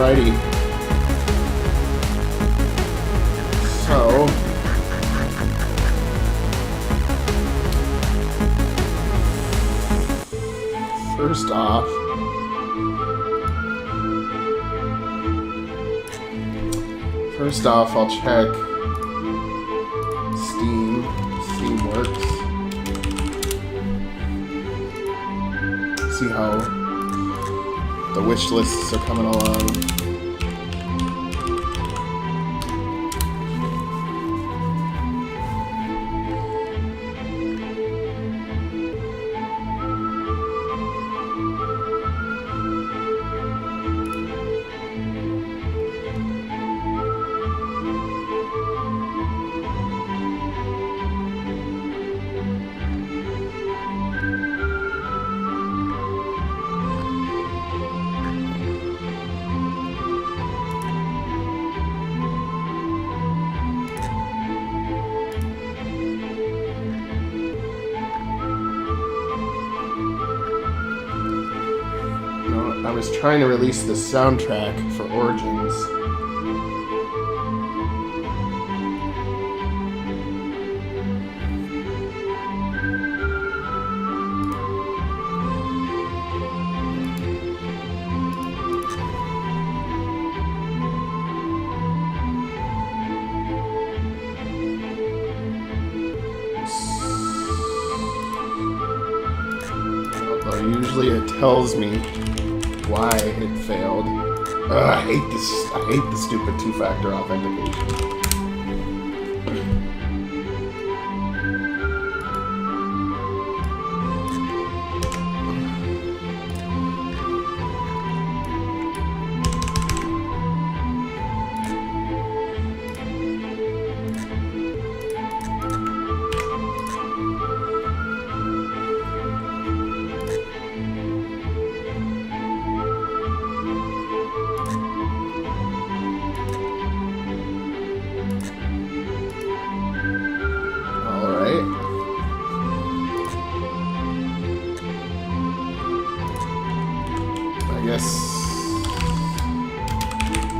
Alrighty. So first off, I'll check Steam. Steam works. See how the wish lists are coming along. I was trying to release the soundtrack for Origins. Usually it tells me why it failed. I hate this. I hate the stupid two-factor authentication.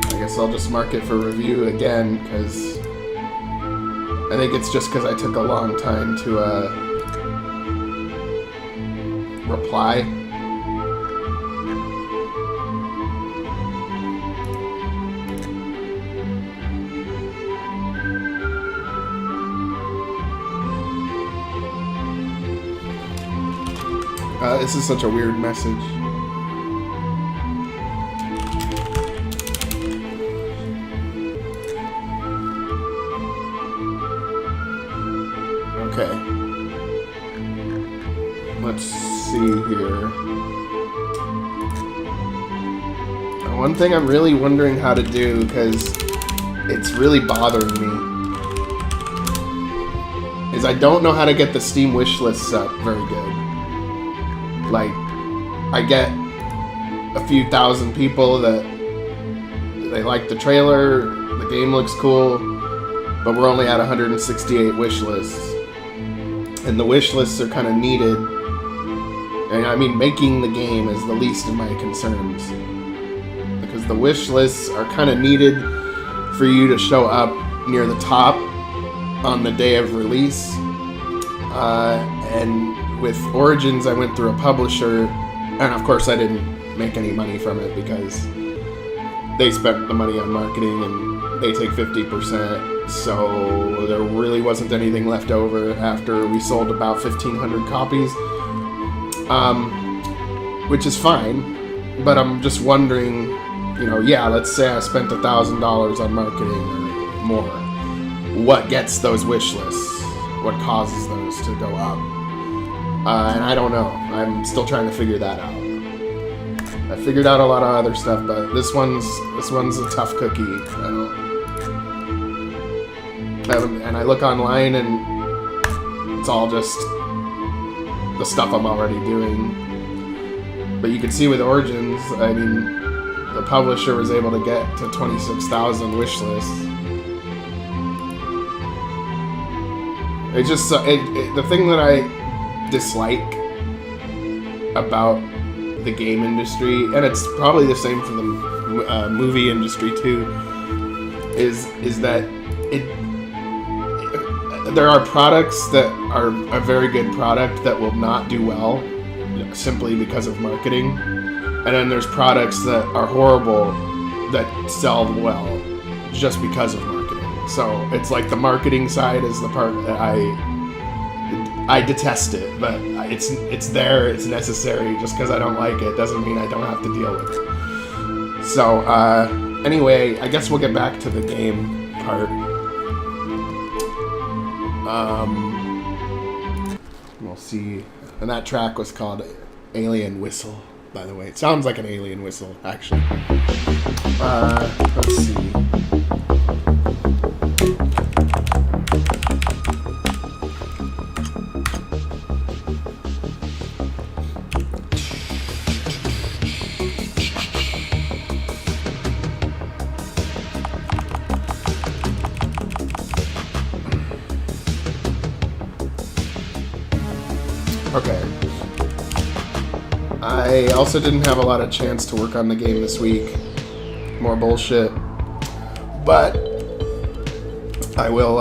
I guess I'll just mark it for review again, because I think it's just because I took a long time to reply. This is such a weird message. Okay. Let's see here. One thing I'm really wondering how to do, because it's really bothering me, is I don't know how to get the Steam wish lists up very good. Like, I get a few thousand people that they like the trailer, the game looks cool, but we're only at 168 wish lists. And the wish lists are kind of needed. And I mean, making the game is the least of my concerns. Because the wish lists are kind of needed for you to show up near the top on the day of release. And with Origins, I went through a publisher, and of course I didn't make any money from it because they spent the money on marketing and they take 50%. So there really wasn't anything left over after we sold about 1,500 copies, which is fine, but I'm just wondering, you know, yeah, let's say I spent $1,000 on marketing or more. What gets those wish lists? What causes those to go up? And I don't know. I'm still trying to figure that out. I figured out a lot of other stuff, but this one's a tough cookie. And I look online and it's all just the stuff I'm already doing. But you can see with Origins, I mean, the publisher was able to get to 26,000 wish lists. It just, the thing that I dislike about the game industry, and it's probably the same for the movie industry too, is that there are products that are a very good product that will not do well simply because of marketing, and then there's products that are horrible that sell well just because of marketing. So it's like the marketing side is the part that I detest it, but it's there, it's necessary. Just because I don't like it doesn't mean I don't have to deal with it. So anyway, I guess we'll get back to the game part. We'll see. And that track was called Alien Whistle, by the way. It sounds like an alien whistle, actually. Let's see. Okay. I also didn't have a lot of chance to work on the game this week. More bullshit. But I will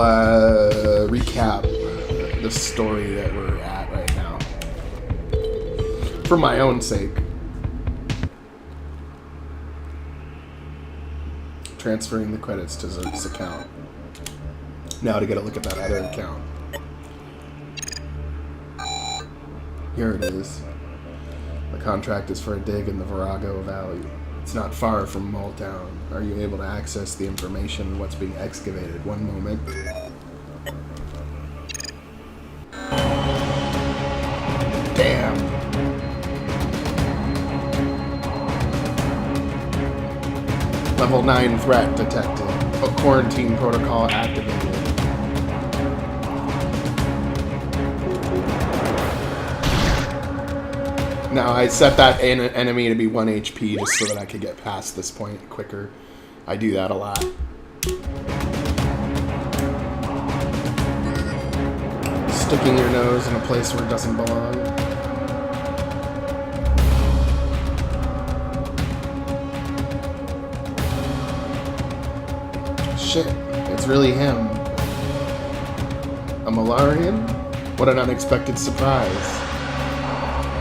recap the story that we're at right now. For my own sake. Transferring the credits to Zerk's account. Now to get a look at that other account. Here it is. The contract is for a dig in the Virago Valley. It's not far from Mole Town. Are you able to access the information on what's being excavated? One moment. Damn. Level 9 threat detected. A quarantine protocol activated. Now, I set that enemy to be 1 HP just so that I could get past this point quicker. I do that a lot. Sticking your nose in a place where it doesn't belong. Shit, it's really him. A Malarian? What an unexpected surprise.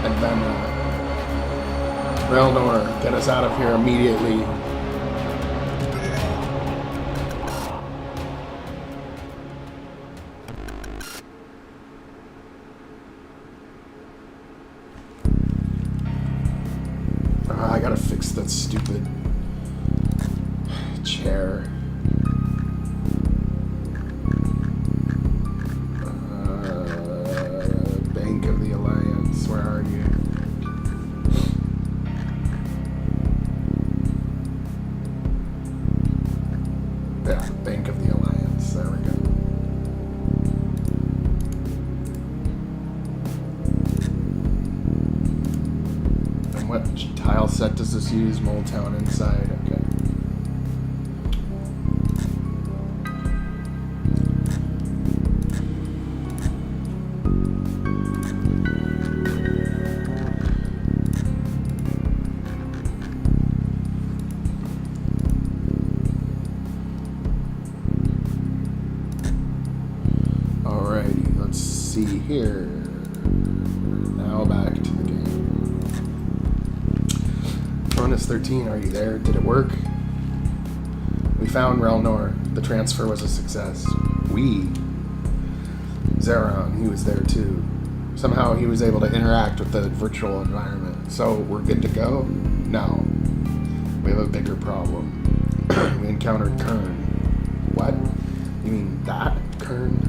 And then, Relnor, get us out of here immediately. I gotta fix that stupid chair. Bank of the Alliance, where are you? Yeah, Bank of the Alliance, there we go. And what tile set does this use? Mole Town inside, okay. Here. Now back to the game. Cronus 13, are you there? Did it work? We found Relnor. The transfer was a success. Zeron, he was there too. Somehow he was able to interact with the virtual environment. So we're good to go? No. We have a bigger problem. We encountered Kern. What? You mean that Kern?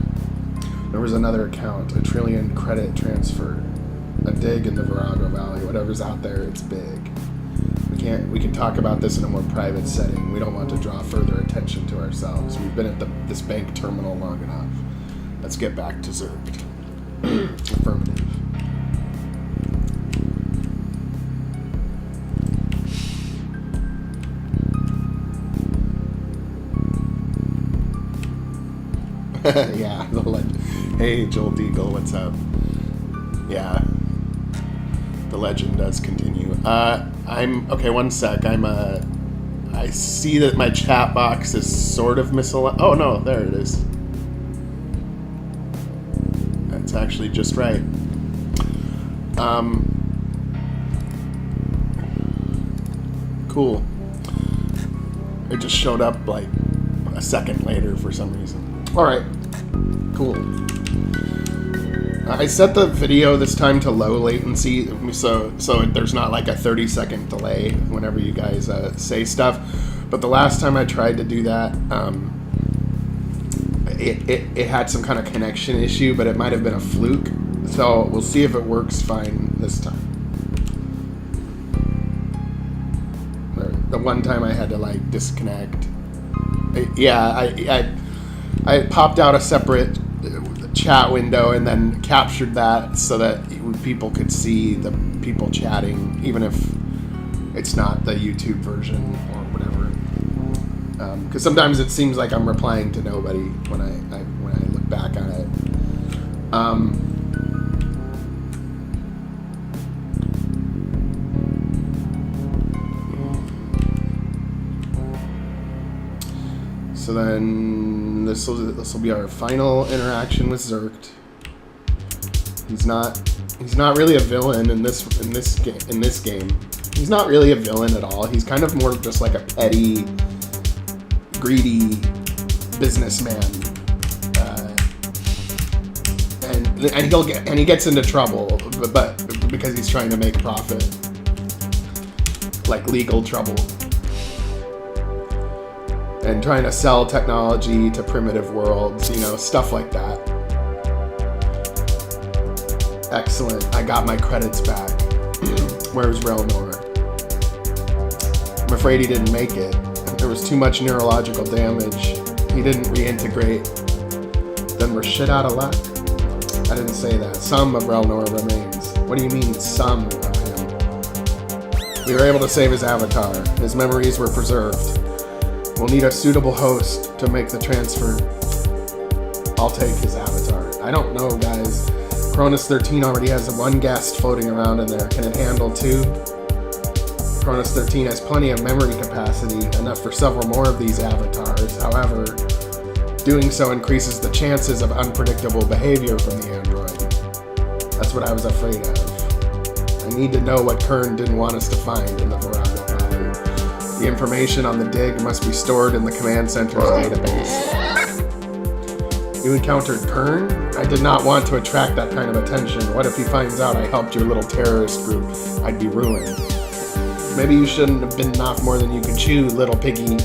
There was another account, a trillion credit transfer, a dig in the Virago Valley. Whatever's out there, it's big. We can talk about this in a more private setting. We don't want to draw further attention to ourselves. We've been at this bank terminal long enough. Let's get back to Zerk. Affirmative. Yeah, the legend. Hey, Joel Deagle, what's up? Yeah, the legend does continue. I'm okay. One sec. I'm I see that my chat box is sort of misaligned. Oh no, there it is. That's actually just right. Cool. It just showed up like a second later for some reason. Alright. Cool. I set the video this time to low latency, so there's not like a 30-second delay whenever you guys say stuff. But the last time I tried to do that, it had some kind of connection issue, but it might have been a fluke. So we'll see if it works fine this time. The one time I had to like disconnect. I popped out a separate chat window and then captured that so that people could see the people chatting, even if it's not the YouTube version or whatever. Because sometimes it seems like I'm replying to nobody when I look back on it. So then this will be our final interaction with Zerkt. He's not really a villain in this game. He's not really a villain at all. He's kind of more just like a petty, greedy businessman, and he gets into trouble, but because he's trying to make profit, like legal trouble. And trying to sell technology to primitive worlds, you know, stuff like that. Excellent. I got my credits back. Where's Relnor? I'm afraid he didn't make it. There was too much neurological damage. He didn't reintegrate. Then we're shit out of luck. I didn't say that. Some of Relnor remains. What do you mean, some of him? We were able to save his avatar. His memories were preserved. We'll need a suitable host to make the transfer. I'll take his avatar. I don't know, guys. Cronus 13 already has one guest floating around in there. Can it handle two? Cronus 13 has plenty of memory capacity, enough for several more of these avatars. However, doing so increases the chances of unpredictable behavior from the android. That's what I was afraid of. I need to know what Kern didn't want us to find in the Virago Valley. The information on the dig must be stored in the command center's database. You encountered Kern? I did not want to attract that kind of attention. What if he finds out I helped your little terrorist group? I'd be ruined. Maybe you shouldn't have bitten off more than you can chew, little piggy.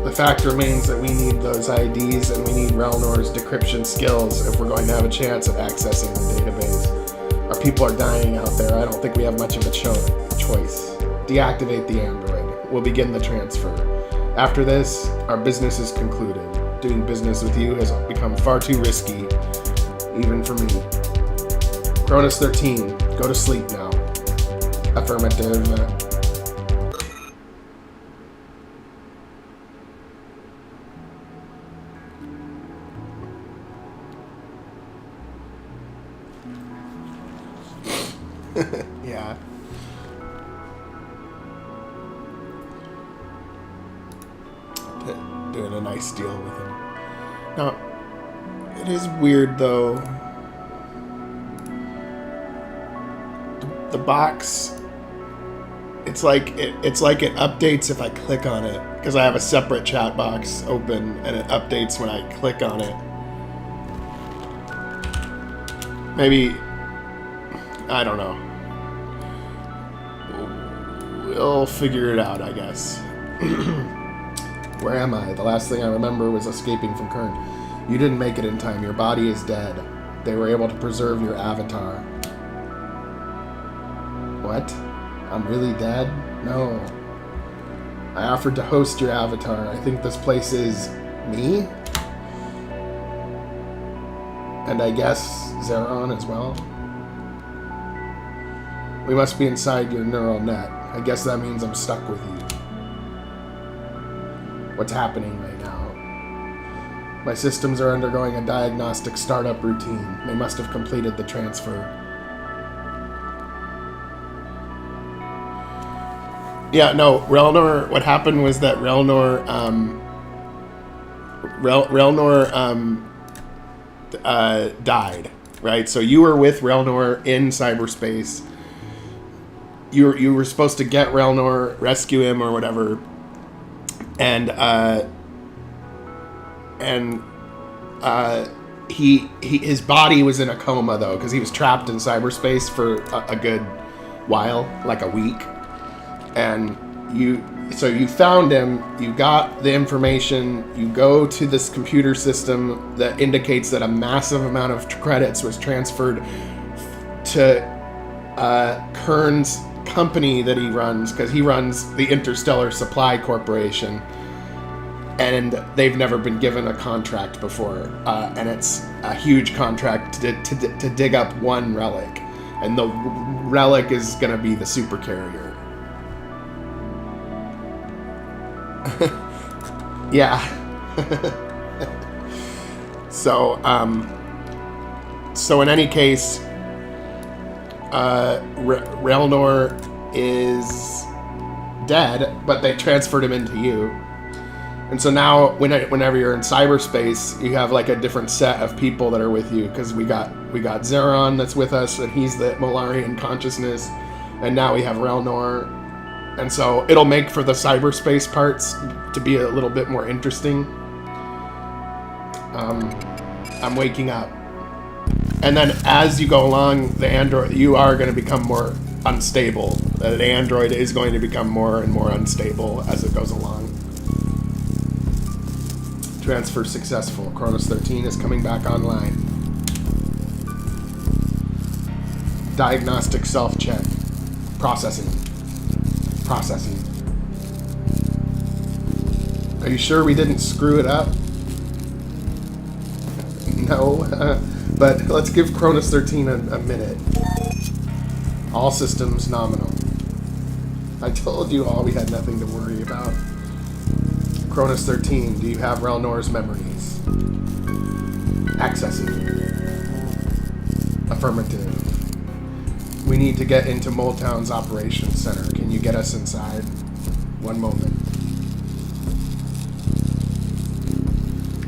The fact remains that we need those IDs and we need Relnor's decryption skills if we're going to have a chance at accessing the database. Our people are dying out there. I don't think we have much of a choice. Deactivate the android. We'll begin the transfer. After this, our business is concluded. Doing business with you has become far too risky, even for me. Cronus 13, go to sleep now. Affirmative. Yeah. Doing a nice deal with him. Now, it is weird though. The box, it's like it updates if I click on it, because I have a separate chat box open and it updates when I click on it. Maybe, I don't know. We'll figure it out, I guess. Where am I? The last thing I remember was escaping from Kern. You didn't make it in time. Your body is dead. They were able to preserve your avatar. What? I'm really dead? No. I offered to host your avatar. I think this place is me? And I guess Zeron as well? We must be inside your neural net. I guess that means I'm stuck with you. What's happening right now? My systems are undergoing a diagnostic startup routine. They must have completed the transfer. Yeah, no, Relnor, what happened was that Relnor died, right? So you were with Relnor in cyberspace. You were supposed to get Relnor, rescue him or whatever, and his body was in a coma though, because he was trapped in cyberspace for a good while, like a week. And you found him, you got the information, you go to this computer system that indicates that a massive amount of credits was transferred to Kern's company that he runs, because he runs the Interstellar Supply Corporation, and they've never been given a contract before, and it's a huge contract to dig up one relic, and the relic is going to be the supercarrier. Yeah. So in any case, Relnor is dead, but they transferred him into you. And so now, whenever you're in cyberspace, you have like a different set of people that are with you, because we got Zeron that's with us, and he's the Molarian consciousness, and now we have Relnor. And so it'll make for the cyberspace parts to be a little bit more interesting. I'm waking up. And then as you go along, the android, you are going to become more unstable. The android is going to become more and more unstable as it goes along. Transfer successful. Cronus 13 is coming back online. Diagnostic self-check. Processing. Are you sure we didn't screw it up? No, but let's give Cronus 13 a minute. All systems nominal. I told you all we had nothing to worry about. Cronus 13, do you have Relnor's memories? Accessing. Affirmative. We need to get into Moletown's operations center. Can you get us inside? One moment.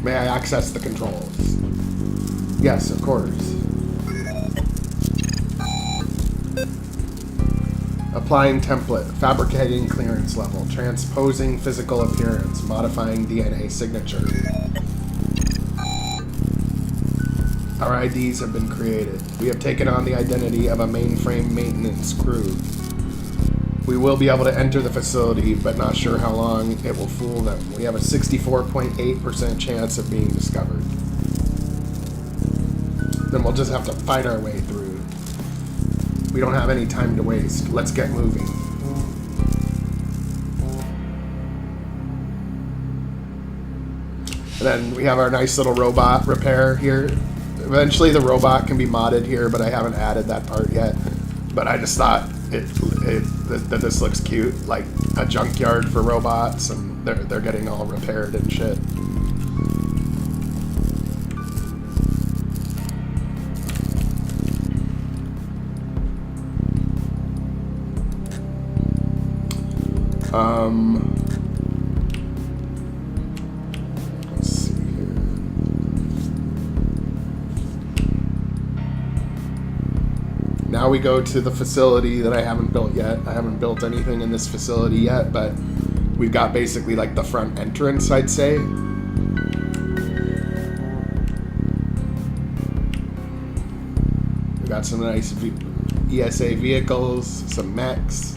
May I access the controls? Yes, of course. Applying template, fabricating clearance level, transposing physical appearance, modifying DNA signature. Our IDs have been created. We have taken on the identity of a mainframe maintenance crew. We will be able to enter the facility, but not sure how long it will fool them. We have a 64.8% chance of being discovered. Then we'll just have to fight our way through. We don't have any time to waste. Let's get moving. And then we have our nice little robot repair here. Eventually the robot can be modded here, but I haven't added that part yet. But I just thought that this looks cute, like a junkyard for robots, and they're getting all repaired and shit. Let's see here. Now we go to the facility that I haven't built yet. I haven't built anything in this facility yet, but we've got basically like the front entrance, I'd say. We got some nice ESA vehicles, some mechs.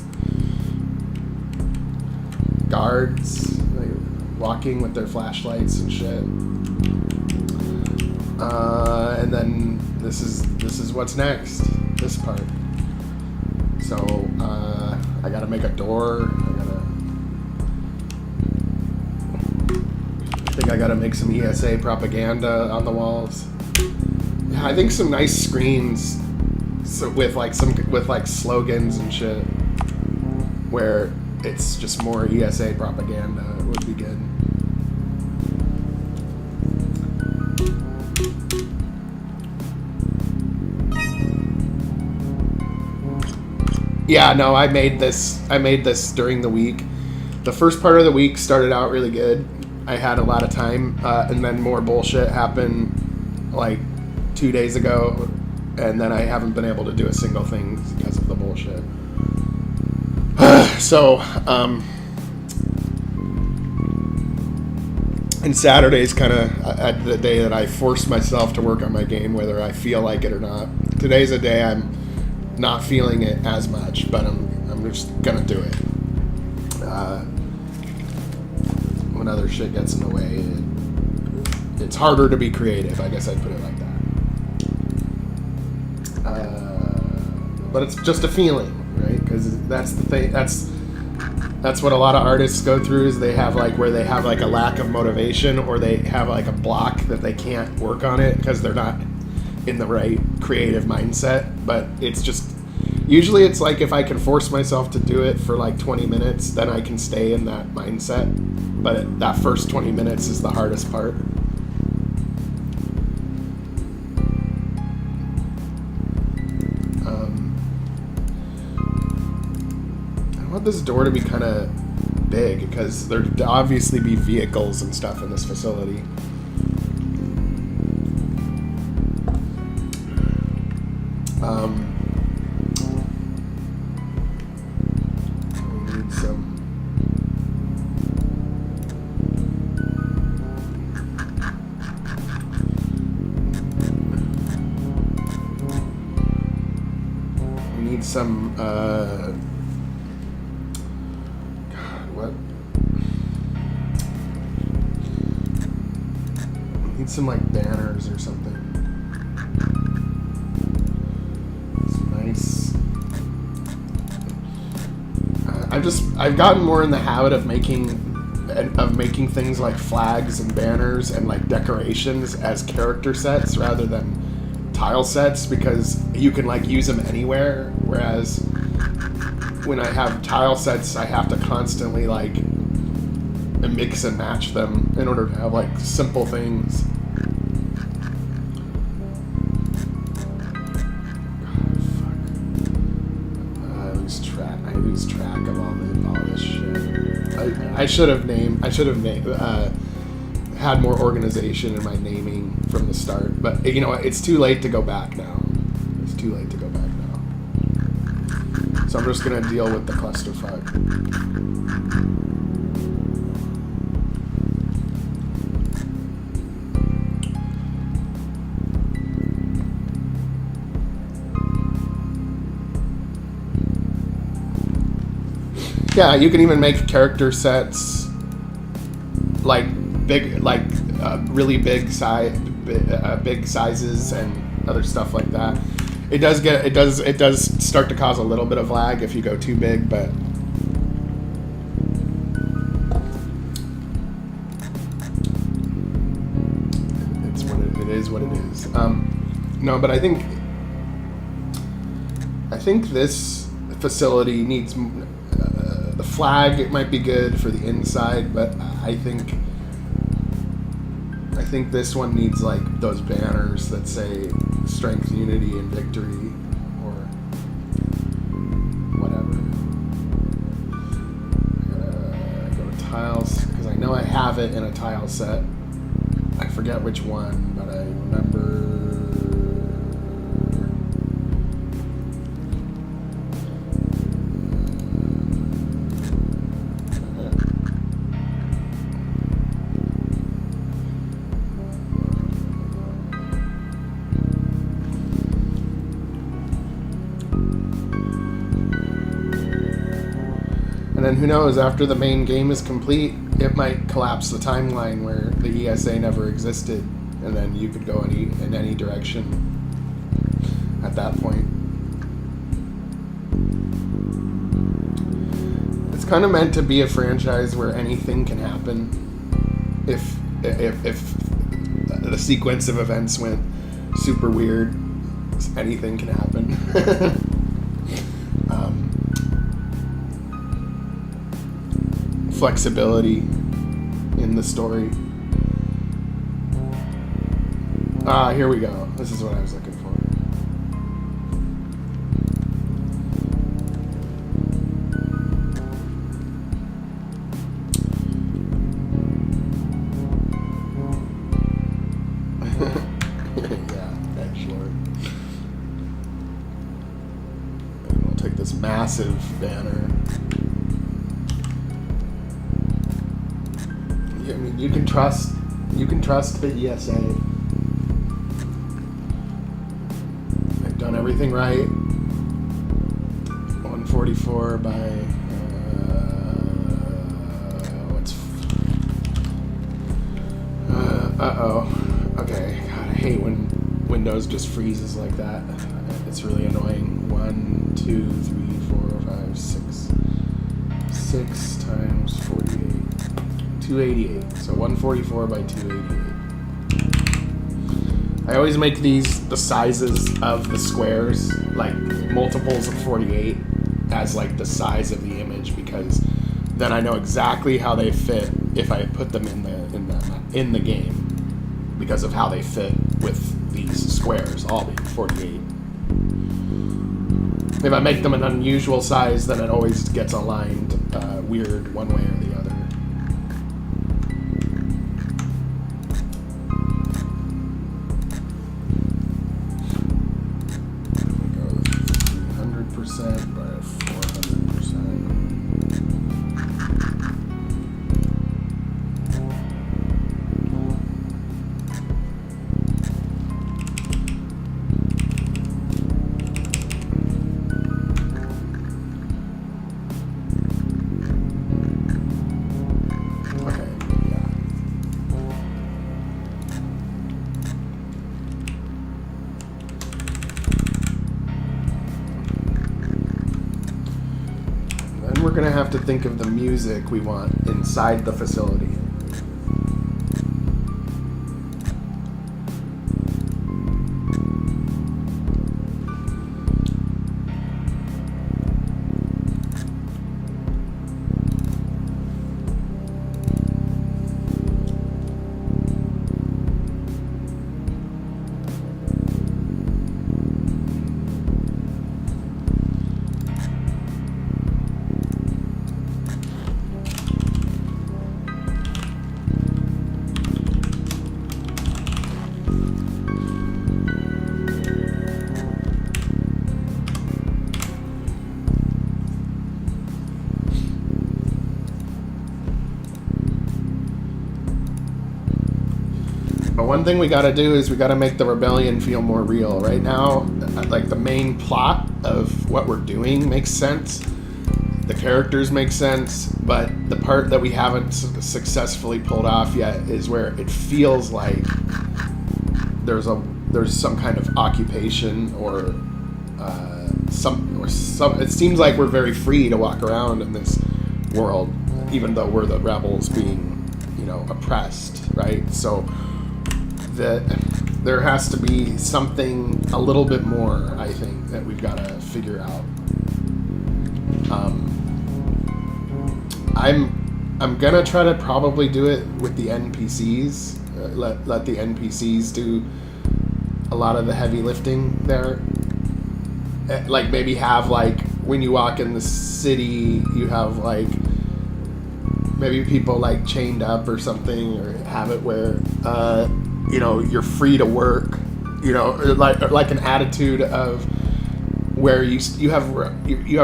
Guards like, walking with their flashlights and shit, and then this is what's next. This part. So I gotta make a door. I think I gotta make some ESA propaganda on the walls. Yeah, I think some nice screens, so with like slogans and shit, where it's just more ESA propaganda would be good. Yeah, no, I made this during the week. The first part of the week started out really good. I had a lot of time, and then more bullshit happened like 2 days ago, and then I haven't been able to do a single thing because of the bullshit. So, and Saturday's kind of the day that I force myself to work on my game, whether I feel like it or not. Today's a day I'm not feeling it as much, but I'm just gonna do it. When other shit gets in the way, it's harder to be creative. I guess I'd put it like that. But it's just a feeling, right? Because that's the thing. That's what a lot of artists go through, is they have like where they have like a lack of motivation, or they have like a block that they can't work on it because they're not in the right creative mindset. But it's just, usually it's like if I can force myself to do it for like 20 minutes, then I can stay in that mindset. But that first 20 minutes is the hardest part. I want this door to be kind of big because there'd obviously be vehicles and stuff in this facility. We need some. We need some. Some like banners or something. It's nice. I've gotten more in the habit of making things like flags and banners and like decorations as character sets rather than tile sets, because you can like use them anywhere, whereas when I have tile sets I have to constantly like mix and match them in order to have like simple things. I lose track of all this shit. I should have had more organization in my naming from the start, but you know what? It's too late to go back now. It's too late to go back now. So I'm just gonna deal with the clusterfuck. Yeah, you can even make character sets like big, like really big sizes and other stuff like that. It does start to cause a little bit of lag if you go too big, but it is what it is. No, but I think this facility needs. The flag, it might be good for the inside, but I think this one needs like those banners that say strength, unity, and victory, or whatever. I gotta go to tiles because I know I have it in a tile set. I forget which one, but I remember. And then who knows, after the main game is complete, it might collapse the timeline where the ESA never existed, and then you could go in any direction at that point. It's kind of meant to be a franchise where anything can happen. If the sequence of events went super weird, anything can happen. Flexibility in the story. Here we go. This is what I was looking for. massive banner. I mean, you can trust the ESA. They've done everything right. 144 by okay. God, I hate when Windows just freezes like that. It's really annoying. 1, 2, 3, 4, 5, 6. 6 times 48. 288. So 144 by 288. I always make these the sizes of the squares, like multiples of 48, as like the size of the image, because then I know exactly how they fit if I put them in the game, because of how they fit with these squares all being 48. If I make them an unusual size, then it always gets aligned weird one way or the other. We go 300% by 400%. We're going to have to think of the music we want inside the facility. But one thing we gotta do is we gotta make the rebellion feel more real. Right now, like the main plot of what we're doing makes sense. The characters make sense, but the part that we haven't successfully pulled off yet is where it feels like there's some kind of occupation or some. It seems like we're very free to walk around in this world, even though we're the rebels being, oppressed, right? So that there has to be something a little bit more, I think, that we've got to figure out. I'm gonna try to probably do it with the NPCs. Let the NPCs do a lot of the heavy lifting there. Like maybe have like when you walk in the city, you have like maybe people like chained up or something, or have it where you're free to work, like an attitude of where you have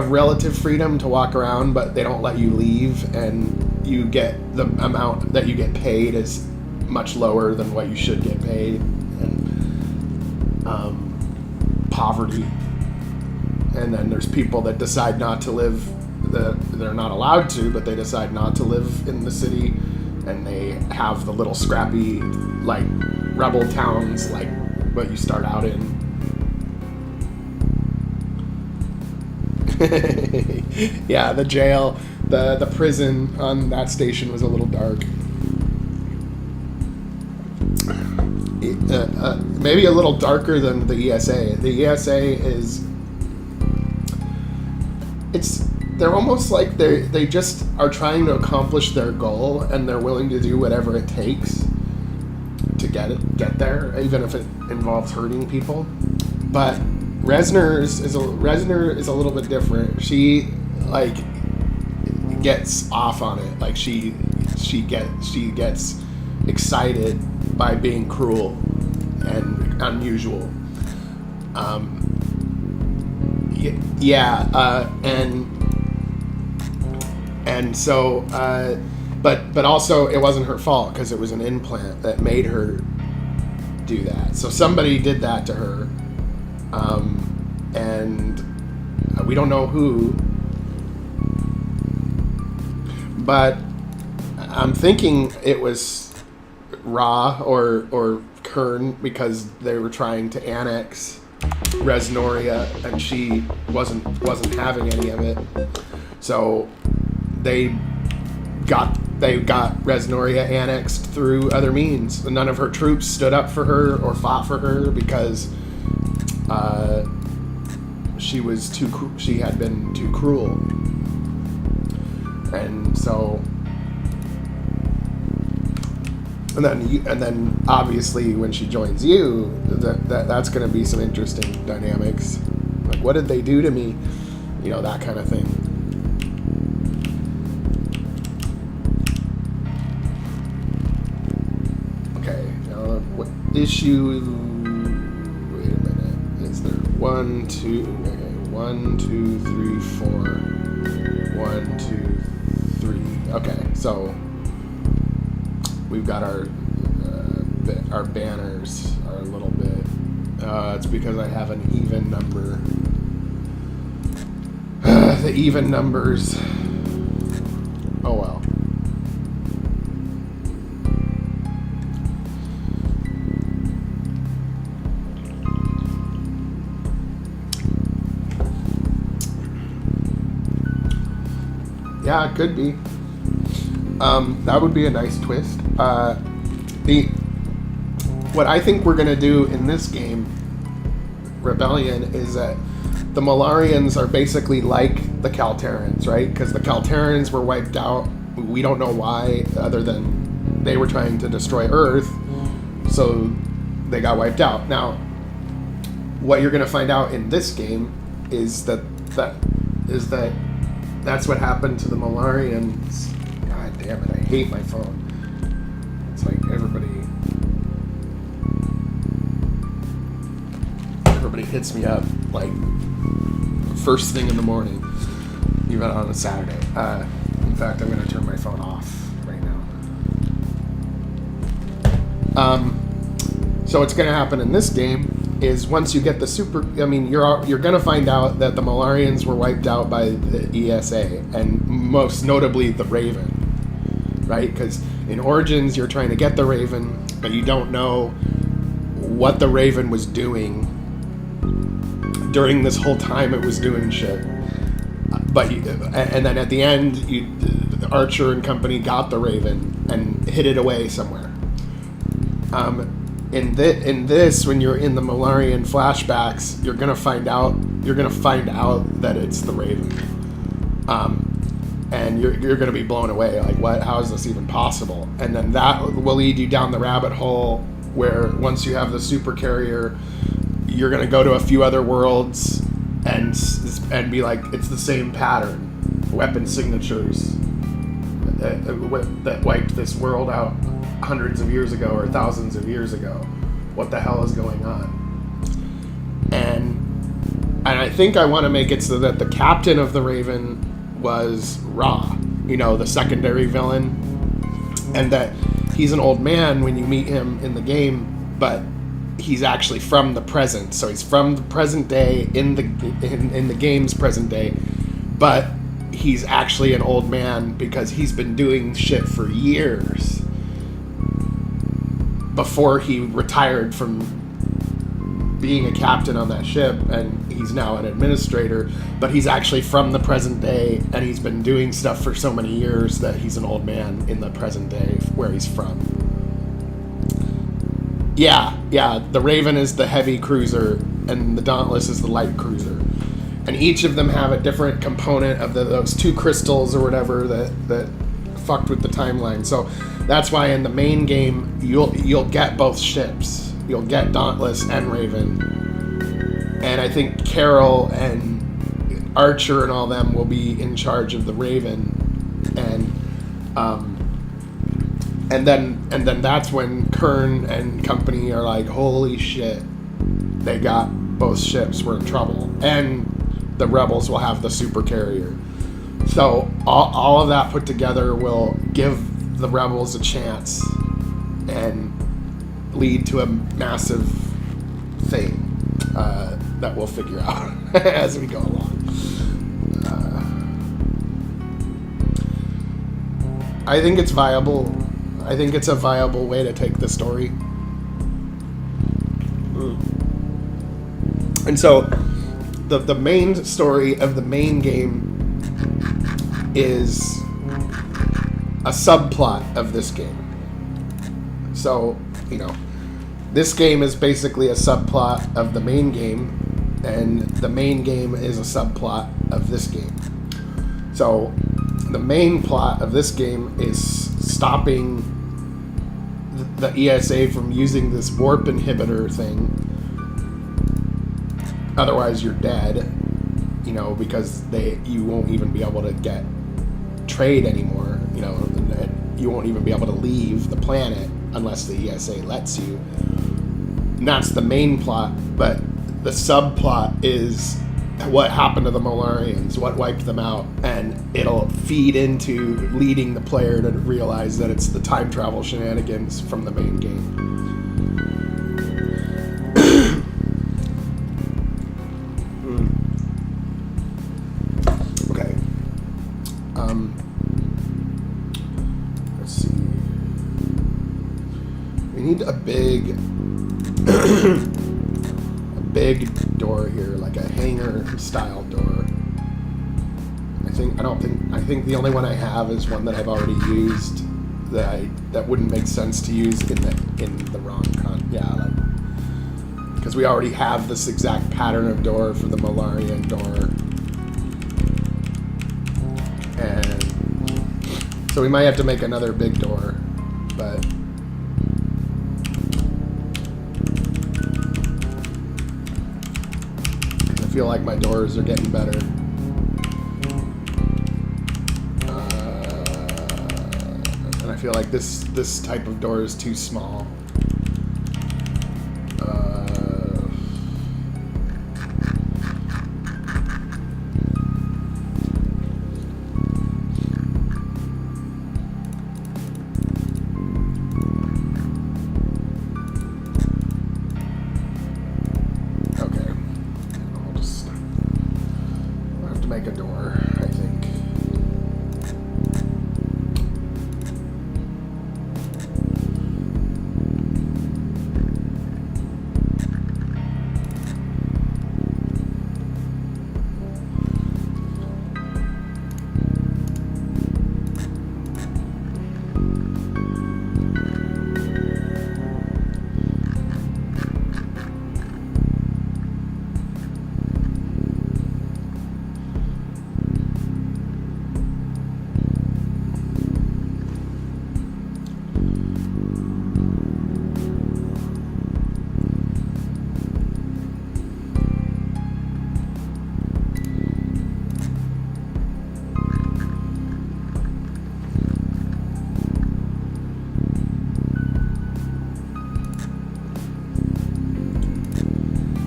relative freedom to walk around, but they don't let you leave, and you get the amount that you get paid is much lower than what you should get paid, and poverty. And then there's people that decide not to live, they're not allowed to, but they decide not to live in the city, and they have the little scrappy like rebel towns like what you start out in. Yeah, the jail, the prison on that station was a little dark. Maybe a little darker than the ESA. The ESA is, they're almost like they just are trying to accomplish their goal, and they're willing to do whatever it takes to get there, even if it involves hurting people. But Resner is a little bit different. She like gets off on it. Like she gets excited by being cruel and unusual. Yeah, and so, but also it wasn't her fault because it was an implant that made her do that. So somebody did that to her, and we don't know who. But I'm thinking it was Ra or Kern because they were trying to annex Resnoria and she wasn't having any of it. So they got Resnoria annexed through other means. None of her troops stood up for her or fought for her because she had been too cruel. And so, and then obviously when she joins you, that's going to be some interesting dynamics. Like, what did they do to me? You know, that kind of thing. Okay, now what issue? Wait a minute. Is there 1, 2? Okay, 1, 2, 3, 4. 1, 2, 3. Okay, so we've got our banners are a little bit. It's because I have an even number. The even numbers. Oh well. Yeah, it could be. That would be a nice twist. What I think we're gonna do in this game, Rebellion, is that the Malarians are basically like the Kalterans, right? Because the Kalterans were wiped out. We don't know why, other than they were trying to destroy Earth, so they got wiped out. Now, what you're gonna find out in this game is that's what happened to the Malarians. God damn it, I hate my phone. It's like everybody hits me up like first thing in the morning, even on a Saturday. In fact, I'm going to turn my phone off right now. So what's going to happen in this game is once you get the you're going to find out that the Malarians were wiped out by the ESA, and most notably the Raven, right? Because in Origins, you're trying to get the Raven, but you don't know what the Raven was doing during this whole time it was doing shit. And then at the end, Archer and company got the Raven and hid it away somewhere. In this, when you're in the Malarian flashbacks, you're gonna find out that it's the Raven, and you're gonna be blown away. Like, what? How is this even possible? And then that will lead you down the rabbit hole where once you have the super carrier, you're gonna go to a few other worlds and be like, it's the same pattern, weapon signatures that wiped this world out hundreds of years ago or thousands of years ago. What the hell is going on? And I think I want to make it so that the captain of the Raven was Ra, the secondary villain, and that he's an old man when you meet him in the game, but he's actually from the present. So he's from the present day in the game's present day, but he's actually an old man because he's been doing shit for years before he retired from being a captain on that ship, and he's now an administrator, but he's actually from the present day, and he's been doing stuff for so many years that he's an old man in the present day where he's from. Yeah, the Raven is the heavy cruiser, and the Dauntless is the light cruiser. And each of them have a different component of those two crystals or whatever that fucked with the timeline. So that's why in the main game, you'll get both ships. You'll get Dauntless and Raven. And I think Carol and Archer and all them will be in charge of the Raven. And then that's when Kern and company are like, holy shit, they got both ships, we're in trouble. And the rebels will have the super carrier. So all of that put together will give the rebels a chance and lead to a massive thing that we'll figure out as we go along. I think it's viable. I think it's a viable way to take the story. And so the main story of the main game is a subplot of this game. So, you know, this game is basically a subplot of the main game, and the main game is a subplot of this game. So, the main plot of this game is stopping the ESA from using this warp inhibitor thing. Otherwise, you're dead, you know, because you won't even be able to get trade anymore, you know, you won't even be able to leave the planet unless the ESA lets you. And that's the main plot, but the subplot is what happened to the Molarians, what wiped them out, and it'll feed into leading the player to realize that it's the time travel shenanigans from the main game. Okay. Let's see. We need a big door here, like a hangar style door. I think the only one I have is one that I've already used that wouldn't make sense to use in the wrong because we already have this exact pattern of door for the Molarian door. And so we might have to make another big door, but I feel like my doors are getting better. And I feel like this type of door is too small. Make a door, I think.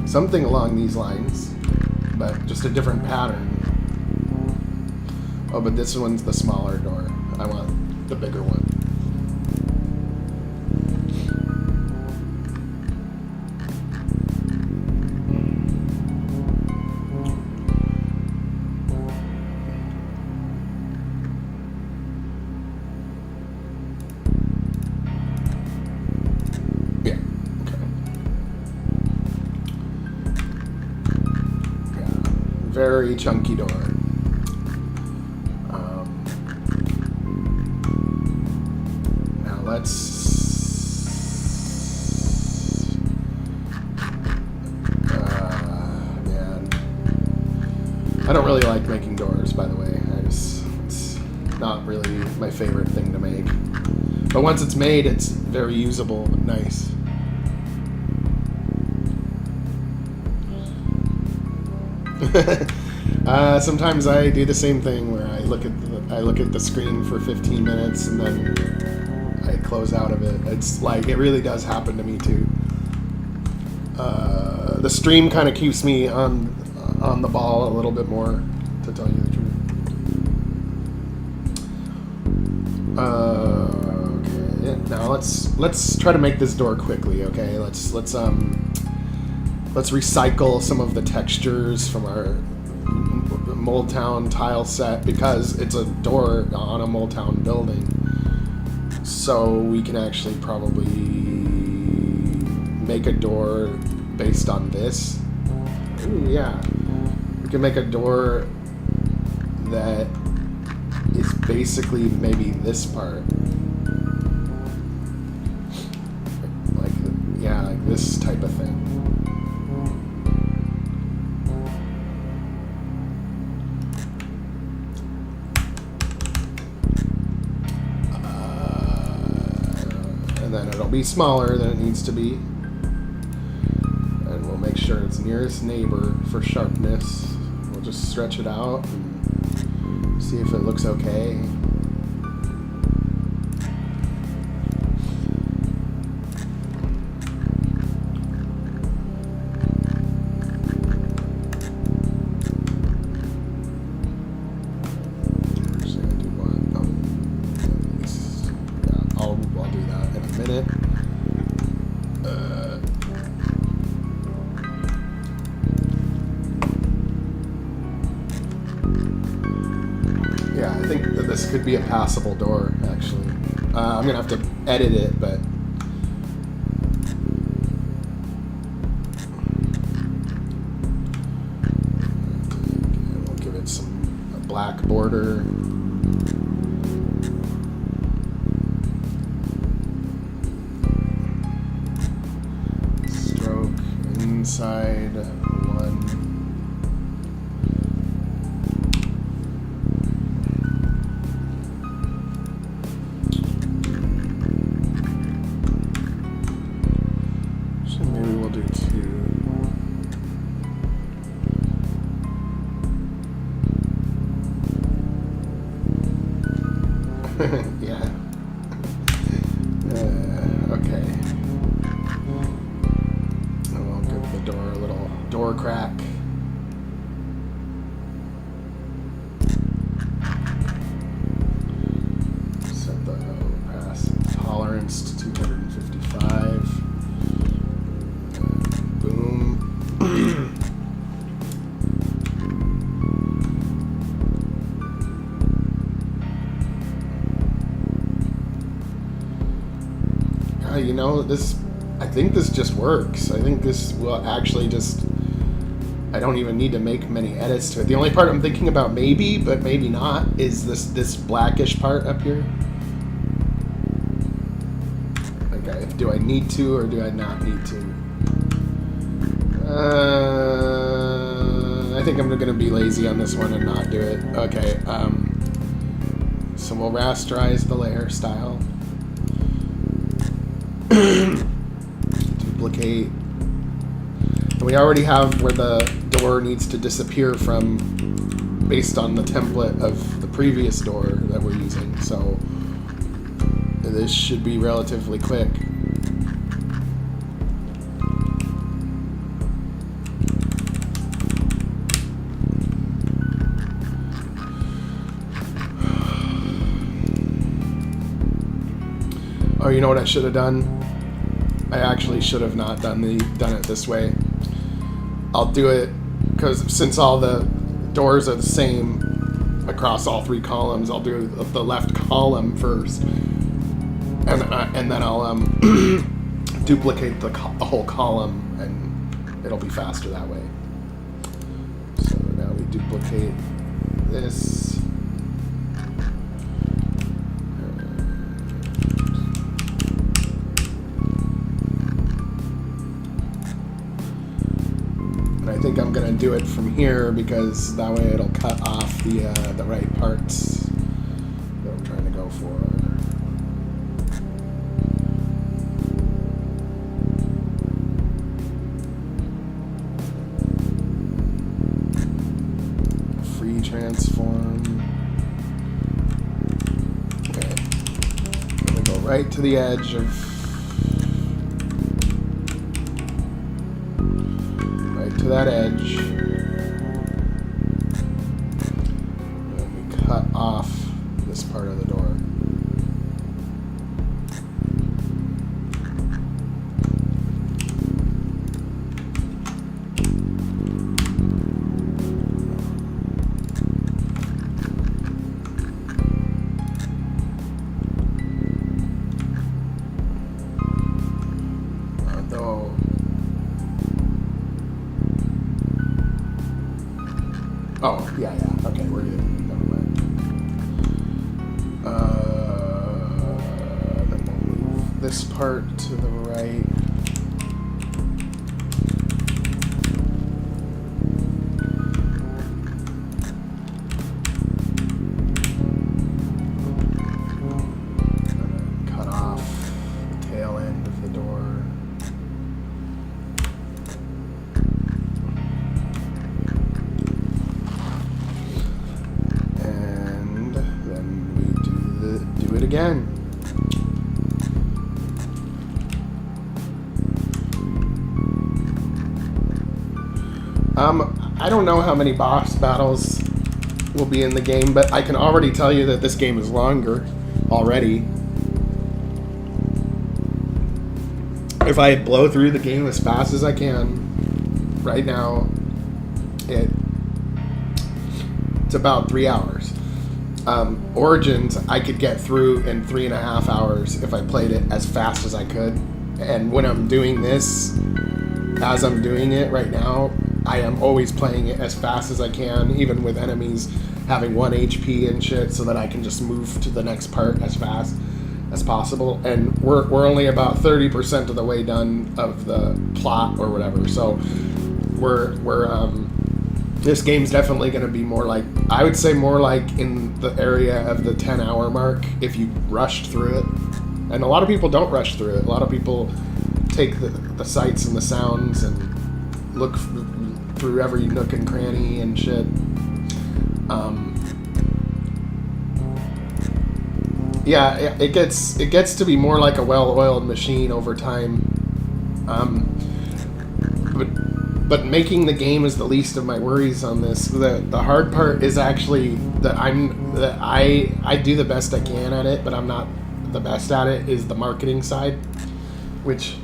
Something along these lines, but just a different pattern. Oh, but this one's the smaller door. I want the bigger one. Very chunky door. Now let's... man. I don't really like making doors, by the way. It's not really my favorite thing to make. But once it's made, it's very usable and nice. Sometimes I do the same thing where I look at the screen for 15 minutes and then I close out of it. It's like, it really does happen to me too. The stream kind of keeps me on on the ball a little bit more, to tell you the truth. Okay. Now let's try to make this door quickly. Okay. Let's recycle some of the textures from our Mold Town tile set, because it's a door on a Mold Town building. So we can actually probably make a door based on this. Ooh, yeah. We can make a door that is basically maybe this part. Like, yeah, like this type of thing. And then it'll be smaller than it needs to be. And we'll make sure it's nearest neighbor for sharpness. We'll just stretch it out and see if it looks okay. Yeah, I think that this could be a passable door, actually. I'm going to have to edit it, but... we'll give it a black border. Stroke inside one. Maybe we'll do 2. Yeah. Okay. And we'll give the door a little door crack. Set the pass tolerance to 255. You know, I think this just works. I think this will actually just... I don't even need to make many edits to it. The only part I'm thinking about maybe, but maybe not, is this blackish part up here. Okay, do I need to or do I not need to? I think I'm going to be lazy on this one and not do it. Okay, so we'll rasterize the layer style. Duplicate. And we already have where the door needs to disappear from based on the template of the previous door that we're using, so this should be relatively quick. Oh, you know what I should have done? I actually should have not done it this way. I'll do it because since all the doors are the same across all 3 columns, I'll do the left column first, and then I'll duplicate the whole column, and it'll be faster that way. So now we duplicate this. I think I'm gonna do it from here because that way it'll cut off the right parts that I'm trying to go for. Free transform. Okay. I'm gonna go right to the edge of. To that edge. part of the door. Oh, yeah, okay, we're good. Never mind. Then we'll move this part to the right. And cut off the tail end of the door. Again. I don't know how many boss battles will be in the game, but I can already tell you that this game is longer already. If I blow through the game as fast as I can right now, it's about 3 hours. Origins, I could get through in 3.5 hours if I played it as fast as I could. And when I'm doing this, as I'm doing it right now, I am always playing it as fast as I can, even with enemies having 1 HP and shit, so that I can just move to the next part as fast as possible. And we're only about 30% of the way done of the plot or whatever, so this game's definitely going to be more like, I would say more like in the area of the 10-hour mark if you rushed through it. And a lot of people don't rush through it. A lot of people take the sights and the sounds and look through every nook and cranny and shit. Yeah, it gets to be more like a well-oiled machine over time. But making the game is the least of my worries on this. The hard part is actually that I do the best I can at it, but I'm not the best at it, is the marketing side, which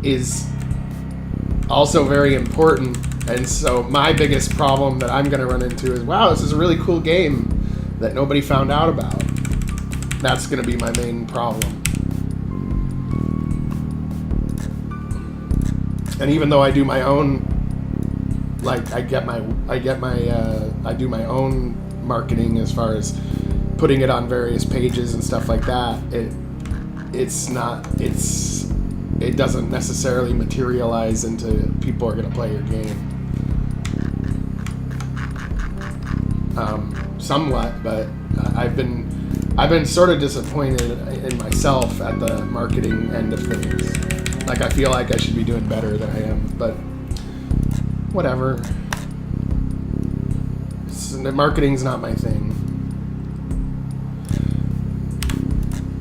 is also very important. And so my biggest problem that I'm going to run into is, wow, this is a really cool game that nobody found out about. That's going to be my main problem. And even though I do my own, like I do my own marketing as far as putting it on various pages and stuff like that, it doesn't necessarily materialize into people are going to play your game. Somewhat, but I've been sort of disappointed in myself at the marketing end of things. Like, I feel like I should be doing better than I am, but whatever. Marketing's not my thing.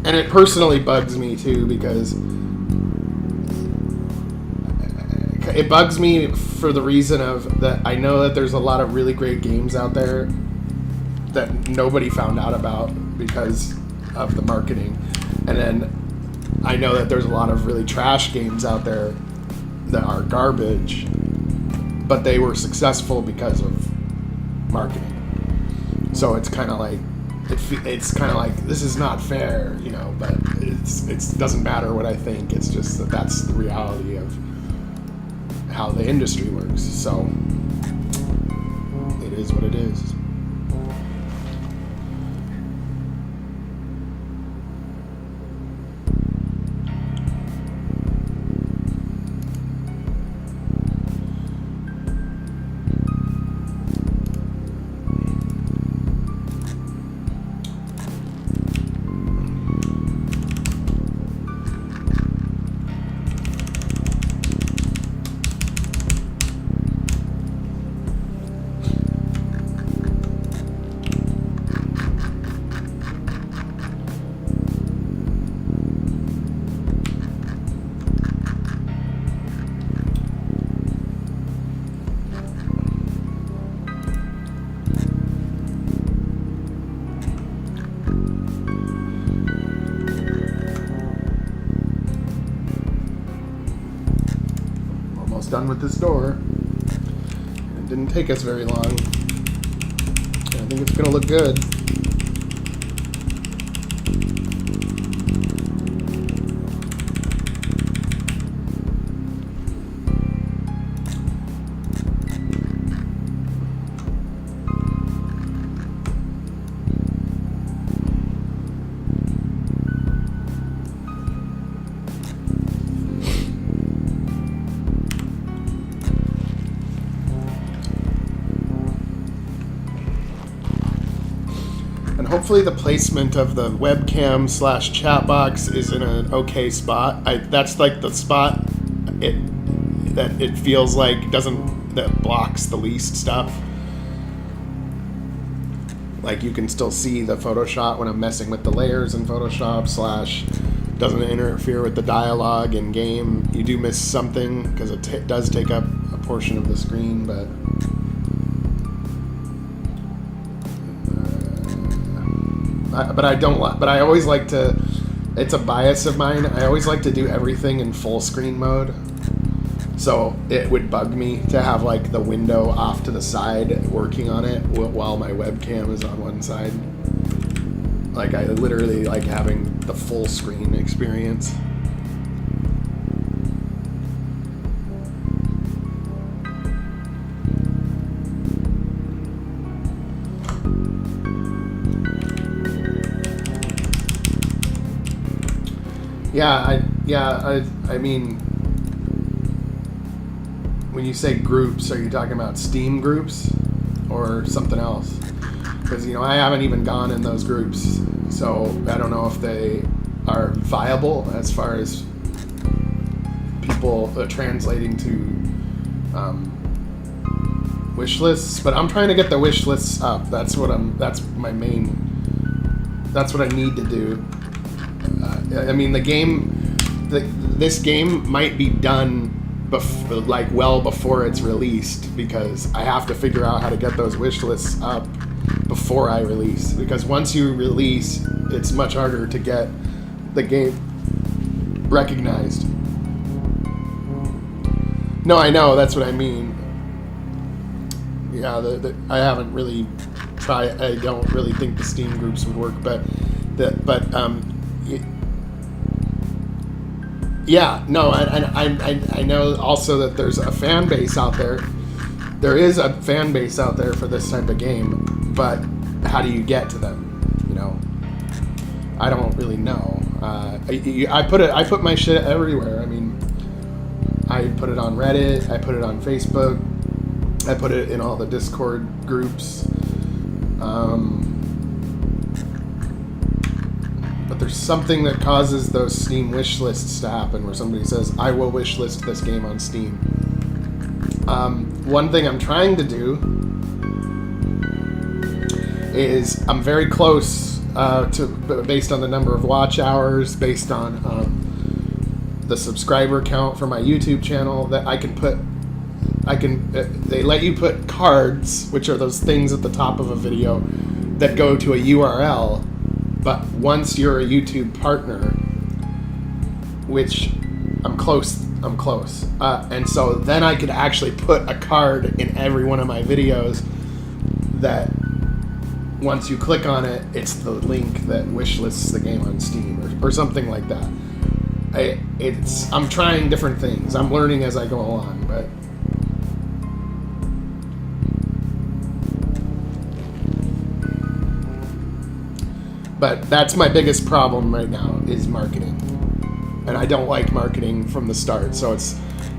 And it personally bugs me too, because it bugs me for the reason of that I know that there's a lot of really great games out there that nobody found out about because of the marketing. And then I know that there's a lot of really trash games out there that are garbage, but they were successful because of marketing. So it's kind of like, it's kind of like, this is not fair, you know, but it doesn't matter what I think. It's just that that's the reality of how the industry works. So it is what it is. almost done with this door. It didn't take us very long. I think it's gonna look good. Hopefully the placement of the webcam / chat box is in an okay spot. That's like the spot that it feels like that blocks the least stuff. Like you can still see the Photoshop when I'm messing with the layers in Photoshop / doesn't interfere with the dialogue in game. You do miss something because it does take up a portion of the screen, but I always like to, it's a bias of mine, I always like to do everything in full screen mode. So it would bug me to have like the window off to the side working on it while my webcam is on one side. Like I literally like having the full screen experience. I mean, when you say groups, are you talking about Steam groups or something else? Because, you know, I haven't even gone in those groups, so I don't know if they are viable as far as people translating to wish lists. But I'm trying to get the wish lists up. That's what I need to do. I mean, this game might be done well before it's released, because I have to figure out how to get those wish lists up before I release. Because once you release, it's much harder to get the game recognized. No, I know, that's what I mean. Yeah, I haven't really tried. I don't really think the Steam groups would work, yeah, no, I know also that there's a fan base out there. There is a fan base out there for this type of game, but how do you get to them? You know, I don't really know. I put my shit everywhere. I mean, I put it on Reddit. I put it on Facebook. I put it in all the Discord groups. But there's something that causes those Steam wish lists to happen, where somebody says, I will wish list this game on Steam. One thing I'm trying to do is, I'm very close based on the number of watch hours, based on the subscriber count for my YouTube channel, that they let you put cards, which are those things at the top of a video that go to a URL. But once you're a YouTube partner, which I'm close, and so then I could actually put a card in every one of my videos that once you click on it, it's the link that wishlists the game on Steam or something like that. I'm trying different things. I'm learning as I go along, But that's my biggest problem right now, is marketing. And I don't like marketing from the start, so it's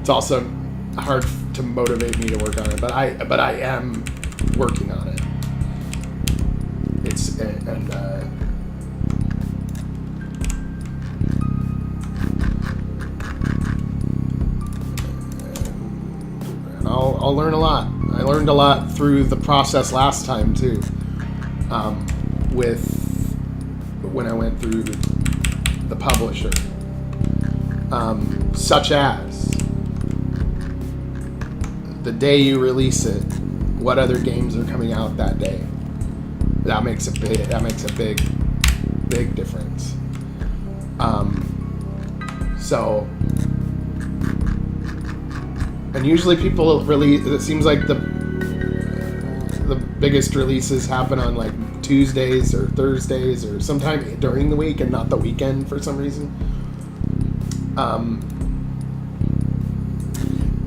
also hard to motivate me to work on it. But I am working on it. I'll learn a lot. I learned a lot through the process last time too. When I went through the publisher, such as the day you release it, what other games are coming out that day. That makes a big difference. So And usually people release, it seems like the biggest releases happen on like Tuesdays or Thursdays or sometime during the week and not the weekend for some reason.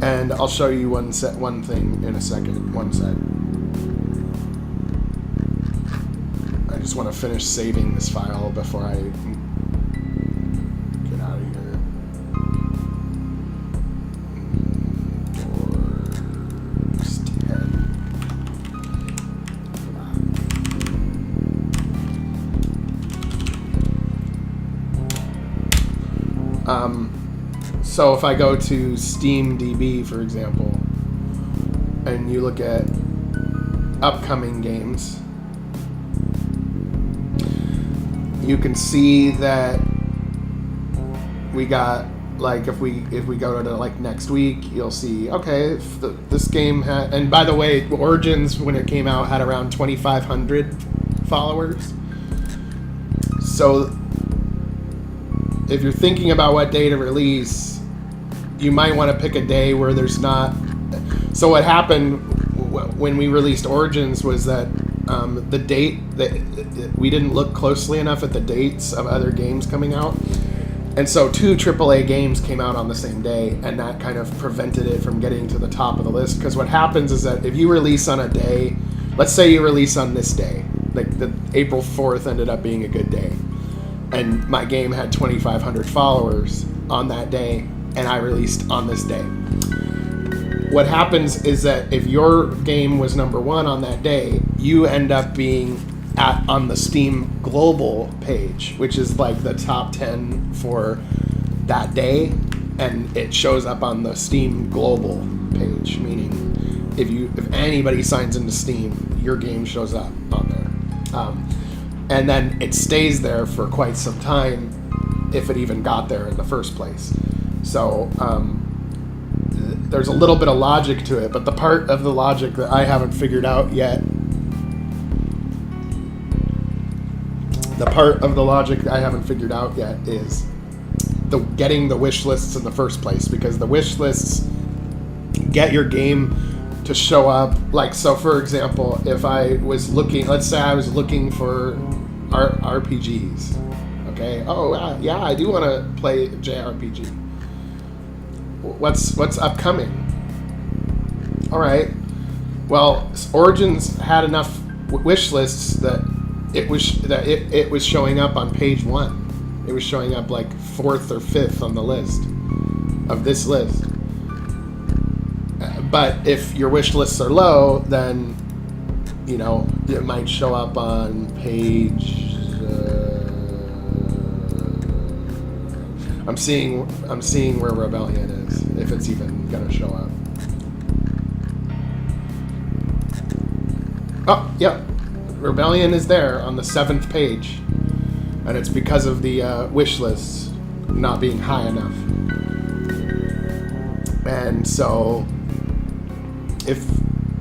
And I'll show you one thing in a second. One sec. I just want to finish saving this file before I get out of here. Doors 10. So if I go to SteamDB, for example, and you look at upcoming games, you can see that we got, like, if we go to like next week, you'll see, okay, this game had, and by the way, Origins, when it came out, had around 2,500 followers. So if you're thinking about what day to release, you might want to pick a day where there's not. So what happened when we released Origins was that the date that we didn't look closely enough at the dates of other games coming out, and so 2 AAA games came out on the same day, and that kind of prevented it from getting to the top of the list. Because what happens is that if you release on a day, let's say you release on this day, like the April 4th ended up being a good day, and my game had 2,500 followers on that day, and I released on this day. What happens is that if your game was #1 on that day, you end up being on the Steam global page, which is like the top 10 for that day, and it shows up on the Steam global page, meaning if anybody signs into Steam, your game shows up on there. And then it stays there for quite some time, if it even got there in the first place. So there's a little bit of logic to it, but the part of the logic that I haven't figured out yet, is getting the wish lists in the first place, because the wish lists get your game to show up. Like, so for example, if I was looking, let's say I was looking for RPGs, okay? Oh, yeah, I do want to play JRPG. What's upcoming? All right. Well, Origins had enough wish lists that it was showing up on page 1. It was showing up like 4th or 5th on the list of this list. But if your wish lists are low, then it might show up on page. I'm seeing where Rebellion is, if it's even gonna show up. Oh, yeah, Rebellion is there on the 7th page, and it's because of the wish lists not being high enough. And so, if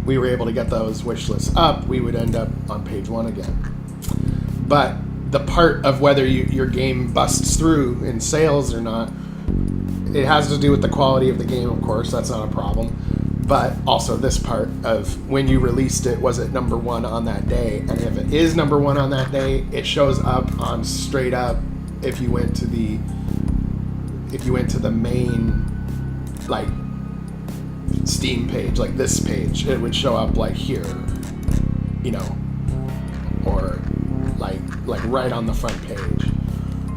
we were able to get those wish lists up, we would end up on page 1 again. But the part of whether your game busts through in sales or not, it has to do with the quality of the game, of course. That's not a problem. But also this part of when you released it, was it #1 on that day? And if it is #1 on that day, it shows up on straight up. If you went to the main, like, Steam page, like this page, it would show up like here, or like right on the front page,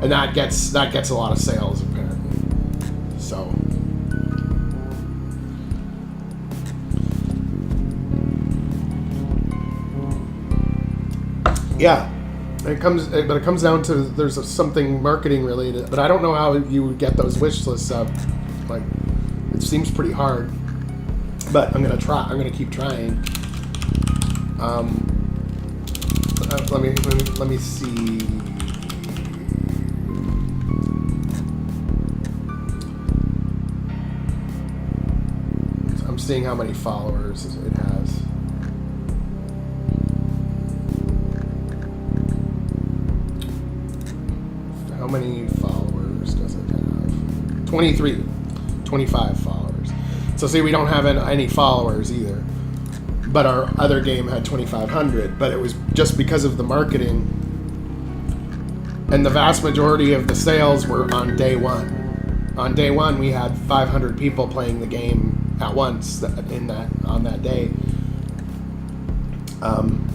and that gets a lot of sales apparently. So yeah, it comes down to there's something marketing related, but I don't know how you would get those wish lists up. Like, it seems pretty hard, but I'm gonna try. I'm gonna keep trying. Let me see. I'm seeing how many followers it has. How many followers does it have? 25 followers. So see, we don't have any followers either. But our other game had 2,500. But it was just because of the marketing. And the vast majority of the sales were on day one. On day one, we had 500 people playing the game at once on that day.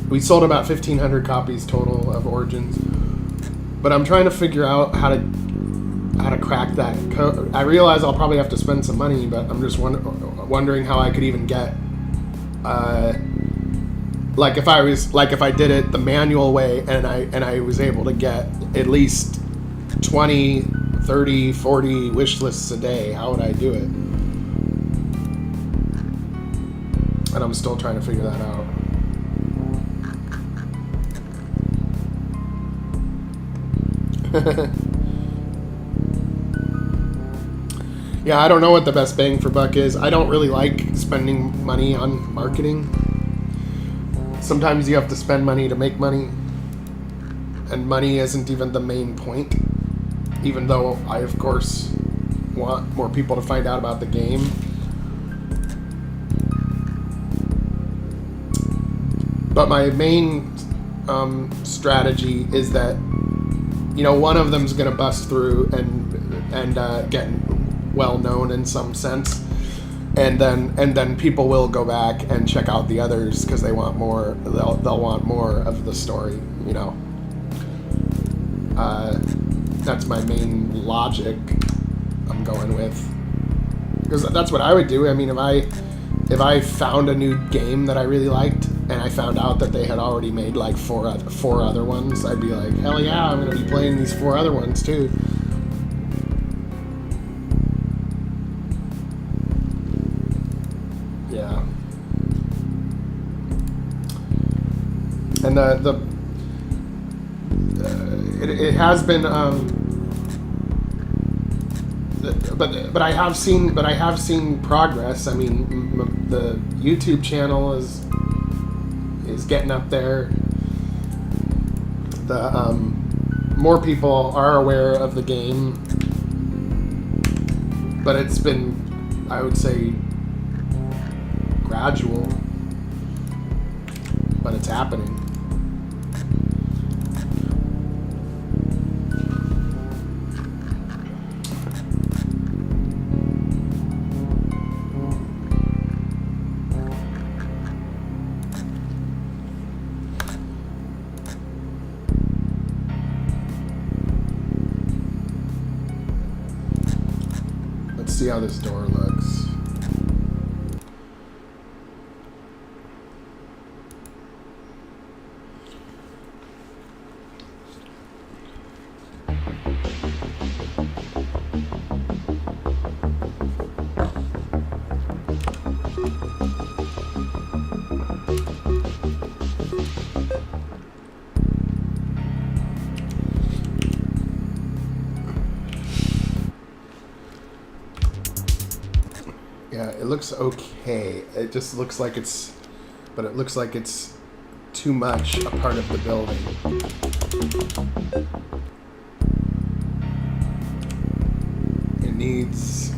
We sold about 1,500 copies total of Origins. But I'm trying to figure out how to crack that code. I realize I'll probably have to spend some money, but I'm just wondering how I could even get, like if I did it the manual way and I was able to get at least 20, 30, 40 wish lists a day, how would I do it? And I'm still trying to figure that out. Yeah, I don't know what the best bang for buck is. I don't really like spending money on marketing. Sometimes you have to spend money to make money, and money isn't even the main point, even though I of course want more people to find out about the game. But my main strategy is that, you know, one of them's going to bust through and get well known in some sense, and then people will go back and check out the others because they want more. They'll want more of the story, you know. That's my main logic I'm going with, because that's what I would do. I mean, if I found a new game that I really liked and I found out that they had already made like four other ones, I'd be like, hell yeah, I'm going to be playing these 4 other ones too. Yeah. And it has been, but I have seen progress. I mean, the YouTube channel is getting up there. The more people are aware of the game, but it's been, I would say, gradual, but it's happening. Let's see how this door looks. Yeah, it looks okay. It just looks like it's, but it looks like it's too much a part of the building. It needs,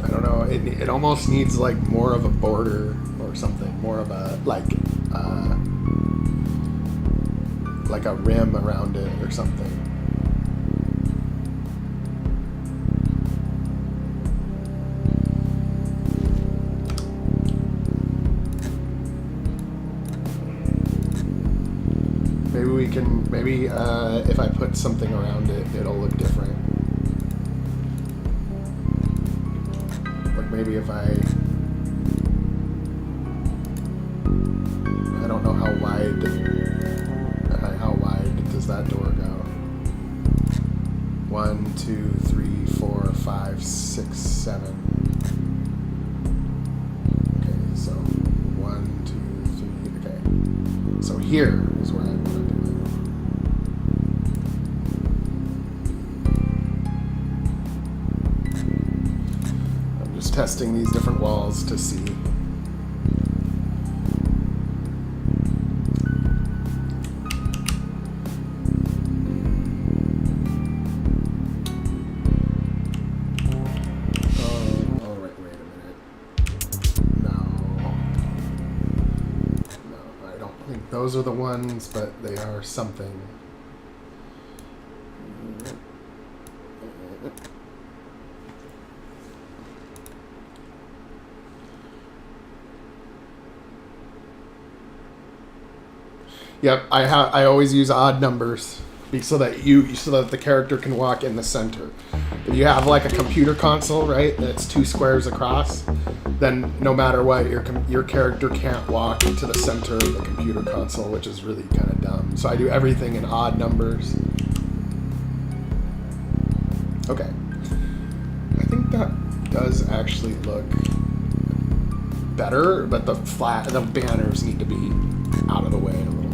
I don't know, it almost needs like more of a border or something, more of a, like a rim around it or something. Maybe if I put something around it, it'll look different. Like maybe if I don't know how wide does that door go? 1, 2, 3, 4, 5, 6, 7. Okay, so 1, 2, 3. Okay, so here is where I want to do it. Testing these different walls to see. those are the ones, but they are something. Yep, I always use odd numbers so that the character can walk in the center. If you have like a computer console, right, that's 2 squares across, then no matter what, your character can't walk to the center of the computer console, which is really kind of dumb. So I do everything in odd numbers. Okay, I think that does actually look better, but the banners need to be out of the way a little bit.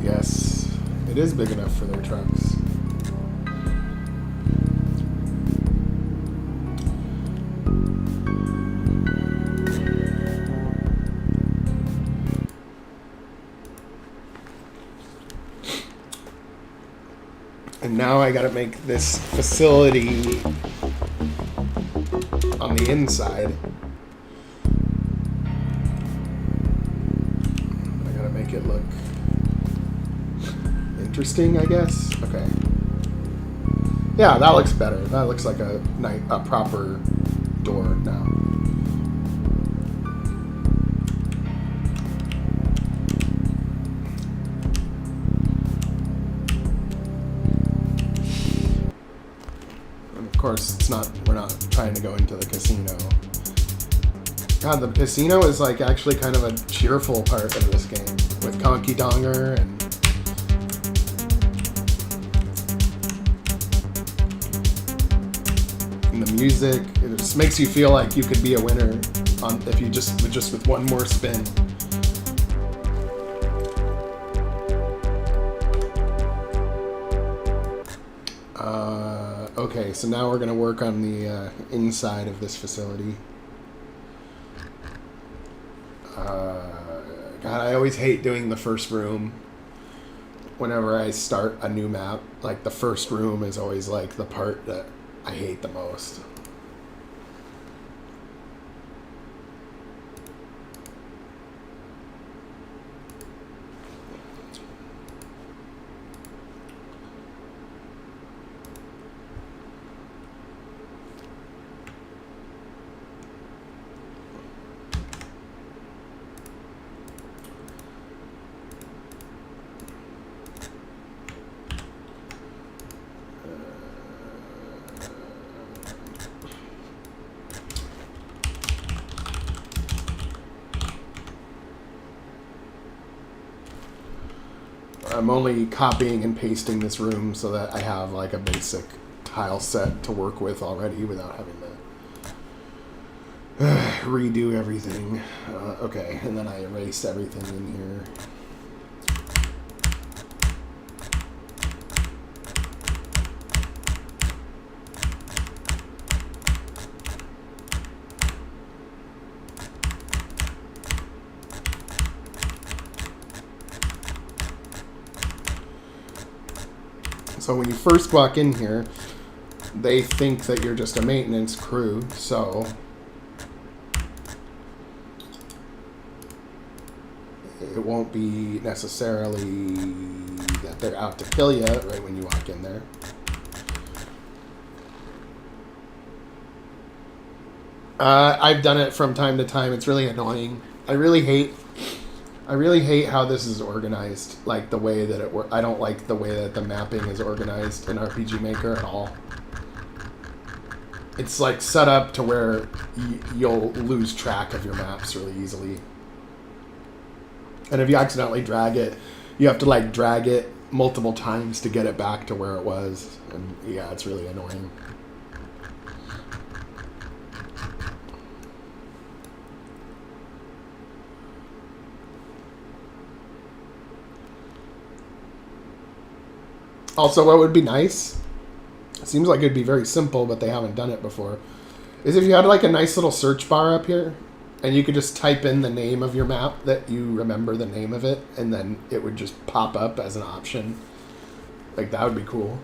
Yes, it is big enough for their trucks. And now I gotta make this facility on the inside. I gotta make it look interesting, I guess. Okay. Yeah, that looks better. That looks like a proper door now. Of course, we're not trying to go into the casino. God, the casino is like actually kind of a cheerful part of this game with Conky Donger and the music. It just makes you feel like you could be a winner if you just with one more spin. Okay, so now we're going to work on the inside of this facility. God, I always hate doing the first room. Whenever I start a new map, like the first room is always like the part that I hate the most. I'm only copying and pasting this room so that I have like a basic tile set to work with already without having to redo everything. Okay, and then I erase everything in here. So when you first walk in here, they think that you're just a maintenance crew, so it won't be necessarily that they're out to kill you right when you walk in there. I've done it from time to time. It's really annoying. I really hate how this is organized, like the way that it works. I don't like the way that the mapping is organized in RPG Maker at all. It's like set up to where you'll lose track of your maps really easily. And if you accidentally drag it, you have to like drag it multiple times to get it back to where it was. And yeah, it's really annoying. Also, what would be nice, it seems like it'd be very simple, but they haven't done it before, is if you had like a nice little search bar up here, And you could just type in the name of your map that you remember the name of it, and then it would just pop up as an option. Like, that would be cool.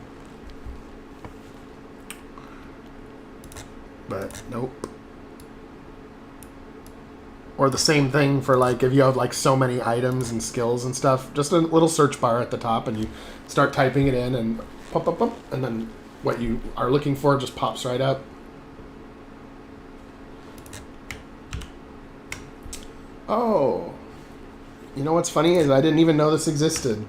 But nope. Or the same thing for, like, if you have, like, so many items and skills and stuff, just a little search bar at the top, and you start typing it in, and pop, pop, pop, and then what you are looking for just pops right up. Oh, you know what's funny is I didn't even know this existed.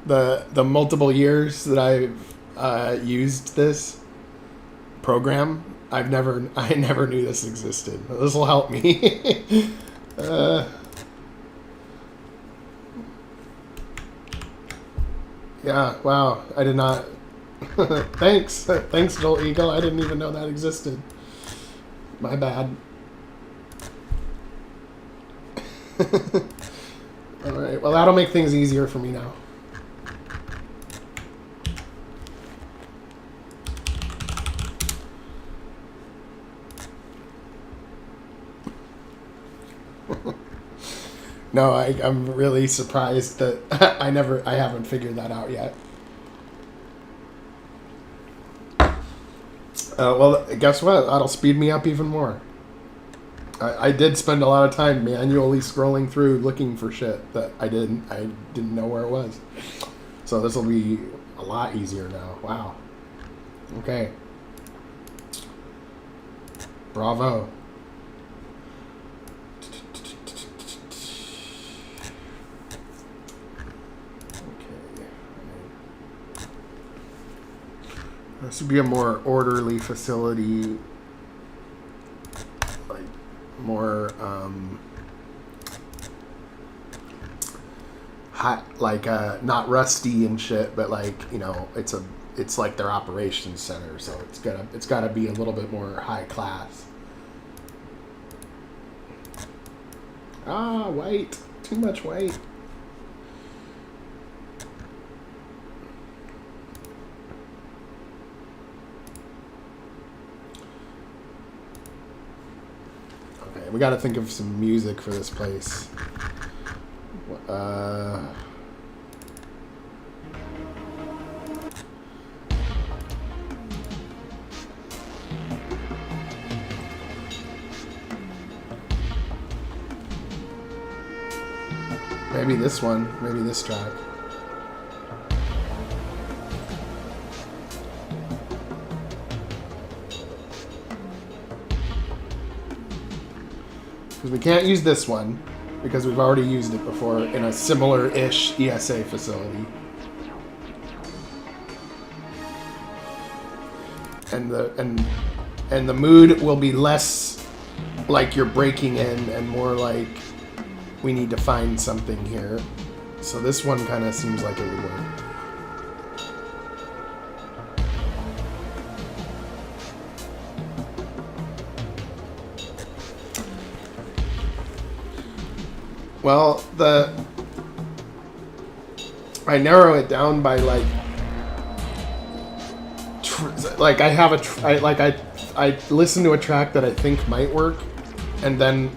The multiple years that I've used this program, I never knew this existed. This will help me. Yeah, wow, I did not. Thanks, Joel Eagle. I didn't even know that existed. My bad. Alright, well, that'll make things easier for me now. No, I'm really surprised that I haven't figured that out yet. Well, guess what? That'll speed me up even more. I did spend a lot of time manually scrolling through looking for shit that I didn't know where it was. So this will be a lot easier now. Wow. Okay. Bravo. Okay. This would be a more orderly facility. More hot, like not rusty and shit, but like, you know, it's like their operations center, so it's gotta be a little bit more high class. Ah, white, too much white. We got to think of some music for this place. Maybe this one. Maybe this track. We can't use this one because we've already used it before in a similar-ish ESA facility. And the mood will be less like you're breaking in and more like we need to find something here. So this one kind of seems like it would work. Well, I narrow it down by I listen to a track that I think might work, and then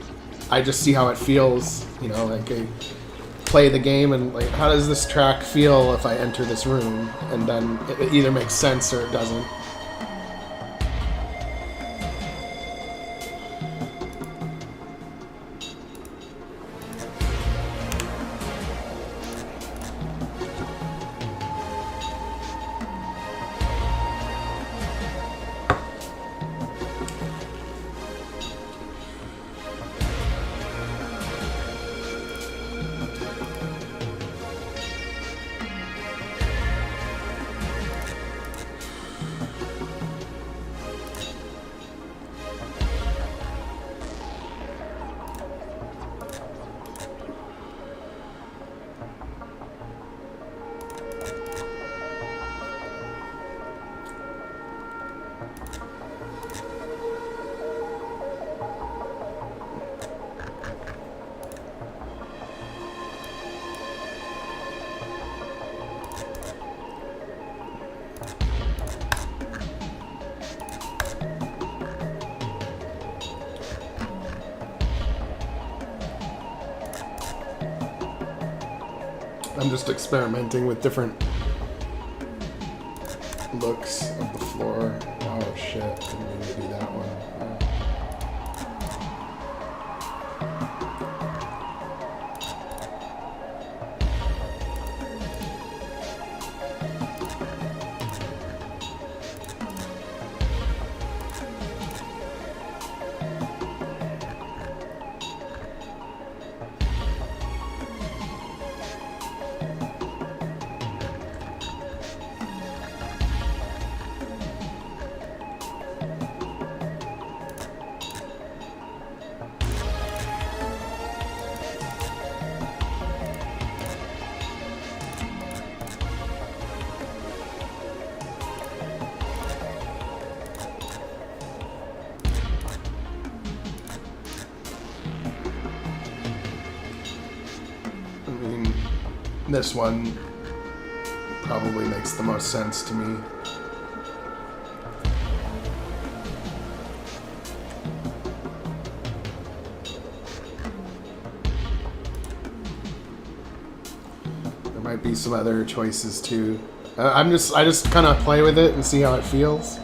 I just see how it feels. You know, like I play the game and like, how does this track feel if I enter this room? And then it either makes sense or it doesn't. I'm just experimenting with different looks of the floor. Oh shit, I didn't mean to do that one. This one probably makes the most sense to me. There might be some other choices too. I just kind of play with it and see how it feels.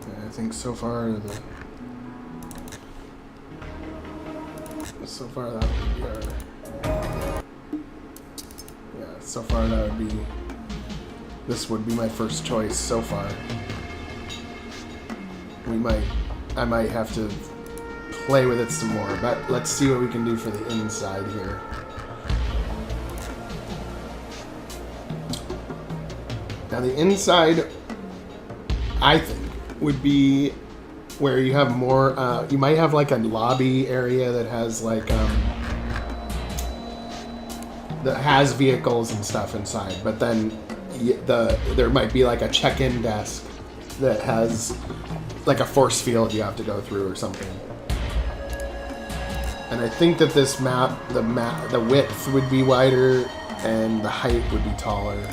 I think so far that would be our, yeah, so far that would be, this would be my first choice so far. I might have to play with it some more, but let's see what we can do for the inside here. Now the inside, I think, would be where you have more, you might have like a lobby area that has like, that has vehicles and stuff inside, but then there might be like a check-in desk that has like a force field you have to go through or something. And I think that this map, the width would be wider and the height would be taller.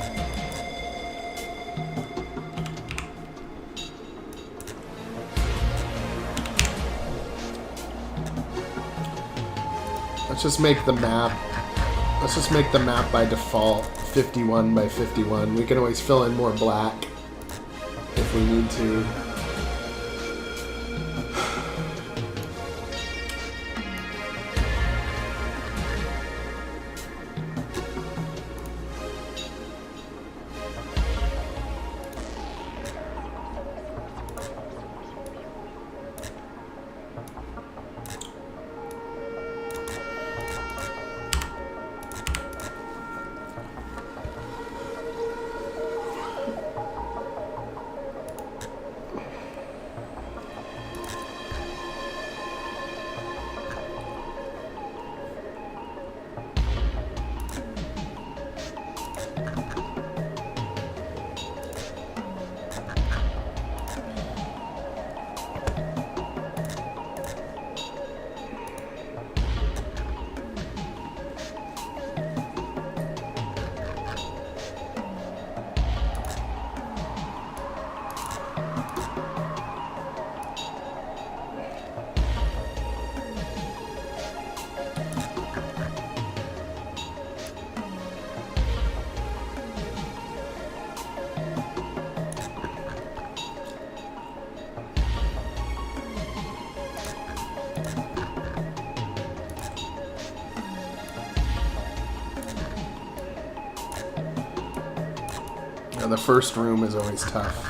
Let's just make the map by default 51 by 51. We can always fill in more black if we need to. Yeah, the first room is always tough.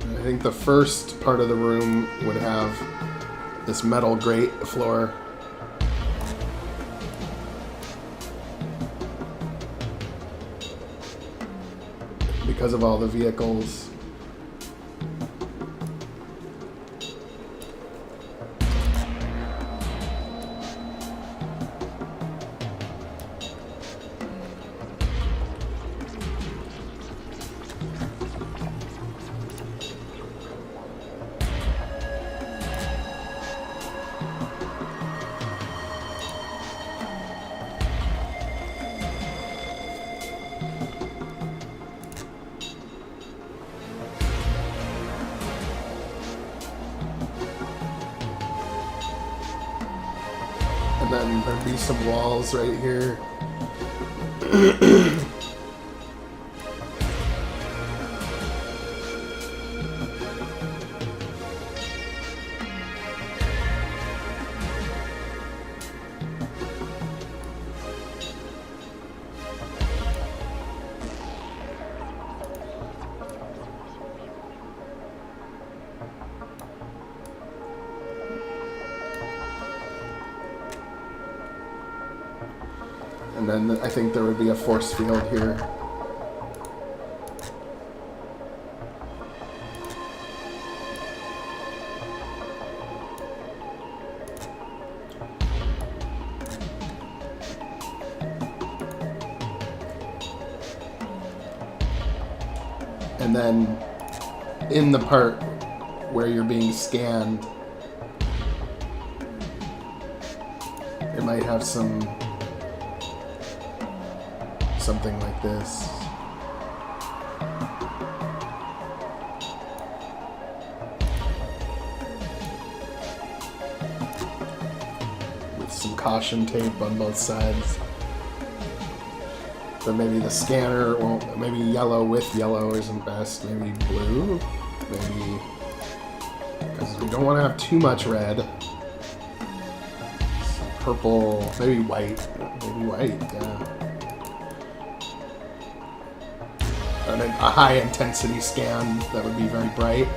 I think the first part of the room would have this metal grate floor. Because of all the vehicles. And then there'd be some walls right here. And then I think there would be a force field here. And then in the part where you're being scanned, it might have something like this. With some caution tape on both sides. But maybe the scanner won't, maybe yellow with yellow isn't best. Maybe blue? Maybe, because we don't want to have too much red. Some purple, maybe white. Maybe white, yeah. And a high intensity scan that would be very bright.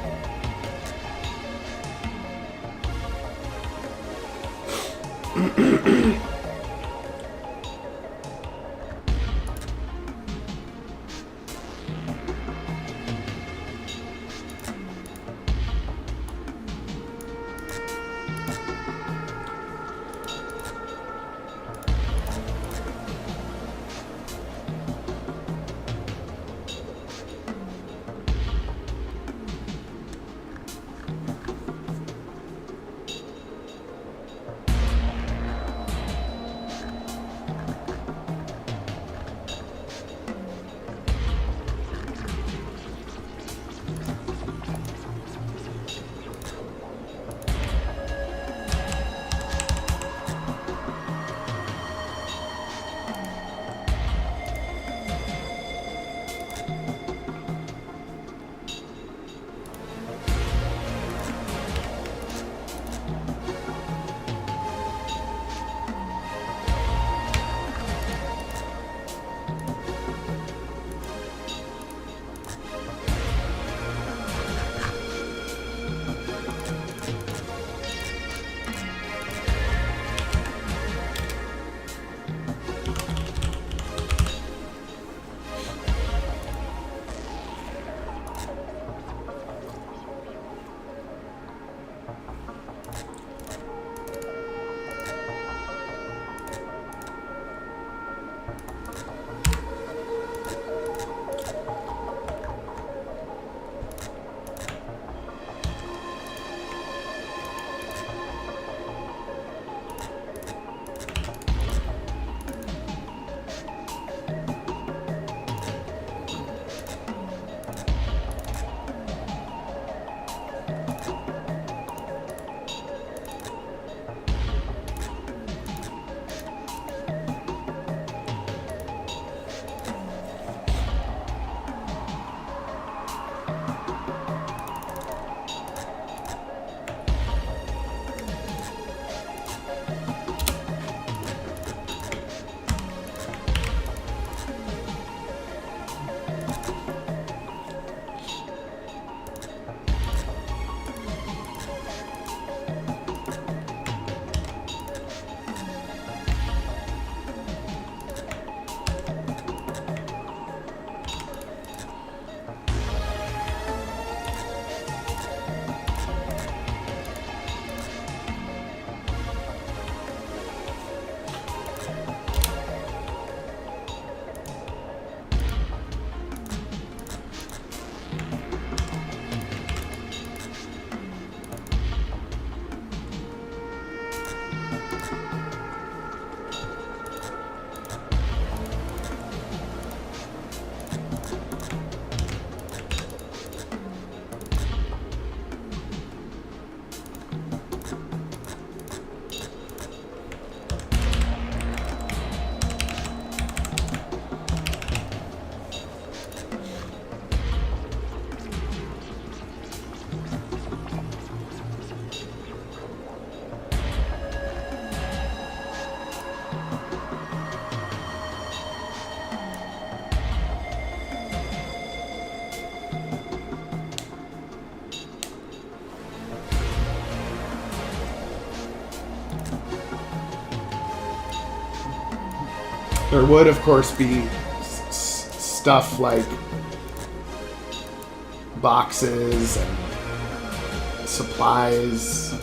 There would, of course, be stuff like boxes and supplies,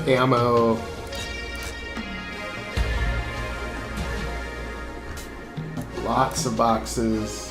ammo. Lots of boxes.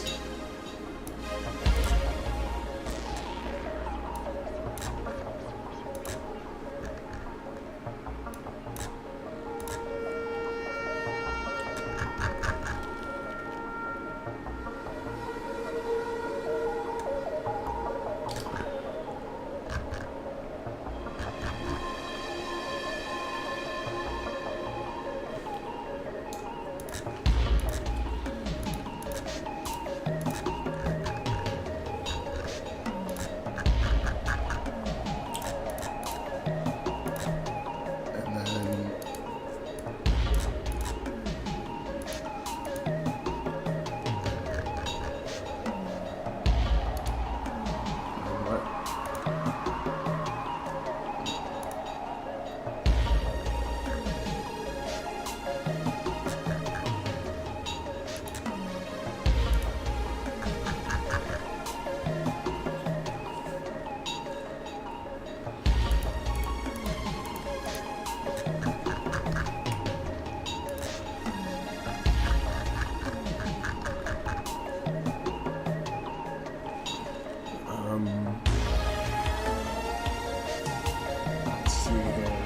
Let's see here.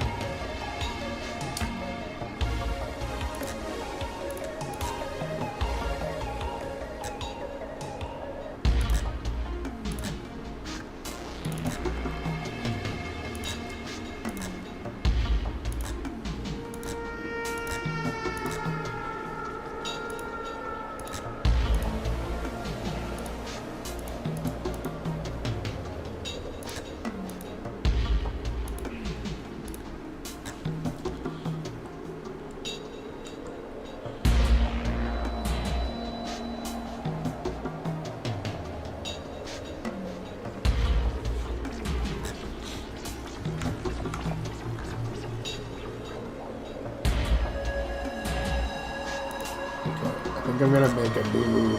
I think I'm gonna make a new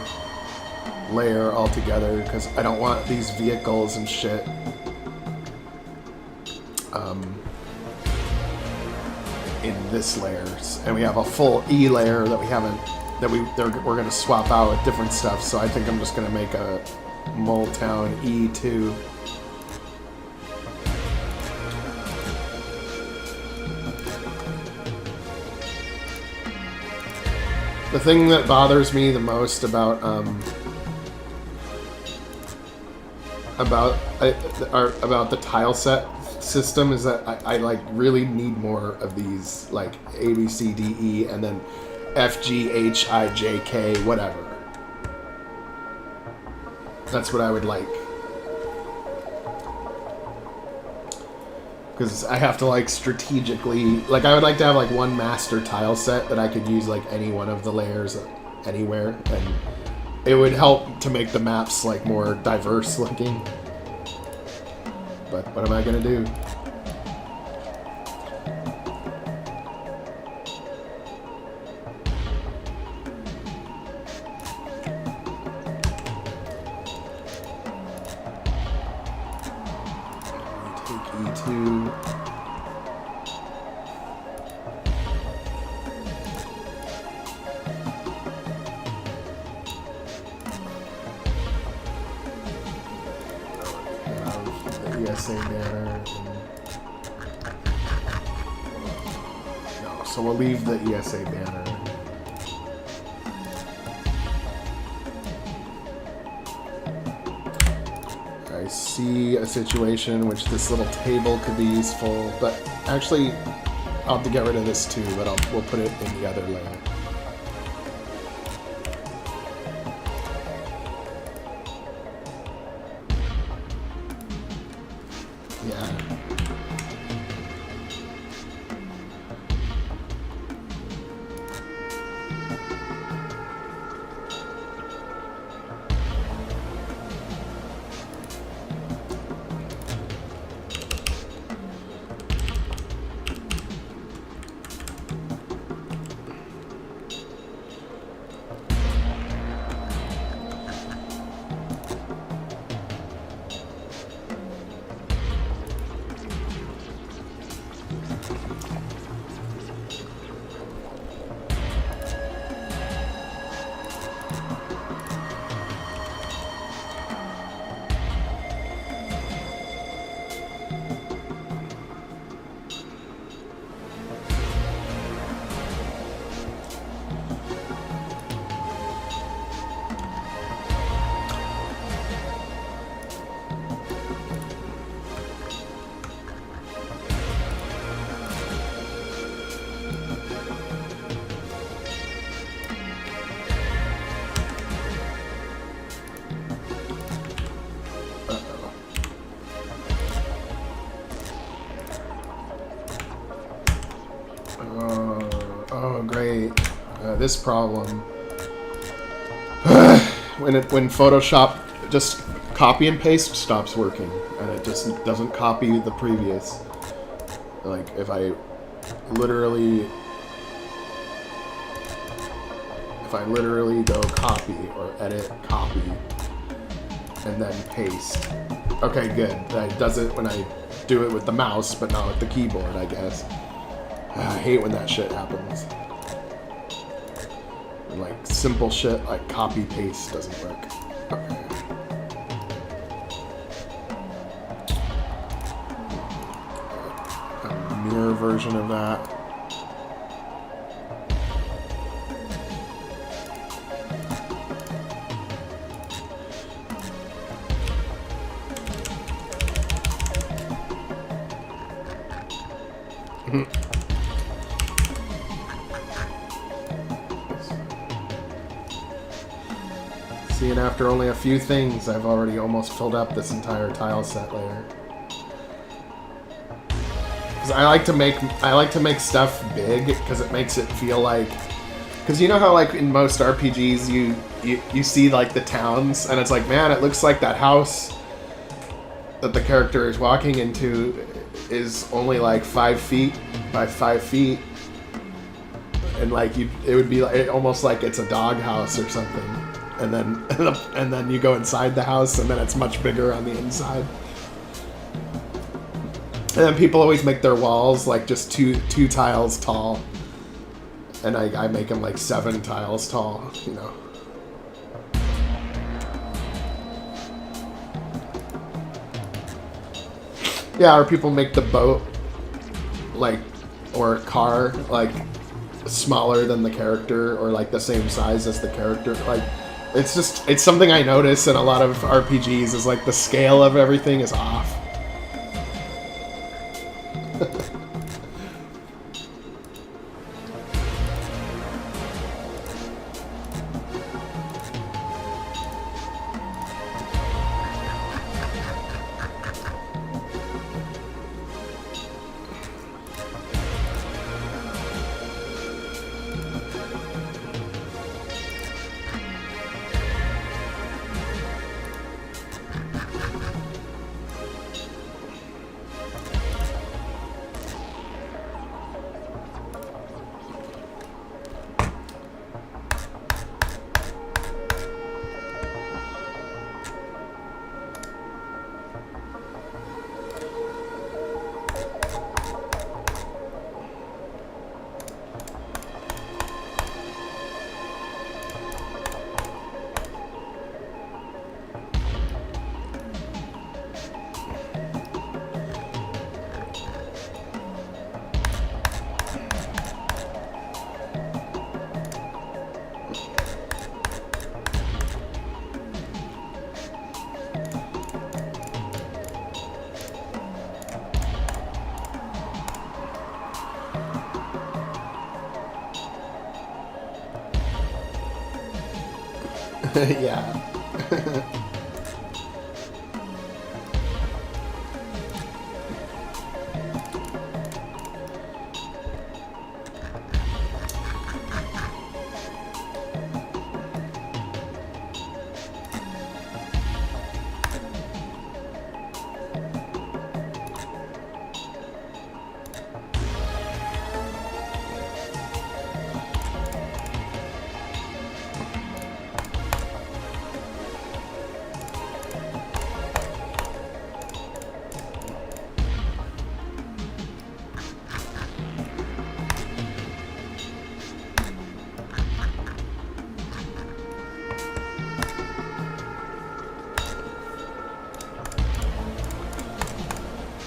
layer altogether because I don't want these vehicles and shit in this layer. And we have a full E layer that we haven't, we're gonna swap out with different stuff. So I think I'm just gonna make a Moletown E2. The thing that bothers me the most about the tile set system is that I like really need more of these, like A, B, C, D, E, and then F, G, H, I, J, K, whatever. That's what I would like. Because I have to like strategically, like I would like to have like one master tile set that I could use like any one of the layers anywhere, and it would help to make the maps like more diverse looking. But what am I gonna do? E2. The ESA banner. No, So we'll leave the ESA banner. I see a situation in which this little table could be useful, but actually I'll have to get rid of this too, but we'll put it in the other layer. Yeah. Oh, great. This problem. When Photoshop just copy and paste stops working, and it just doesn't copy the previous. Like, if I literally go copy or edit copy and then paste. Okay, good. That does it when I do it with the mouse, but not with the keyboard, I guess. I hate when that shit happens. Like, simple shit like copy paste doesn't work. Okay. A mirror version of that. See, and after only a few things, I've already almost filled up this entire tile set layer. Because I like to make stuff big because it makes it feel like, because you know how like in most RPGs you see like the towns and it's like, man, it looks like that house that the character is walking into is only like 5 feet by 5 feet, and like it would be like almost like it's a dog house or something. And then you go inside the house, and then it's much bigger on the inside. And then people always make their walls like just two tiles tall, and I make them like 7 tiles tall, you know. Yeah, or people make the boat like, or car like smaller than the character, or like the same size as the character, like. It's something I notice in a lot of RPGs is like the scale of everything is off. Yeah.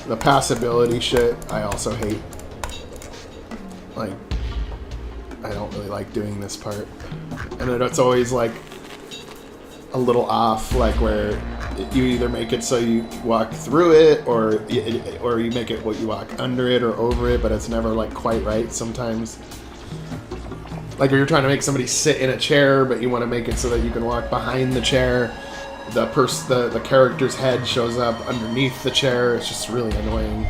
The passability shit, I also hate. Like, I don't really like doing this part. And then it's always like a little off, like where you either make it so you walk through it, or you make it what you walk under it or over it, but it's never like quite right sometimes. Like when you're trying to make somebody sit in a chair, but you want to make it so that you can walk behind the chair. The character's head shows up underneath the chair. It's just really annoying.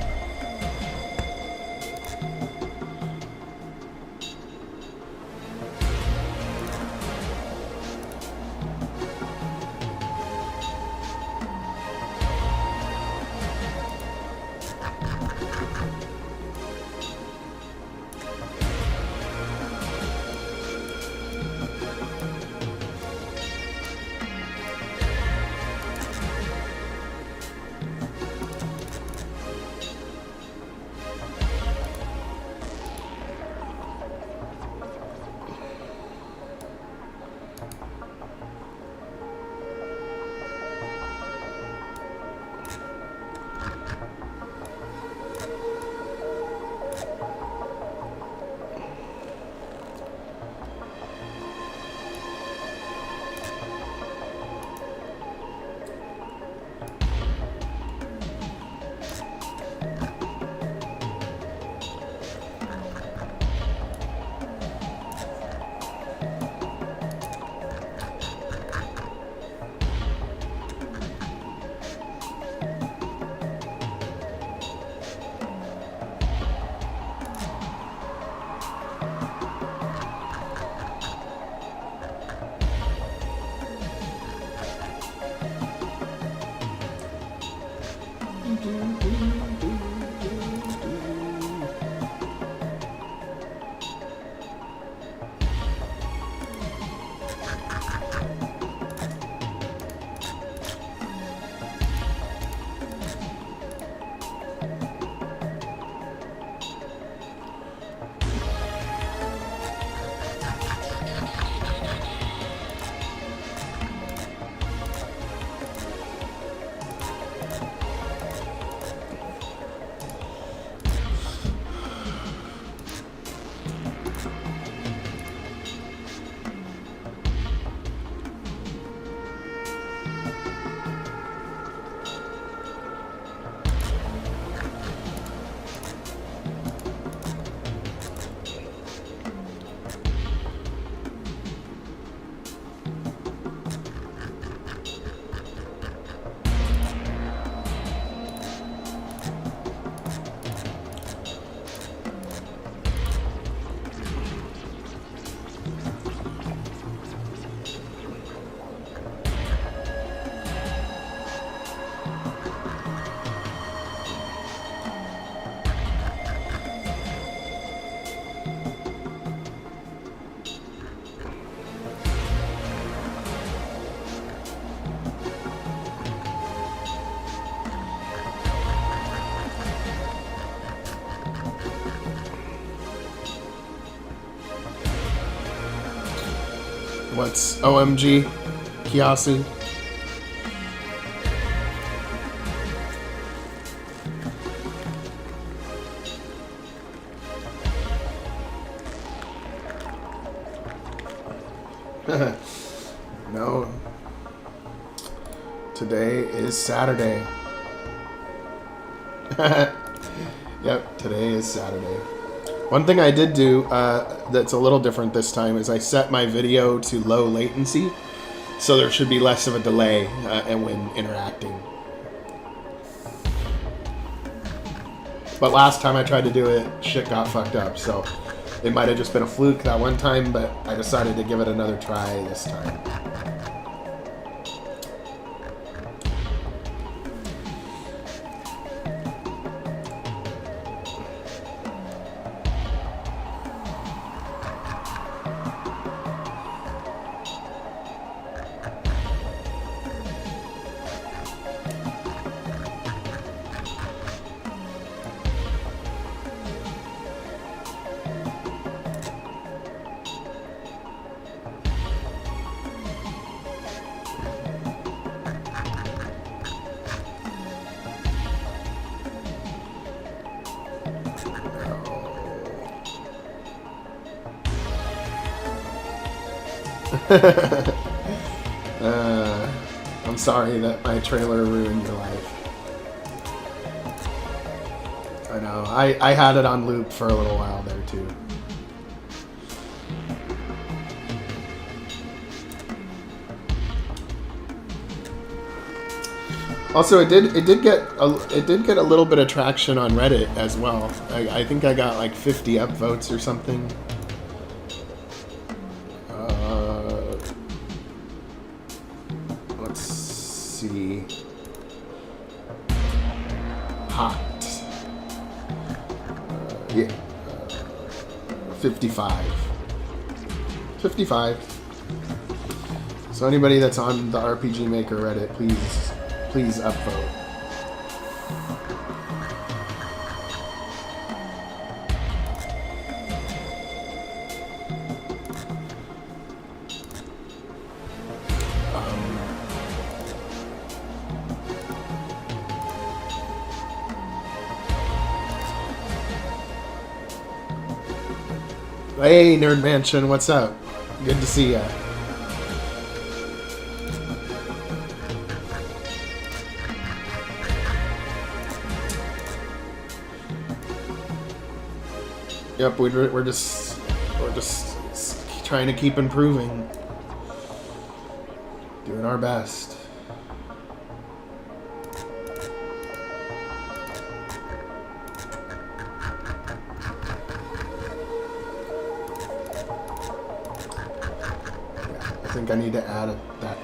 What's OMG? Kiyasu? No. Today is Saturday. Yep, today is Saturday. One thing I did do that's a little different this time is I set my video to low latency. So there should be less of a delay and when interacting. But last time I tried to do it, shit got fucked up, so it might have just been a fluke that one time, but I decided to give it another try this time. I'm sorry that my trailer ruined your life. I know. I had it on loop for a little while there too. Also, it did get a little bit of traction on Reddit as well. I think I got like 50 upvotes or something. Let's see. Hot. Yeah. 55. 55. So anybody that's on the rpgmaker Reddit, please upvote. Hey, Nerd Mansion, what's up? Good to see ya. Yep, we're just trying to keep improving, doing our best. I think I need to add that.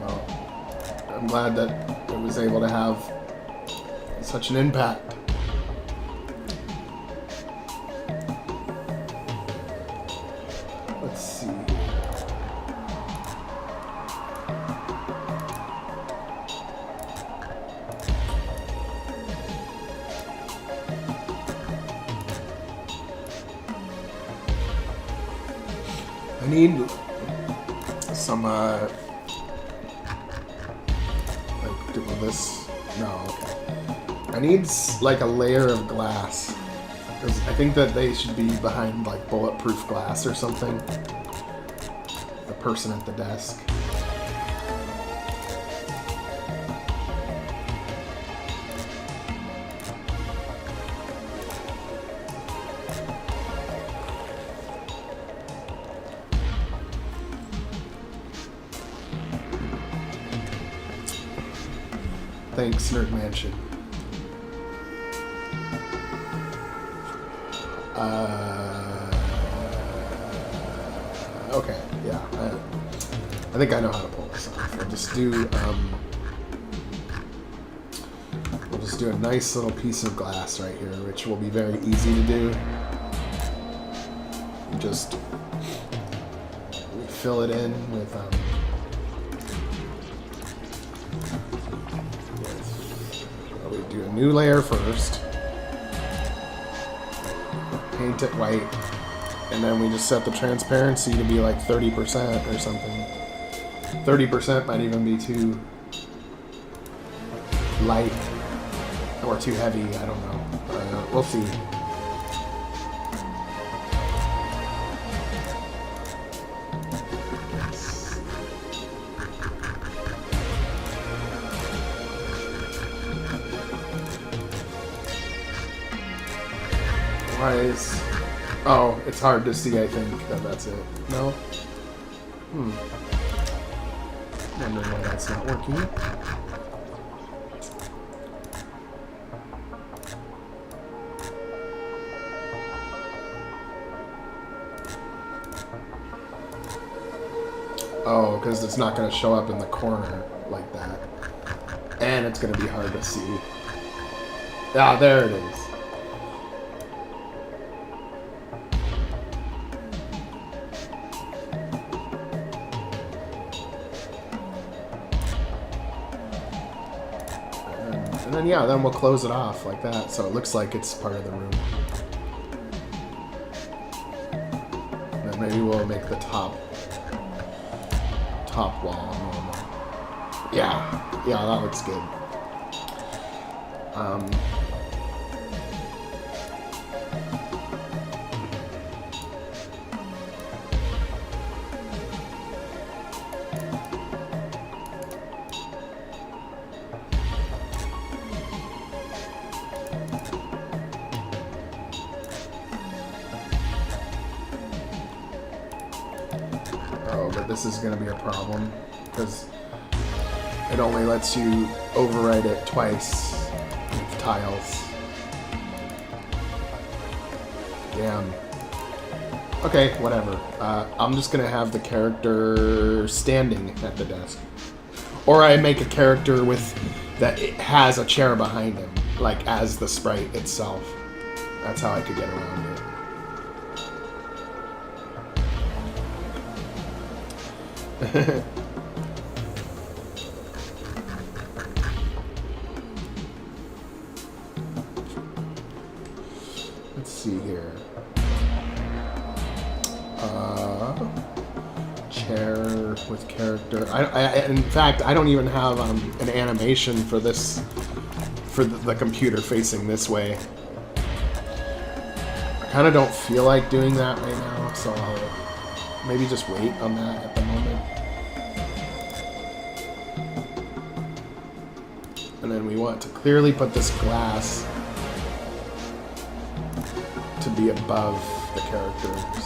Well, I'm glad that it was able to have such an impact. Let's see. I need some, like, doing this. No, okay. I need, like, a layer of glass. Because I think that they should be behind, like, bulletproof glass or something. The person at the desk. Thanks, Nerd Mansion. Okay, yeah. I think I know how to pull this off. We'll just do a nice little piece of glass right here, which will be very easy to do. Just fill it in with we do a new layer first, paint it white, and then we just set the transparency to be like 30% or something. 30% might even be too light or too heavy, I don't know. We'll see. Wise. Oh, it's hard to see, I think, that that's it. No? Wondering why that's not working. Oh, because it's not going to show up in the corner like that. And it's going to be hard to see. Ah, there it is. And then, yeah, then we'll close it off like that, so it looks like it's part of the room. And then maybe we'll make the top wall normal. Yeah, that looks good. But this is going to be a problem because it only lets you overwrite it twice with tiles. Damn. Okay, whatever. I'm just going to have the character standing at the desk. Or I make a character with that it has a chair behind him, like as the sprite itself. That's how I could get around it. Let's see here. Chair with character. In fact, I don't even have an animation for this, for the computer facing this way. I kind of don't feel like doing that right now, so I'll maybe just wait on that at the moment. And then we want to clearly put this glass to be above the characters.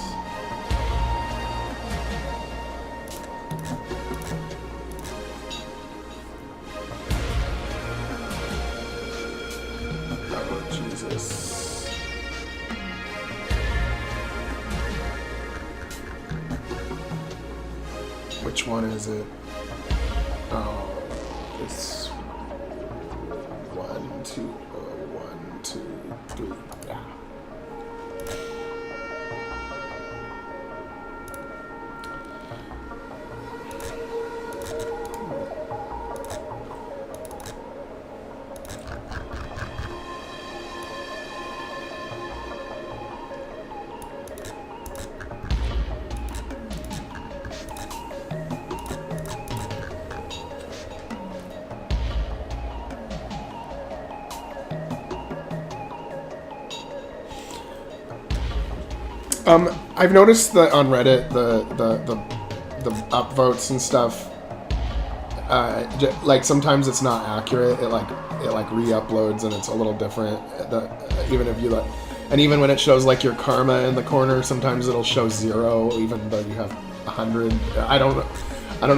Oh, Jesus. Which one is it? Oh, this 1, 2, 1, 2, 3. Yeah. I've noticed that on Reddit, the upvotes and stuff, like sometimes it's not accurate. It re-uploads and it's a little different. Even if you and even when it shows like your karma in the corner, sometimes it'll show 0 even though you have 100. I don't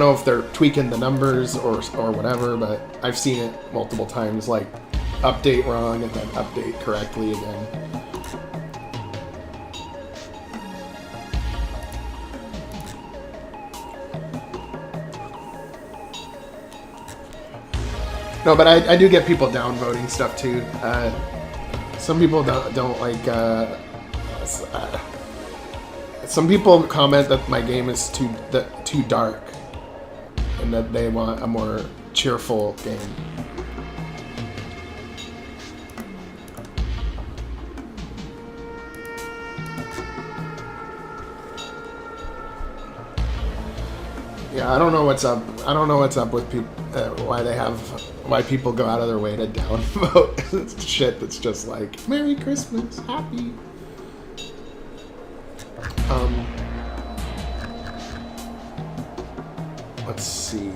know if they're tweaking the numbers or whatever, but I've seen it multiple times, like update wrong and then update correctly again. No, but I do get people downvoting stuff too. Some people don't like. Some people comment that my game is too dark, and that they want a more cheerful game. Yeah, I don't know what's up. I don't know what's up with people. Why people go out of their way to downvote. It's shit that's just like, Merry Christmas, happy. Let's see.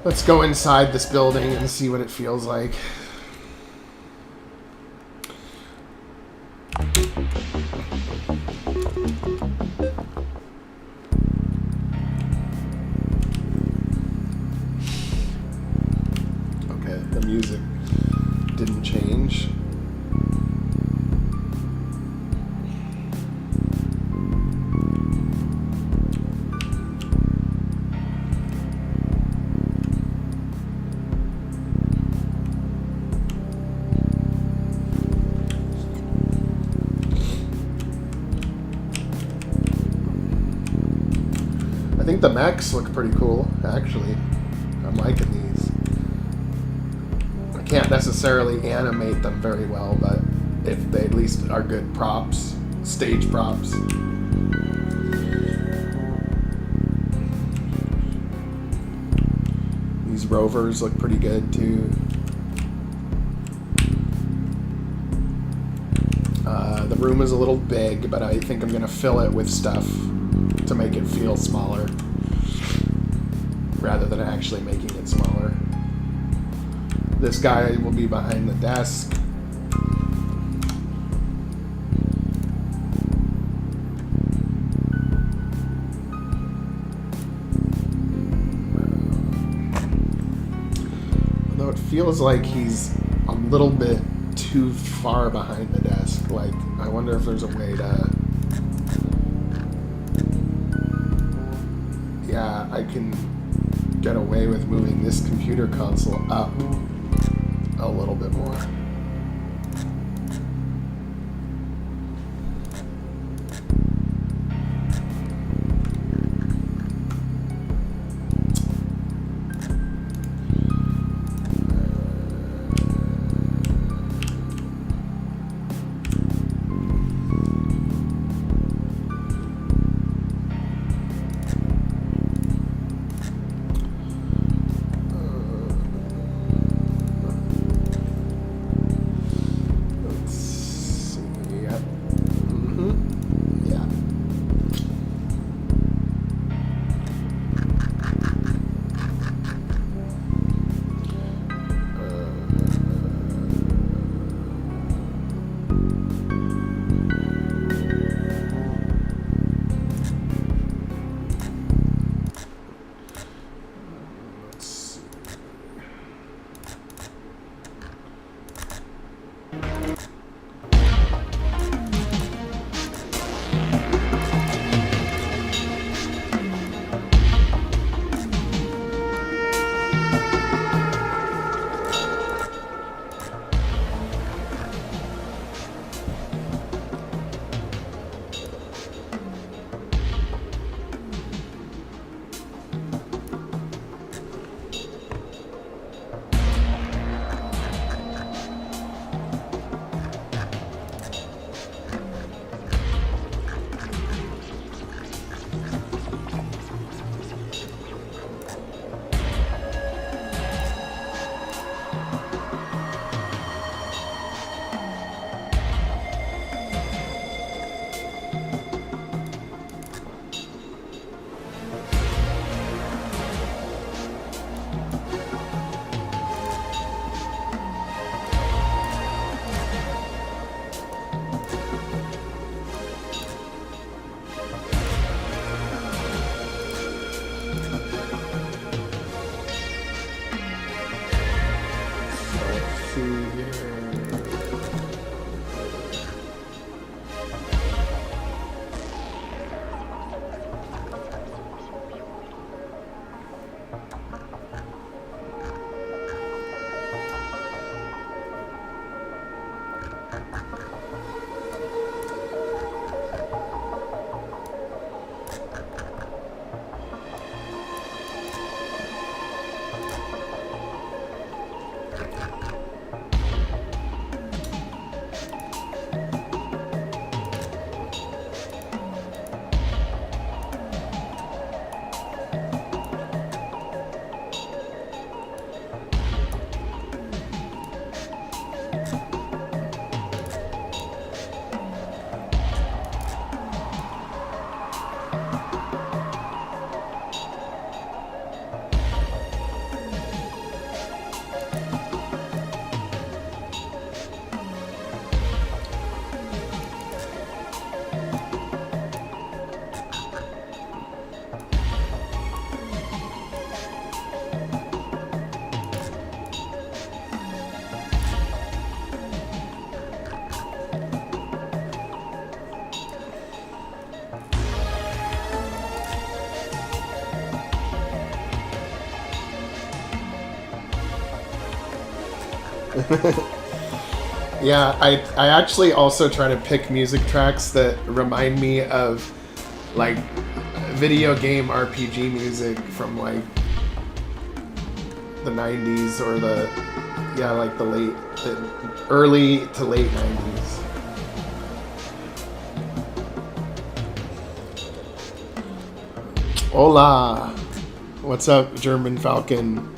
Let's go inside this building and see what it feels like. Okay, the music didn't change. I think the mechs look pretty cool, actually. I'm liking these. I can't necessarily animate them very well, but if they at least are good props, stage props. These rovers look pretty good too. The room is a little big, but I think I'm gonna fill it with stuff to make it feel smaller rather than actually making it smaller. This guy will be behind the desk. Although it feels like he's a little bit too far behind the desk. Like, I wonder if there's a way to... Yeah, I can get away with moving this computer console up a little bit more. Yeah, I actually also try to pick music tracks that remind me of like video game RPG music from like the 90s or the early to late 90s. Hola. What's up, German Falcon?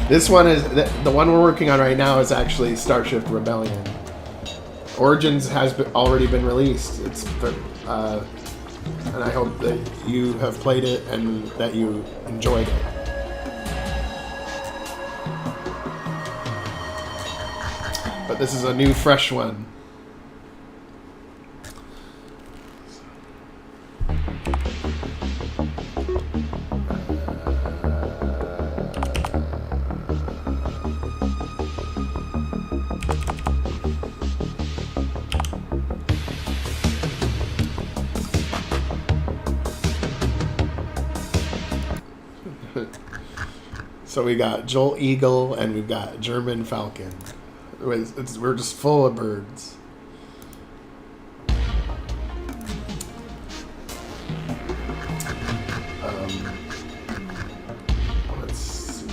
This one is the one we're working on right now is actually Starship Rebellion. Origins has already been released. It's and I hope that you have played it and that you enjoyed it. But this is a new, fresh one. So we got Joel Eagle and we've got German Falcon. We're just full of birds. Let's see.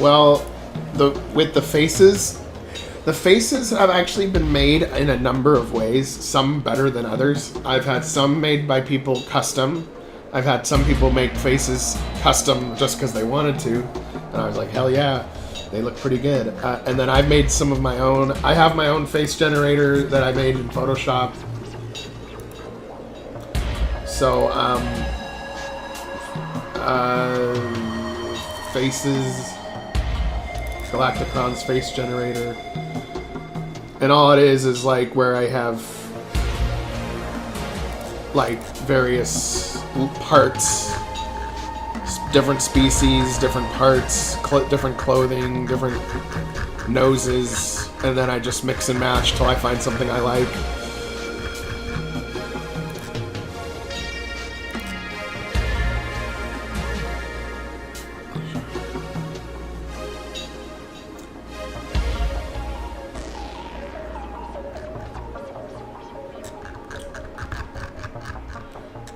Well, with the faces have actually been made in a number of ways, some better than others. I've had some made by people custom. I've had some people make faces custom just because they wanted to, and I was like, hell yeah, they look pretty good. And then I've made some of my own. I have my own face generator that I made in Photoshop. So, faces, Galacticron's face generator, and all it is like where I have like various parts, different species, different parts, different clothing, different noses, and then I just mix and match till I find something I like.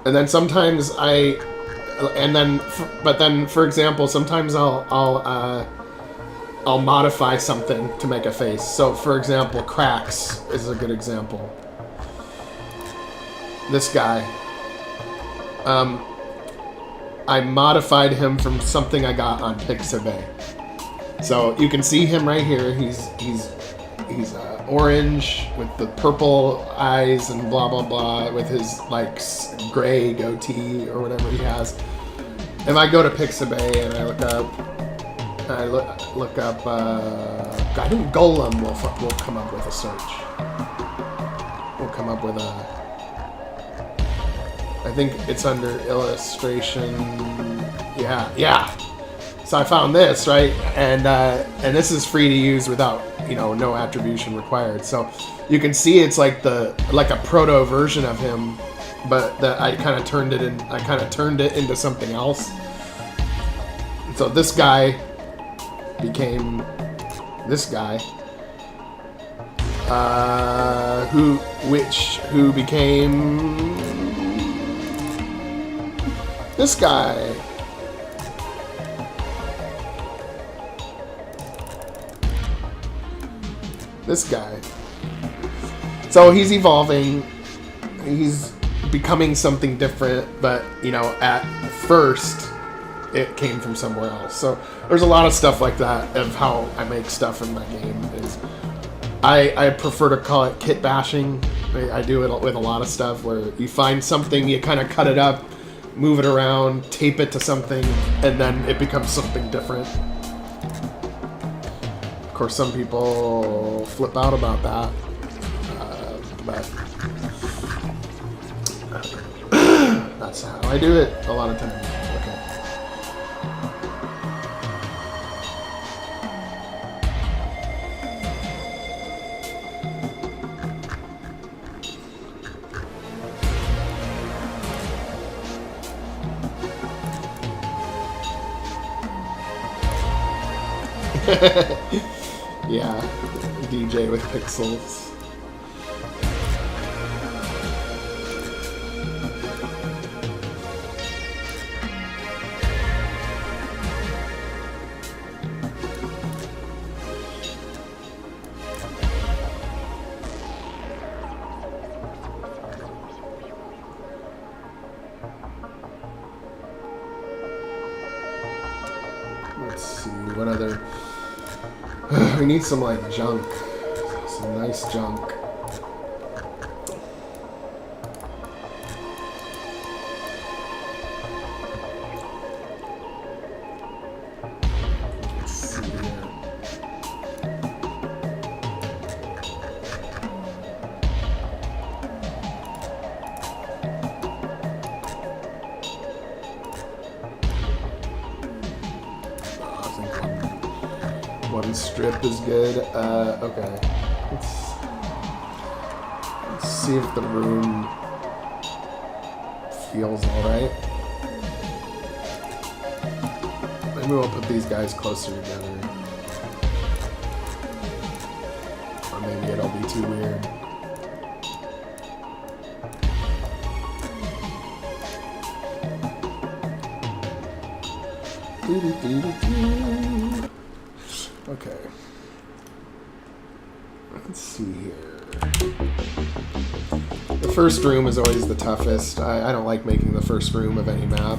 And then sometimes but then, for example, sometimes I'll modify something to make a face. So, for example, Cracks is a good example. This guy. I modified him from something I got on Pixabay. So you can see him right here. He's orange with the purple eyes and blah blah blah with his like gray goatee or whatever he has. If I go to Pixabay and I look up, I think Golem will come up with a search. We'll come up with a. I think it's under illustration. Yeah. So I found this, right, and this is free to use without, no attribution required. So you can see it's like a proto version of him, but that I kind of turned it into something else. So this guy became this guy, who became this guy. This guy. So he's evolving. He's becoming something different, but, at first it came from somewhere else. So there's a lot of stuff like that of how I make stuff in my game. I prefer to call it kit bashing. I do it with a lot of stuff where you find something, you kind of cut it up, move it around, tape it to something, and then it becomes something different. Of course, some people flip out about that, but that's how I do it a lot of times. Okay. Yeah, DJ with pixels. Let's see, what other... We need some, junk. Some nice junk. Let's see here. One strip is good. Okay. Let's see if the room feels alright. Maybe we'll put these guys closer together. Or maybe it'll be too weird. Okay. Let's see here. The first room is always the toughest. I don't like making the first room of any map.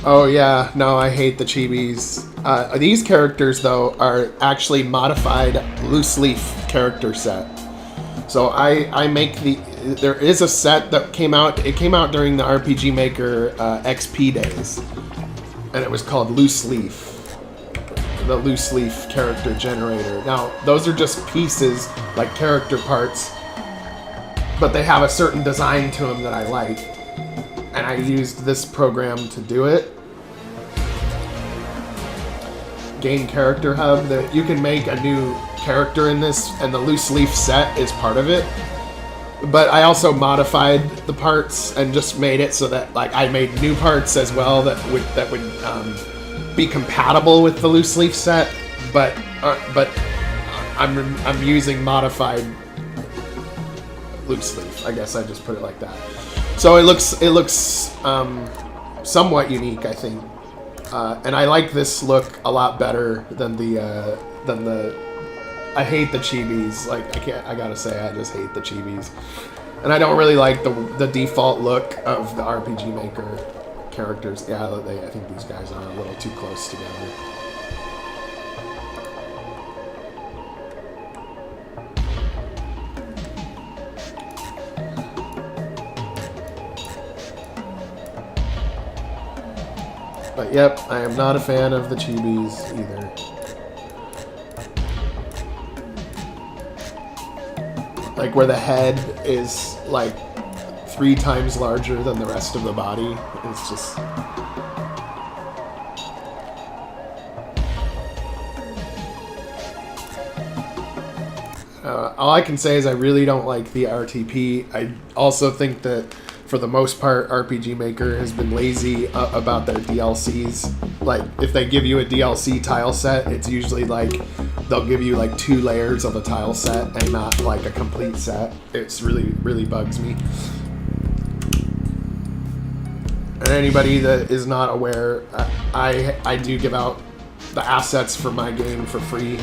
Oh yeah, no, I hate the chibis. These characters, though, are actually modified loose leaf character set. So I make there is a set that came out. It came out during the RPG Maker XP days, and it was called Loose Leaf, the loose leaf character generator. Now those are just pieces, like character parts, but they have a certain design to them that I like, and I used this program to do it. Game Character Hub, that you can make a new character in this, and the loose leaf set is part of it. But I also modified the parts and just made it so that, like, I made new parts as well that would be compatible with the loose leaf set. But I'm using modified loose leaf. I guess I just put it like that. So it looks somewhat unique, I think. And I like this look a lot better than the I hate the chibis. Like, I gotta say, I just hate the chibis. And I don't really like the default look of the RPG Maker characters. Yeah, I think these guys are a little too close together. But yep, I am not a fan of the chibis either. Like where the head is like 3 times larger than the rest of the body. It's just... all I can say is I really don't like the RTP. I also think that for the most part, RPG Maker has been lazy about their DLCs. Like, if they give you a DLC tile set, it's usually like they'll give you like 2 layers of a tile set and not like a complete set. It's really bugs me. And anybody that is not aware, I do give out the assets for my game for free.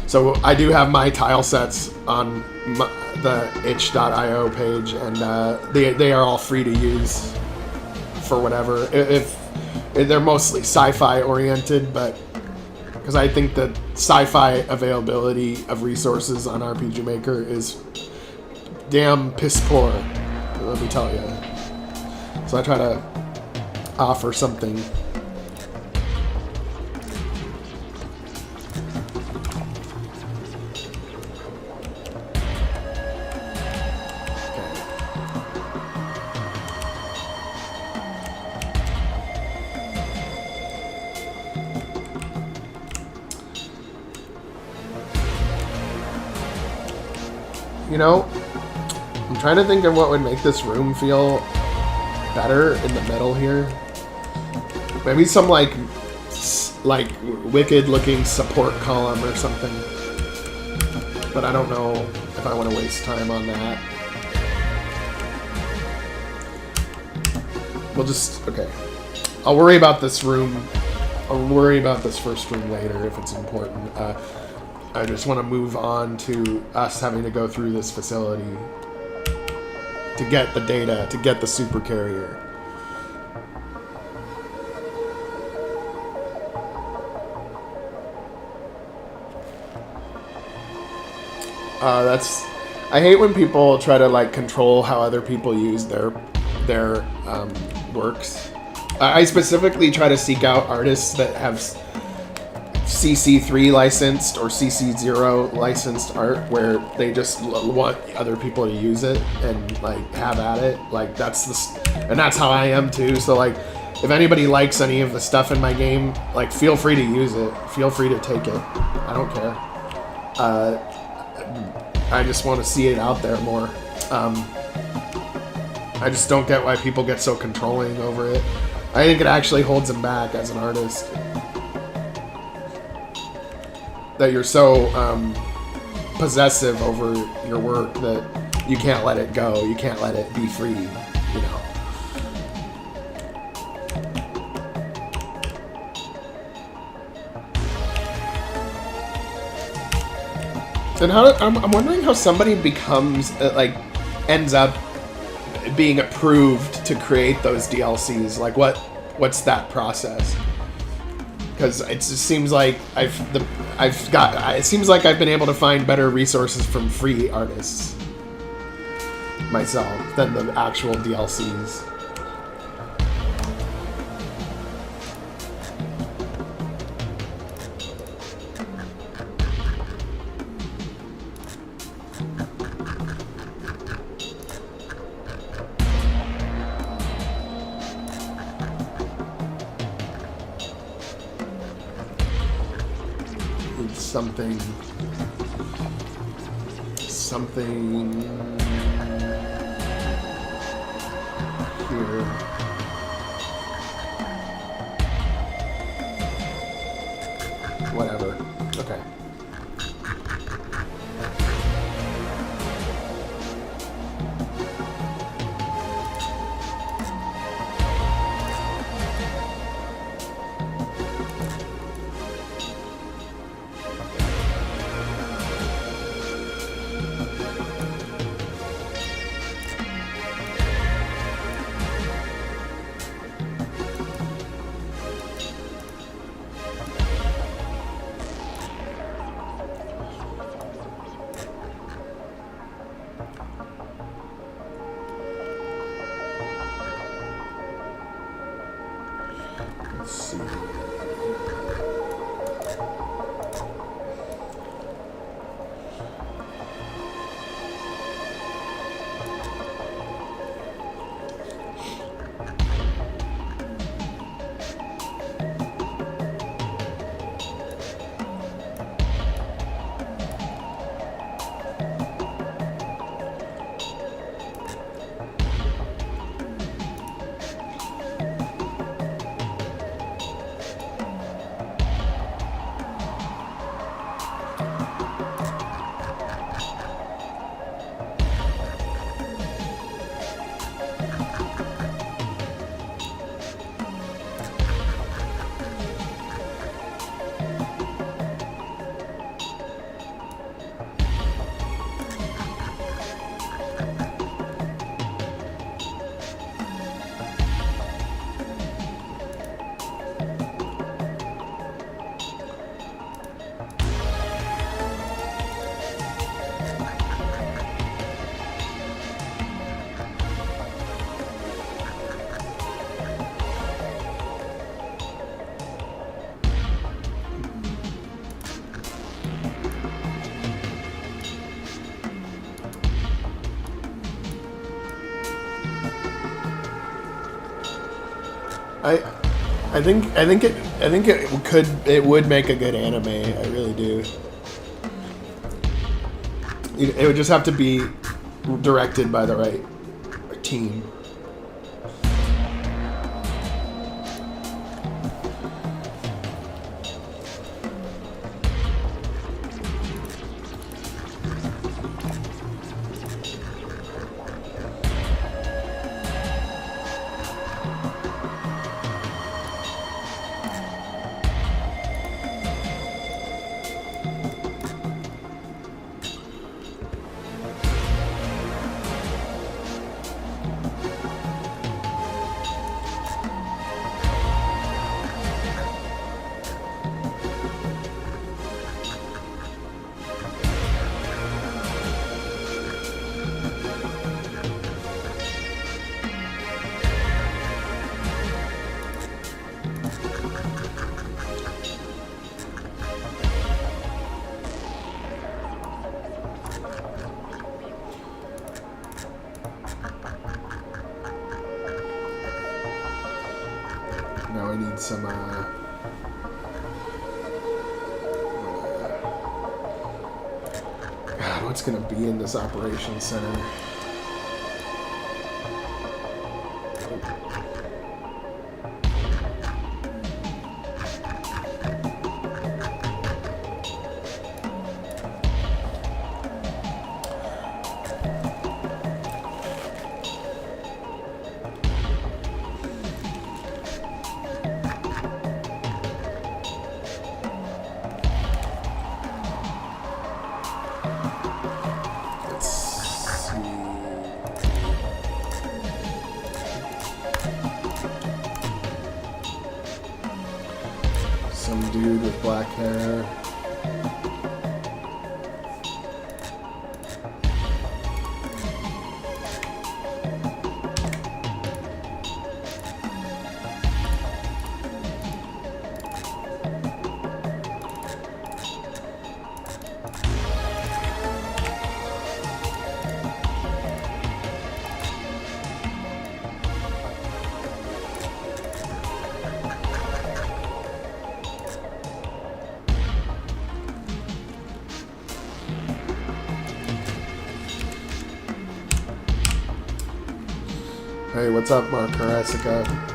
So I do have my tile sets on the itch.io page, and they are all free to use for whatever. If they're mostly sci-fi oriented, but because I think that sci-fi availability of resources on RPG Maker is damn piss poor, let me tell you. So I try to offer something. You know, I'm trying to think of what would make this room feel better in the middle here. Maybe some like wicked looking support column or something. But I don't know if I want to waste time on that. We'll just, okay. I'll worry about this room. I'll worry about this first room later if it's important. I just want to move on to us having to go through this facility to get the data, to get the super carrier. I hate when people try to like control how other people use their works. I specifically try to seek out artists that have CC3 licensed or CC0 licensed art, where they just want other people to use it and like have at it. Like and that's how I am too. So like, if anybody likes any of the stuff in my game, like feel free to use it. Feel free to take it. I don't care. I just want to see it out there more. I just don't get why people get so controlling over it. I think it actually holds them back as an artist. That you're so possessive over your work that you can't let it go. You can't let it be free, you know. And I'm wondering how somebody becomes ends up being approved to create those DLCs. Like what's that process? because it just seems like it seems like I've been able to find better resources from free artists myself than the actual DLCs. Something here. Whatever. Okay. I think it would make a good anime. I really do. It would just have to be directed by the right team. Now I need some, God, what's gonna be in this operations center? Let's see. black hair. Hey, what's up, Mark Karasika?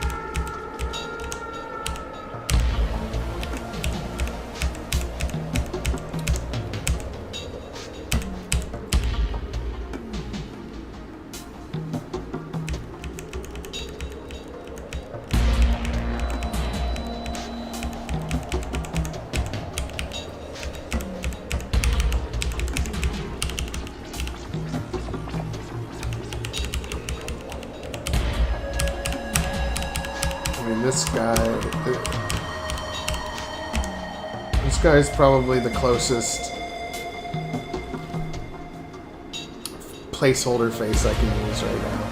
This guy is probably the closest placeholder face I can use right now.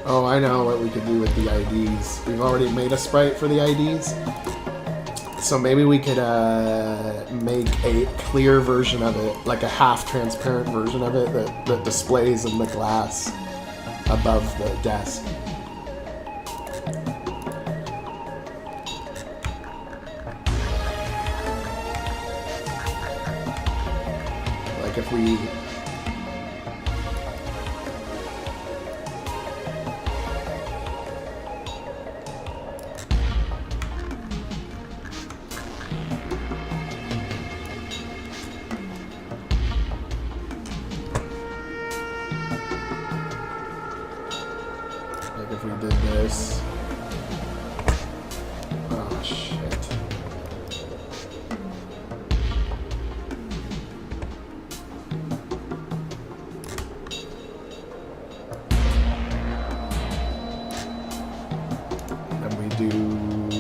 Oh, I know what we could do with the IDs. We've already made a sprite for the IDs. So maybe we could make a clear version of it, like a half-transparent version of it that displays in the glass above the desk. Like if we...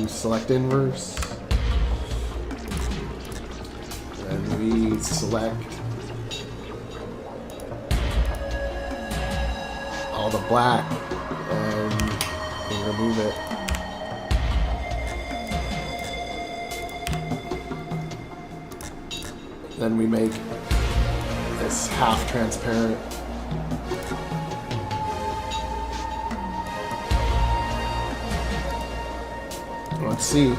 select inverse, and we select all the black and we remove it. Then we make this half transparent. Let's see.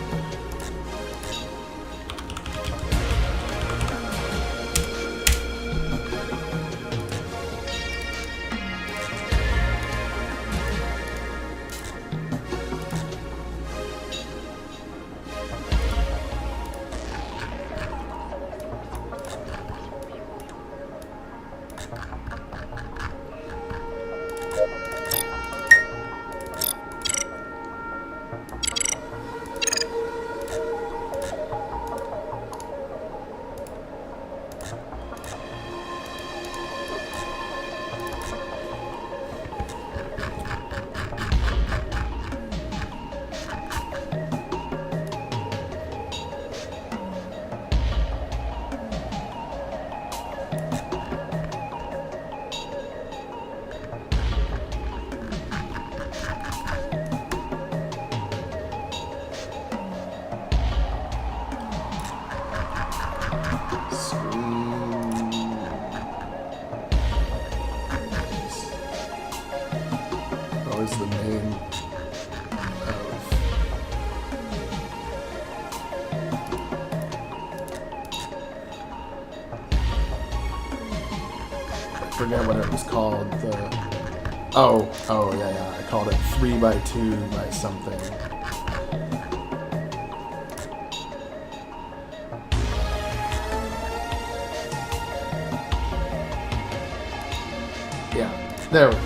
forget what it was called. Oh, yeah. I called it 3x2 by something. Yeah, there we go.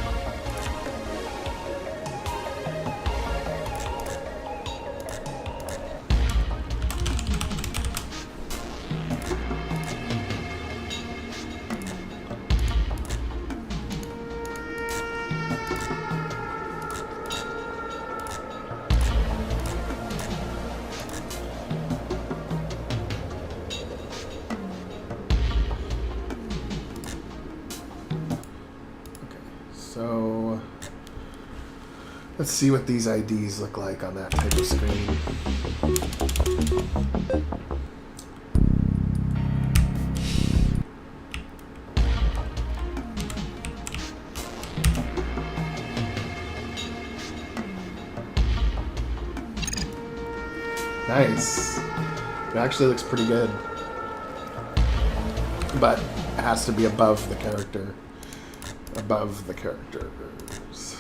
So let's see what these IDs look like on that type of screen. Nice. It actually looks pretty good. But it has to be above the character. Above the characters.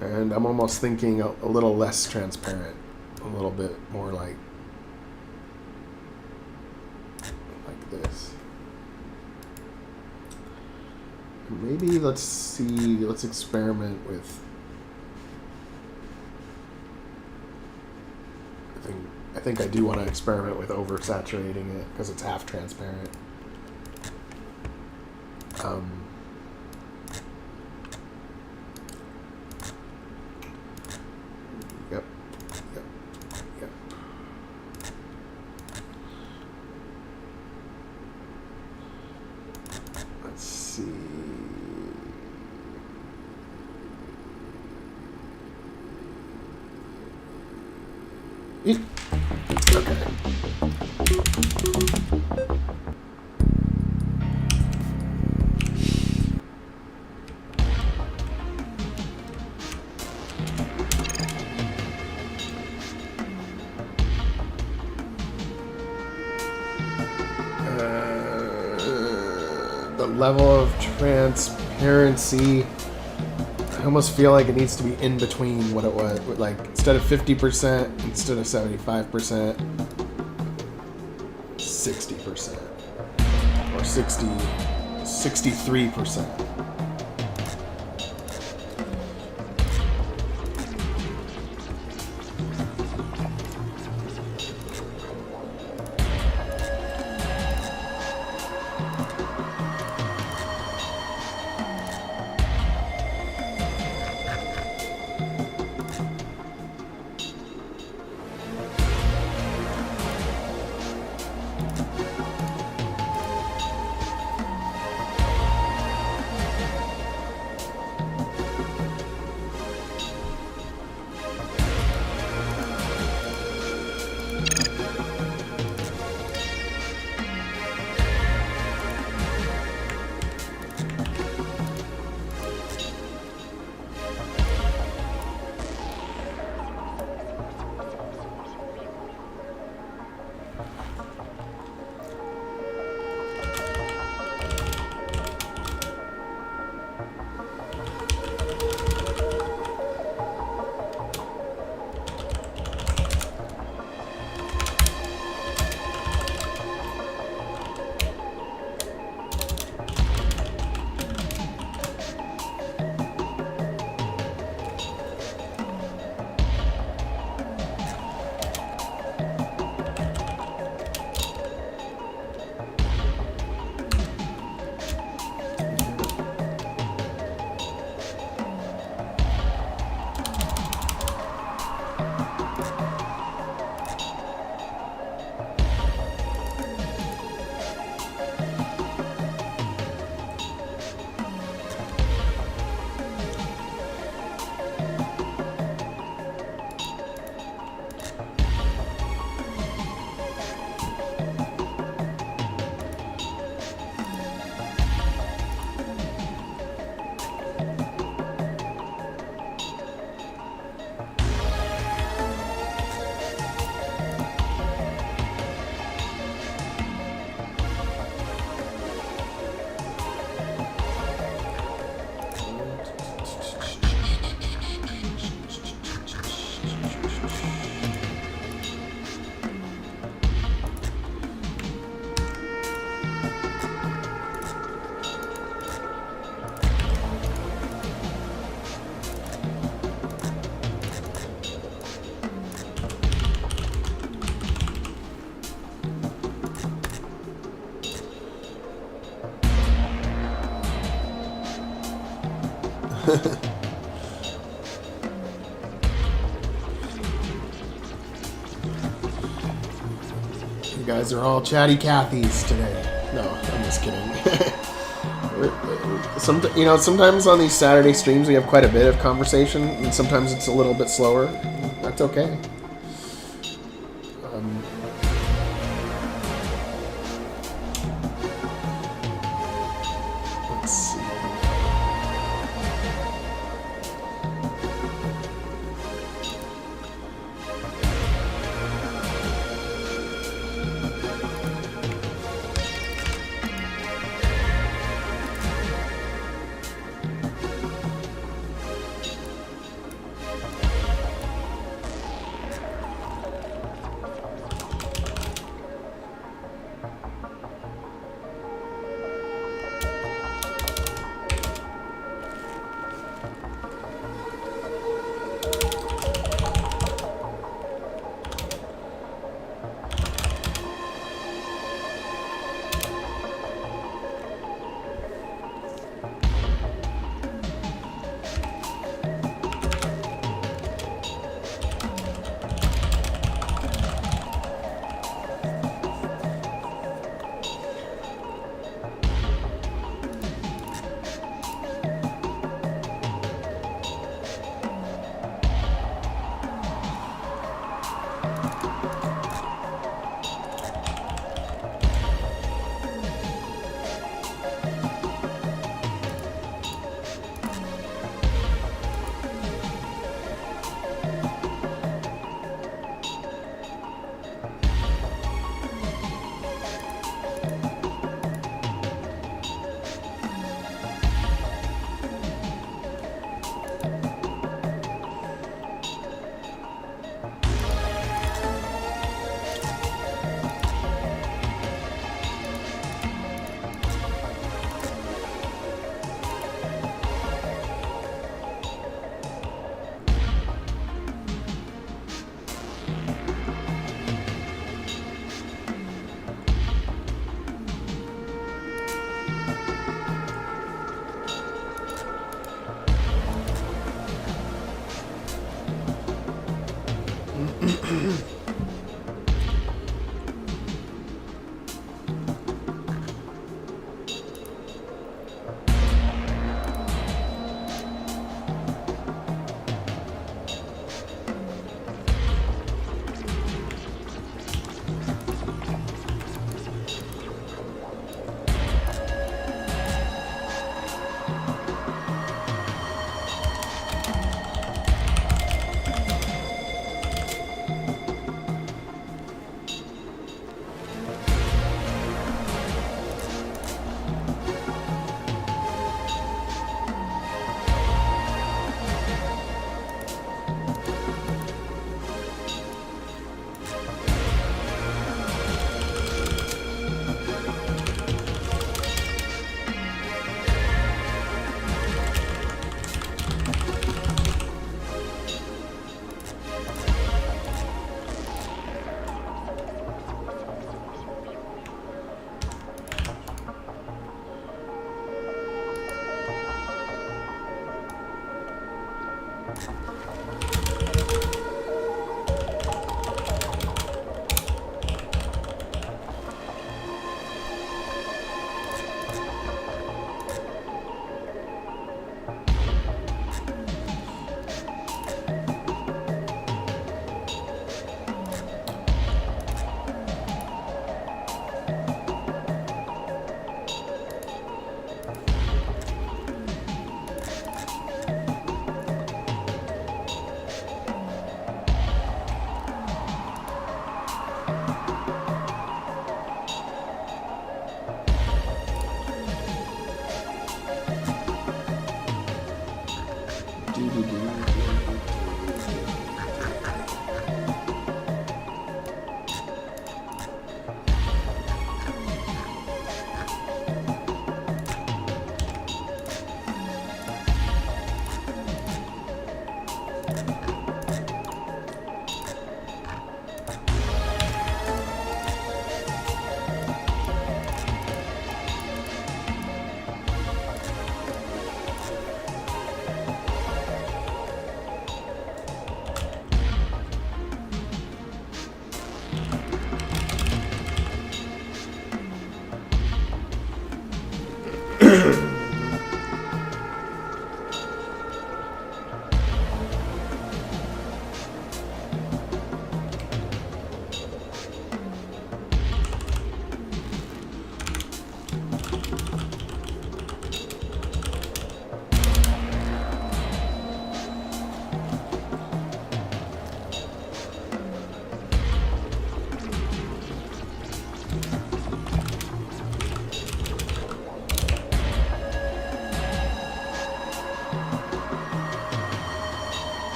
And I'm almost thinking a little less transparent. A little bit more like this. Maybe let's experiment with, I think I do want to experiment with oversaturating it because it's half transparent. Yep. Let's see. Okay. The level of transparency, I almost feel like it needs to be in between what it was. Like, instead of 50%, instead of 75%, 60%. Or 63%. guys are all chatty Cathys today. No, I'm just kidding. Sometimes on these Saturday streams we have quite a bit of conversation, and sometimes it's a little bit slower. That's okay. Let's see.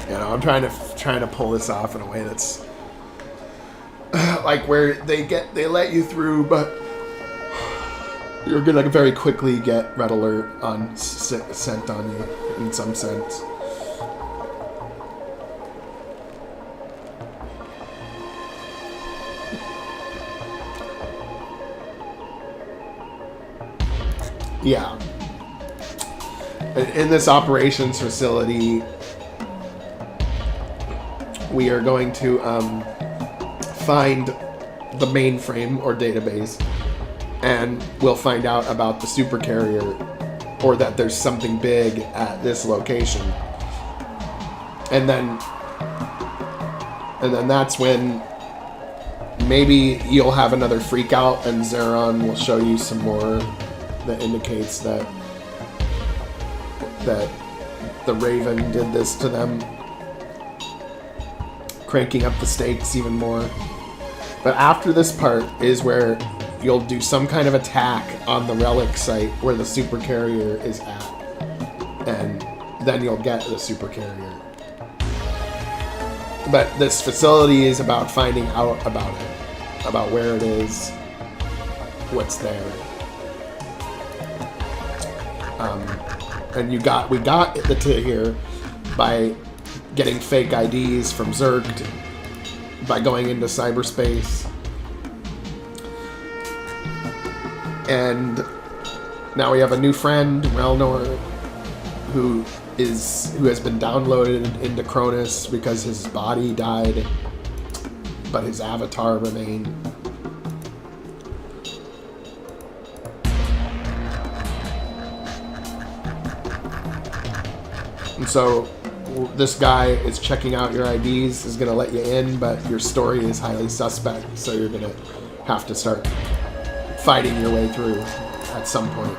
You know, I'm trying to pull this off in a way that's like where they let you through, but you're gonna very quickly get red alert on sent on you in some sense. Yeah. In this operations facility, we are going to find the mainframe or database, and we'll find out about the supercarrier, or that there's something big at this location. And then that's when maybe you'll have another freak out, and Zeron will show you some more that indicates that the Raven did this to them, cranking up the stakes even more. But after this part is where you'll do some kind of attack on the relic site where the supercarrier is at, and then you'll get the supercarrier. But this facility is about finding out about it, about where it is, what's there. And we got it to here by getting fake IDs from Zergt, by going into cyberspace. And now we have a new friend, Relnor, who has been downloaded into Cronus because his body died, but his avatar remained. And so this guy is checking out your IDs, is going to let you in, but your story is highly suspect, so you're going to have to start fighting your way through at some point.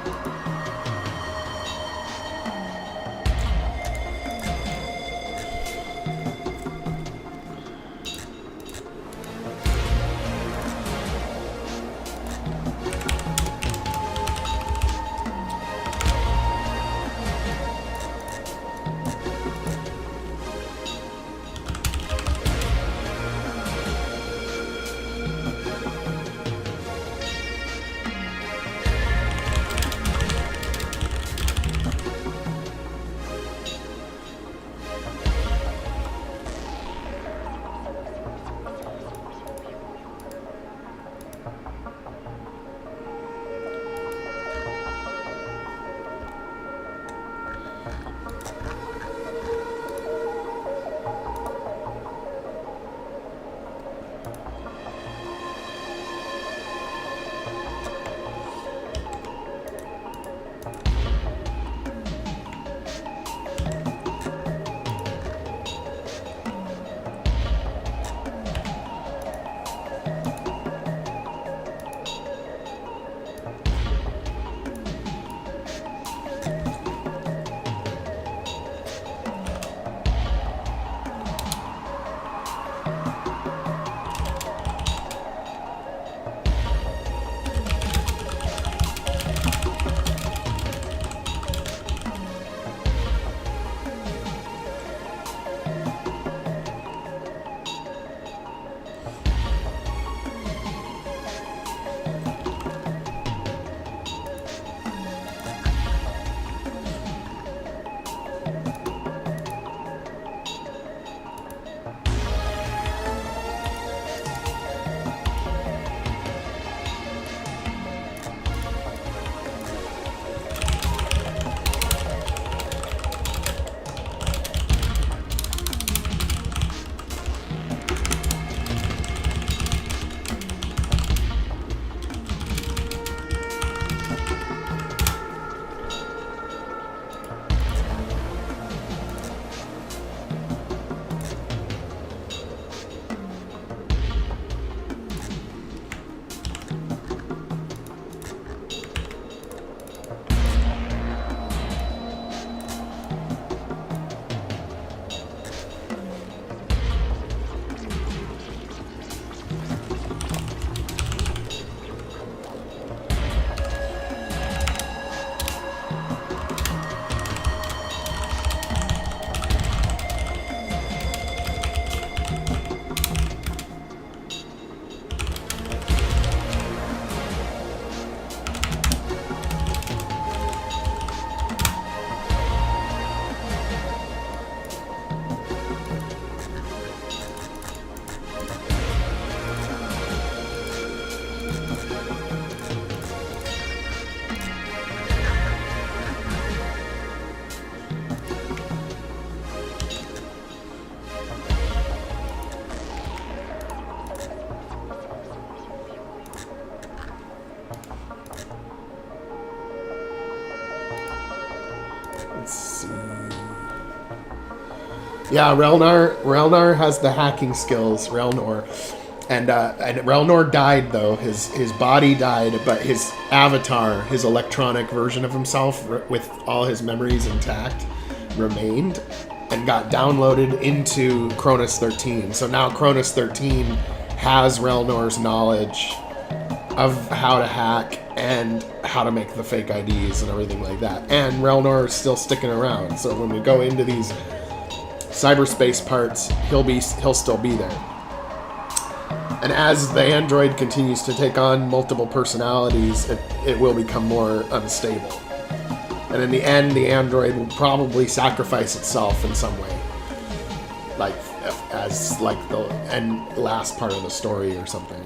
Let's see. Yeah, Relnar has the hacking skills. Relnor. And Relnor died, though. His body died, but his avatar, his electronic version of himself, with all his memories intact, remained and got downloaded into Cronus 13. So now Cronus 13 has Relnor's knowledge of how to hack and how to make the fake IDs and everything like that. And Relnor is still sticking around. So when we go into these cyberspace parts, he'll still be there. And as the android continues to take on multiple personalities, it will become more unstable. And in the end, the android will probably sacrifice itself in some way. Like, as like the end last part of the story or something.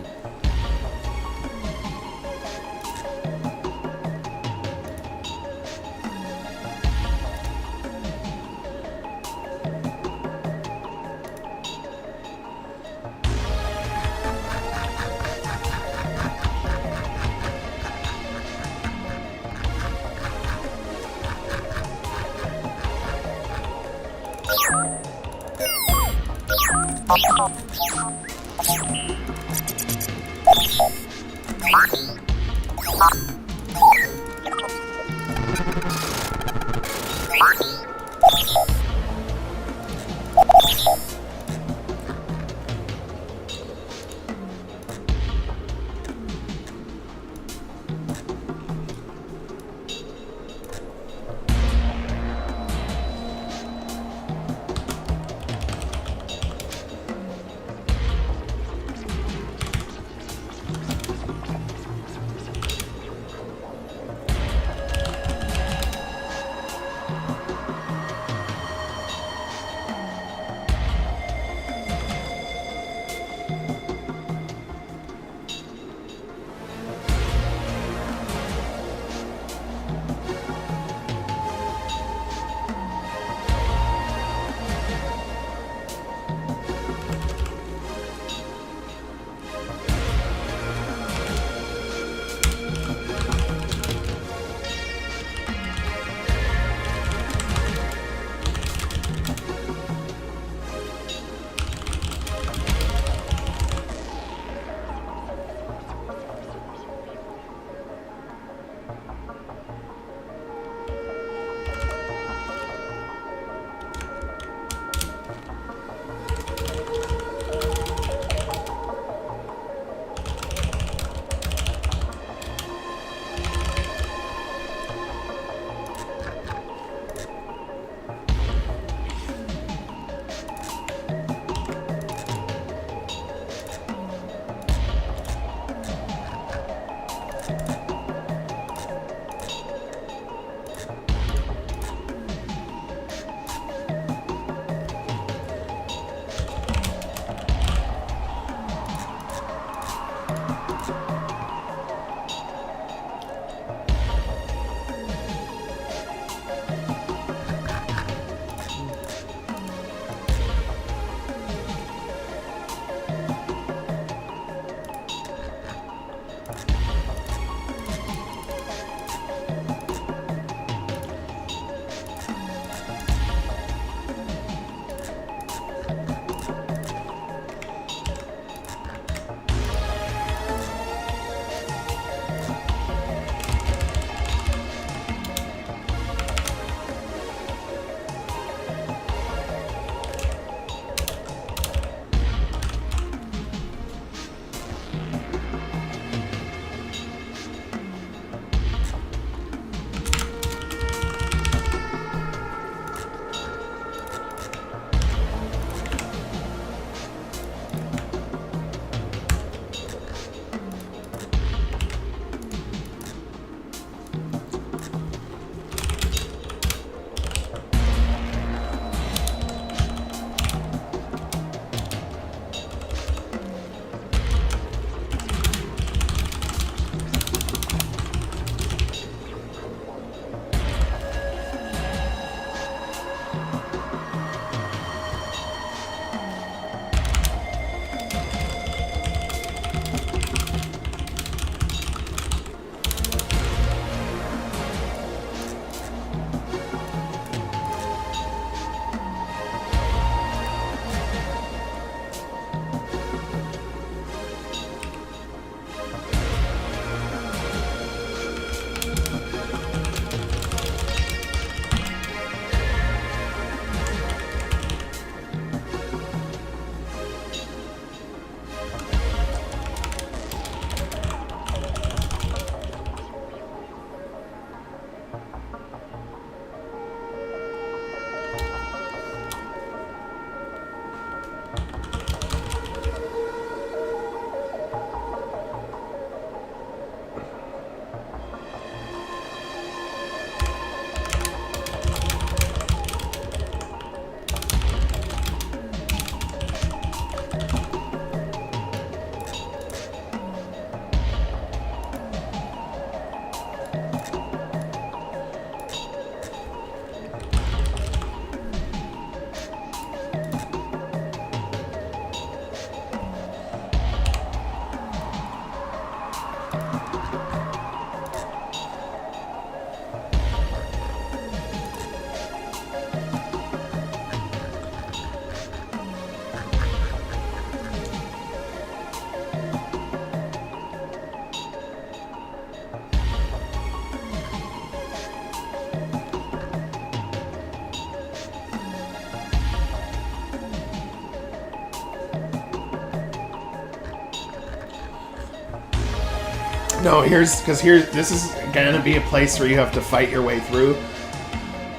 No, this is gonna be a place where you have to fight your way through.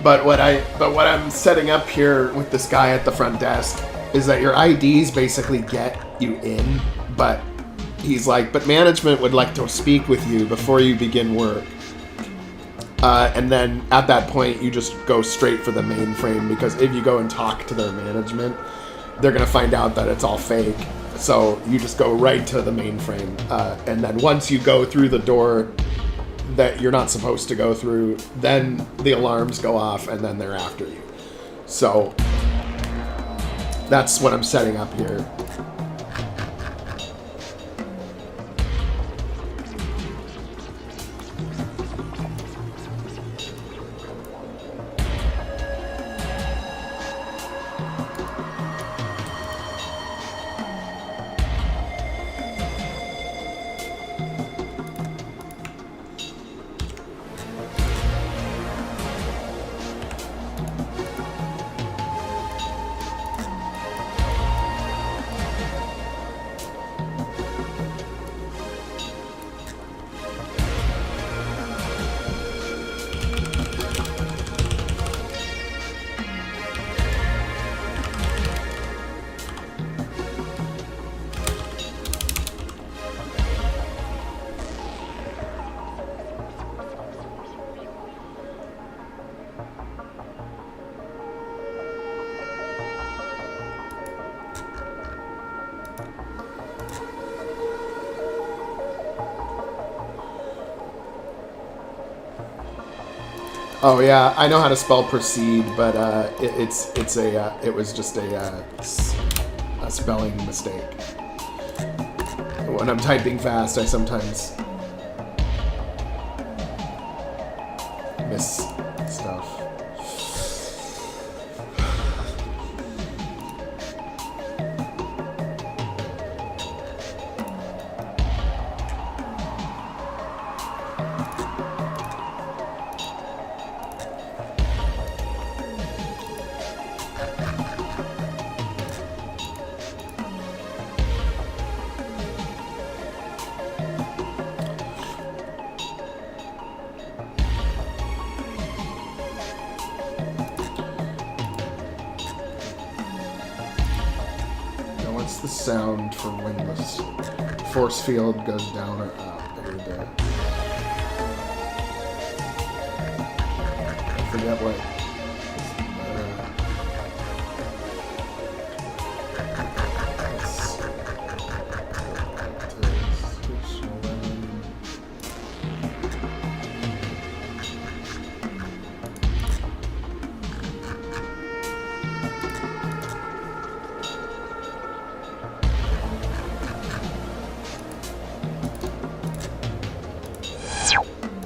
But what I'm setting up here with this guy at the front desk is that your IDs basically get you in, but he's like, but management would like to speak with you before you begin work. And then at that point, you just go straight for the mainframe, because if you go and talk to their management, they're gonna find out that it's all fake. So you just go right to the mainframe, and then once you go through the door that you're not supposed to go through, then the alarms go off, and then they're after you. So that's what I'm setting up here. Oh yeah, I know how to spell proceed, but it was just a spelling mistake. When I'm typing fast, I sometimes miss stuff. The sound for when the force field goes down or up. I forget what.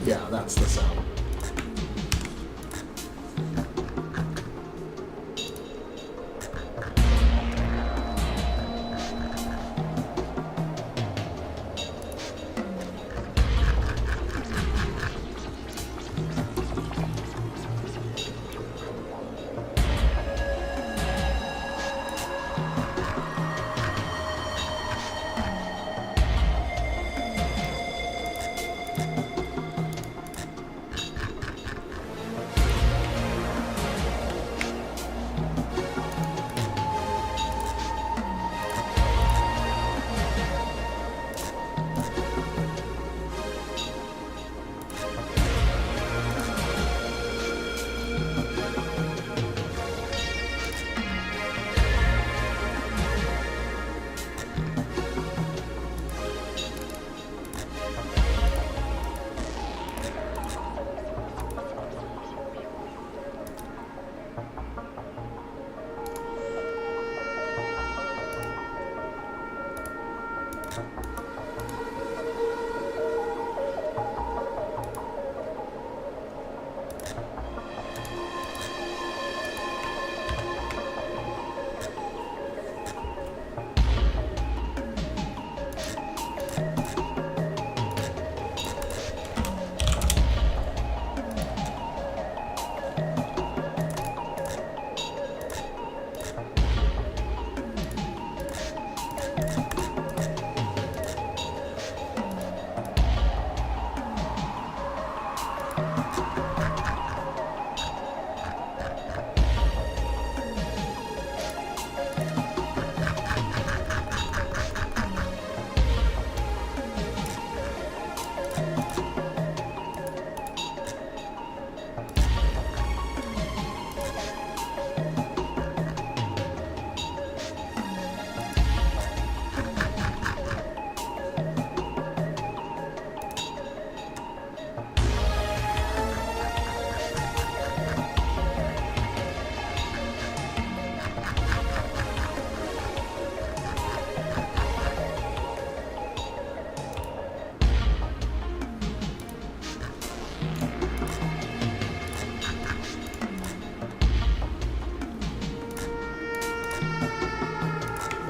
Yeah, that's the sound.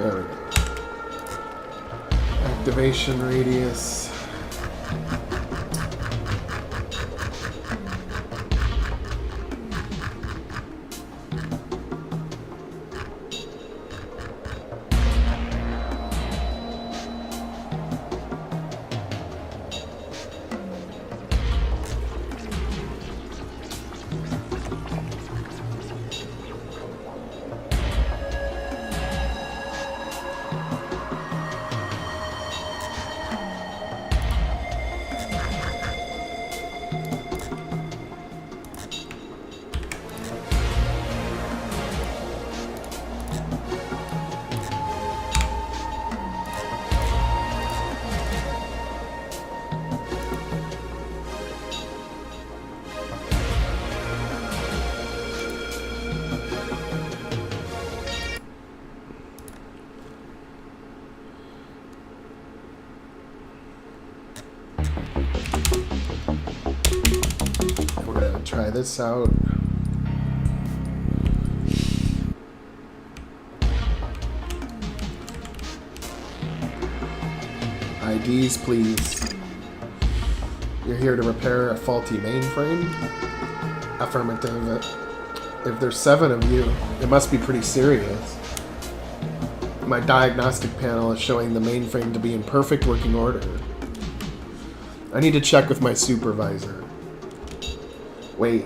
There we go. Activation radius. Try this out. IDs, please. You're here to repair a faulty mainframe? Affirmative. If there's 7 of you, it must be pretty serious. My diagnostic panel is showing the mainframe to be in perfect working order. I need to check with my supervisor. Wait,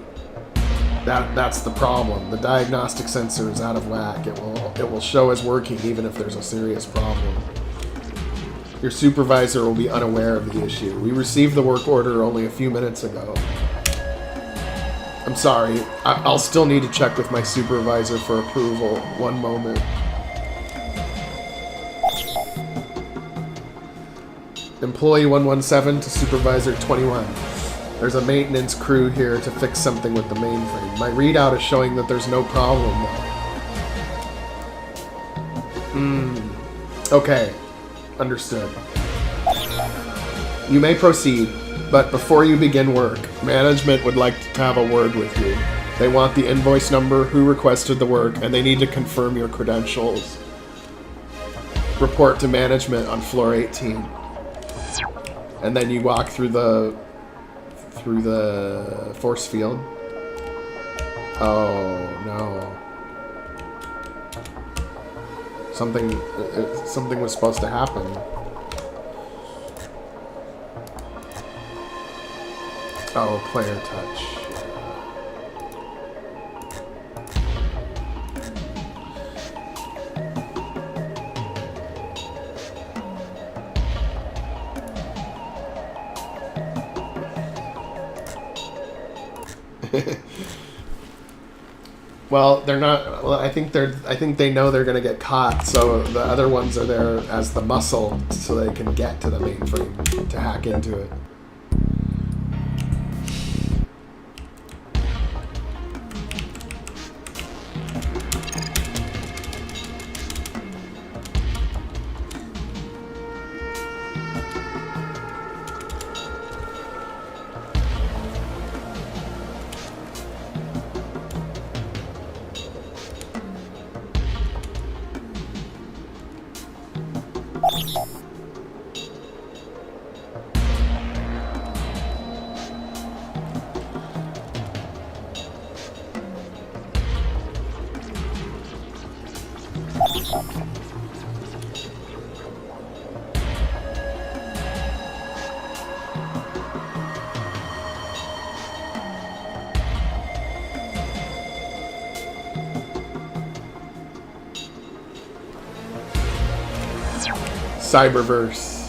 that's the problem. The diagnostic sensor is out of whack. It will show as working even if there's a serious problem. Your supervisor will be unaware of the issue. We received the work order only a few minutes ago. I'm sorry. I'll still need to check with my supervisor for approval. One moment. Employee 117 to Supervisor 21. There's a maintenance crew here to fix something with the mainframe. My readout is showing that there's no problem, though. Okay. Understood. You may proceed, but before you begin work, management would like to have a word with you. They want the invoice number, who requested the work, and they need to confirm your credentials. Report to management on floor 18. And then you walk through the force field. Oh no. Something was supposed to happen. Oh, player touch. Well, they're not. Well, I think they know they're gonna get caught. So the other ones are there as the muscle, so they can get to the mainframe to hack into it. Cyberverse.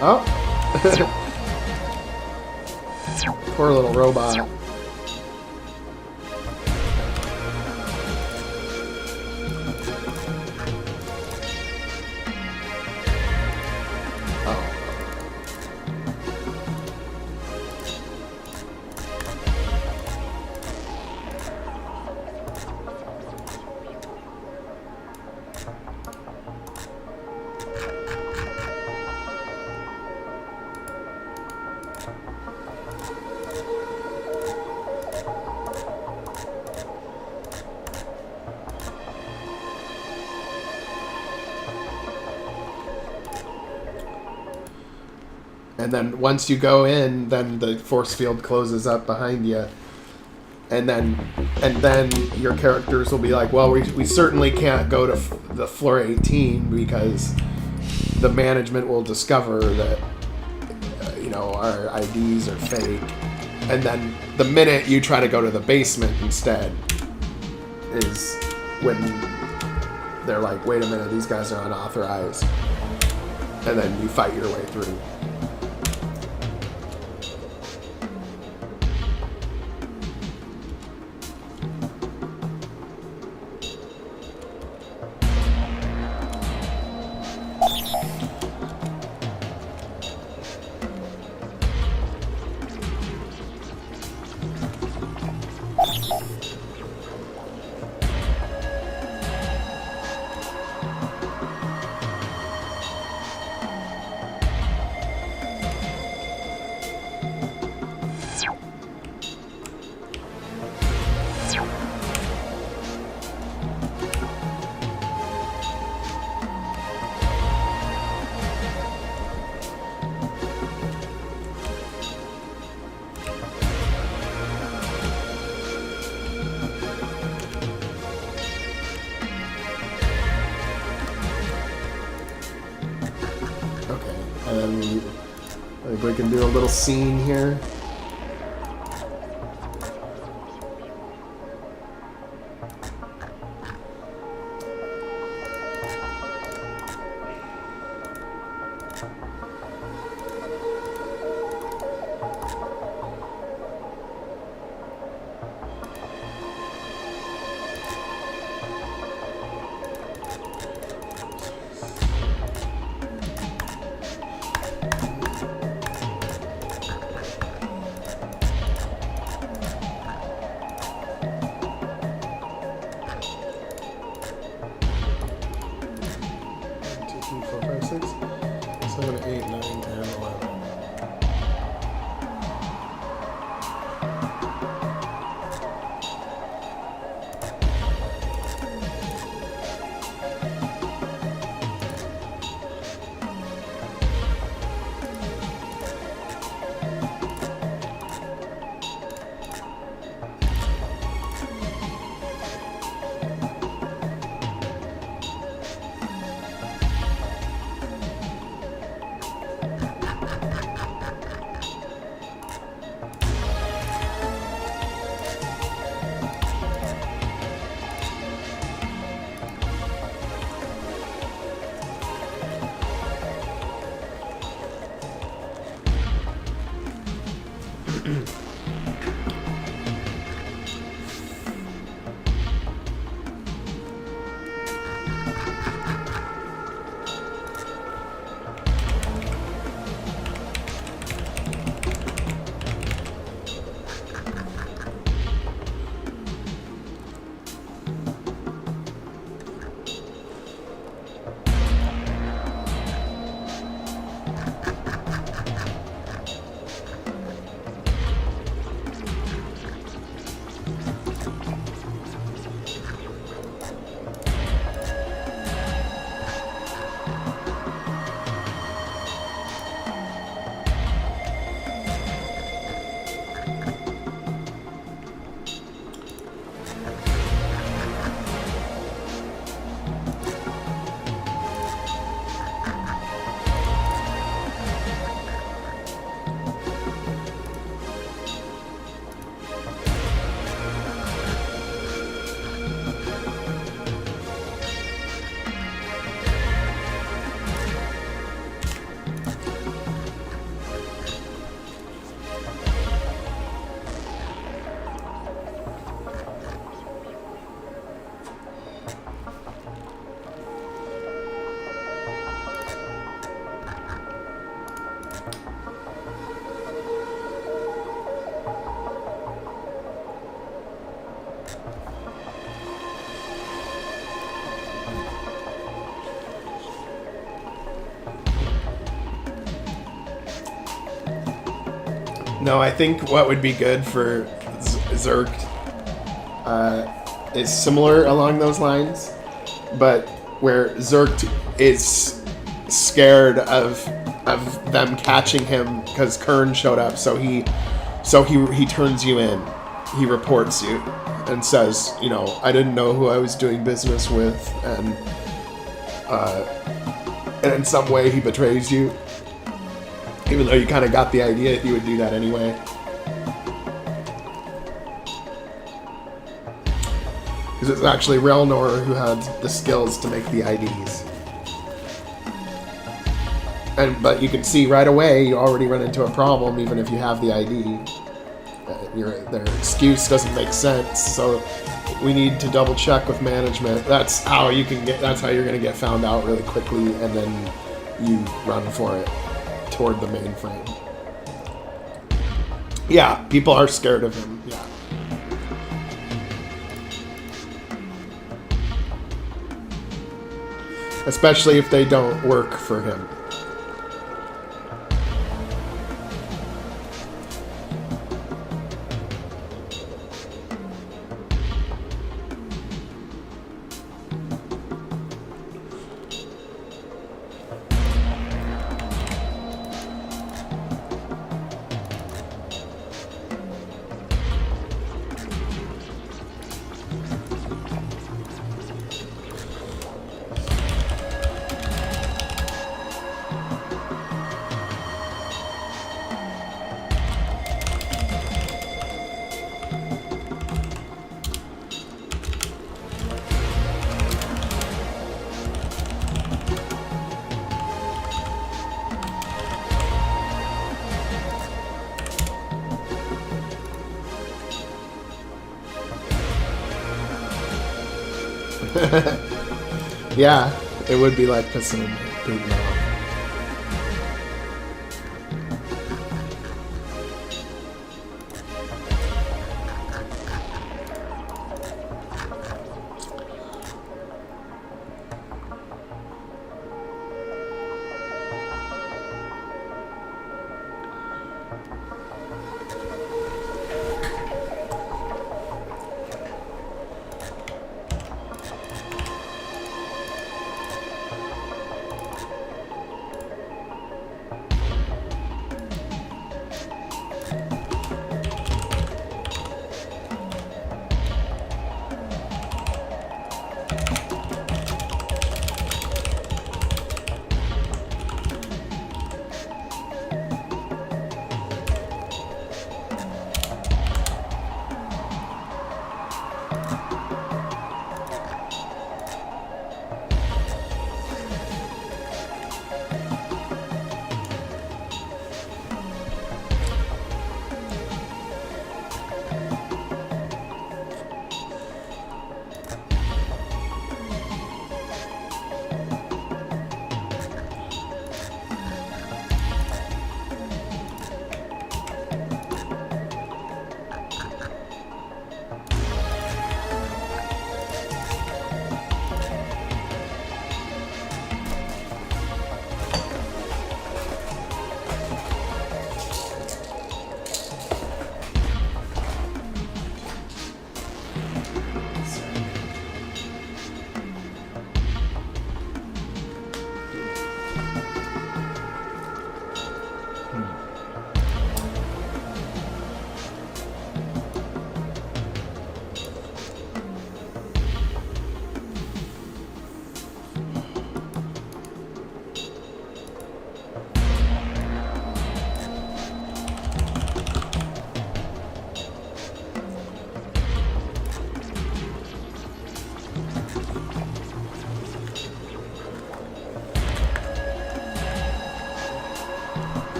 Oh. Poor little robot. And then once you go in, then the force field closes up behind you. And then your characters will be like, well, we certainly can't go to the floor 18 because the management will discover that, our IDs are fake. And then the minute you try to go to the basement instead is when they're like, wait a minute, these guys are unauthorized. And then you fight your way through. I think we can do a little scene here. No, I think what would be good for Zerk is similar along those lines, but where Zerk is scared of of them catching him because Kern showed up. So he turns you in. He reports you and says, you know, I didn't know who I was doing business with, and in some way he betrays you, even though you kind of got the idea he would do that anyway. Because it's actually Relnor who had the skills to make the IDs. But you can see right away you already run into a problem even if you have the ID. Their excuse doesn't make sense, so we need to double check with management. That's how you're gonna get found out really quickly, and then you run for it toward the mainframe. Yeah, people are scared of him. Yeah. Especially if they don't work for him. Yeah, it would be like pissing Putin off.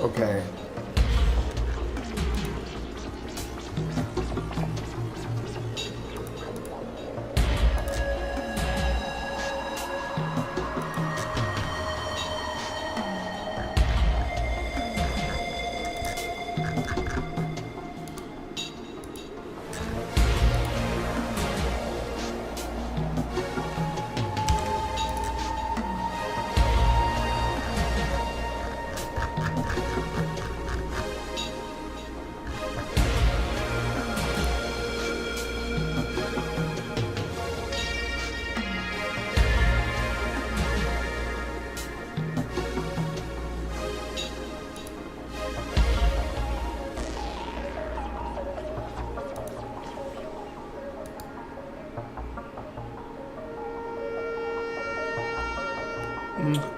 Okay.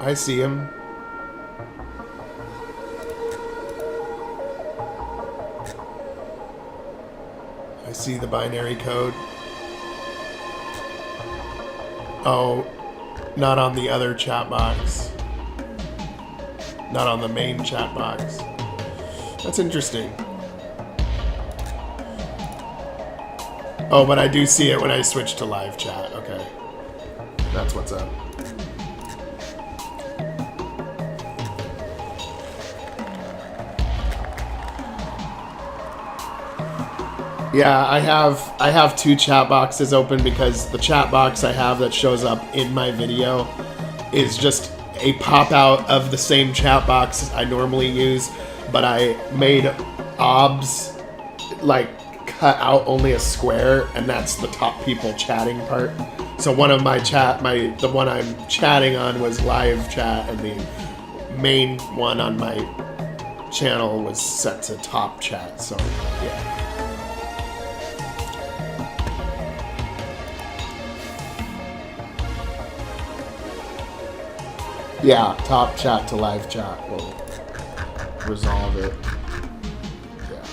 I see him. I see the binary code. Oh, not on the other chat box. Not on the main chat box. That's interesting. Oh, but I do see it when I switch to live chat. Okay. That's what's up. Yeah, I have two chat boxes open because the chat box I have that shows up in my video is just a pop out of the same chat box I normally use, but I made OBS like cut out only a square, and that's the top people chatting part. So one of my the one I'm chatting on was live chat, and the main one on my channel was set to top chat. So yeah. Yeah, top chat to live chat will resolve it. Yeah.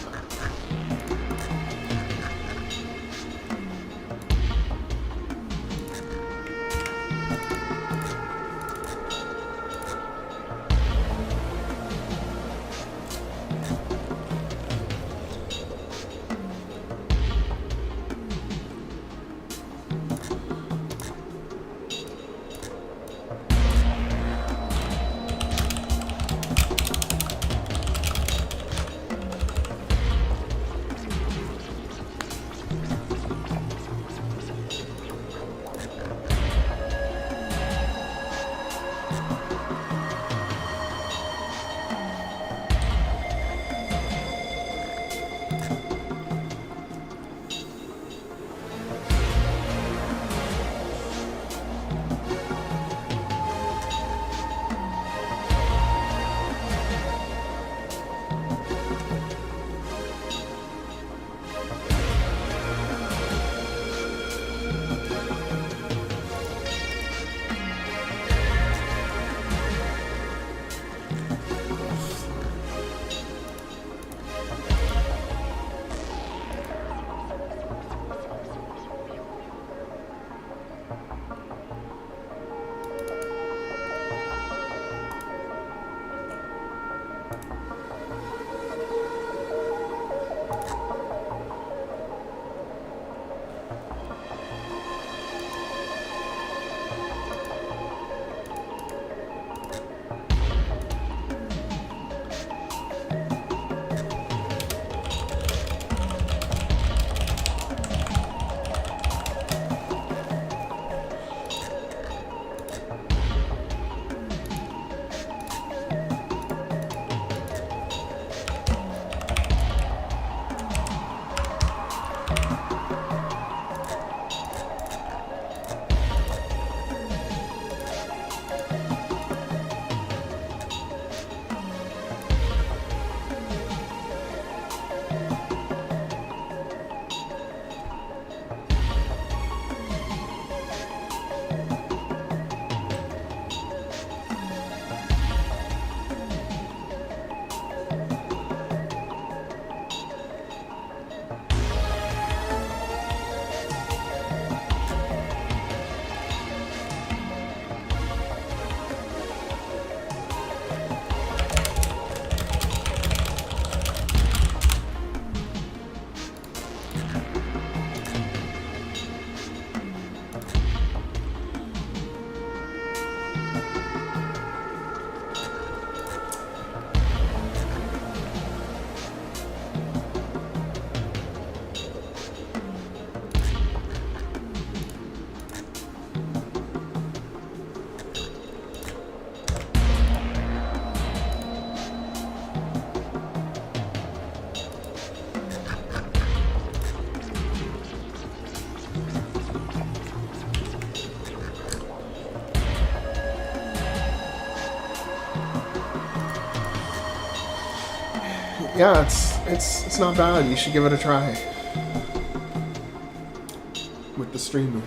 yeah, it's not bad. You should give it a try with the streaming.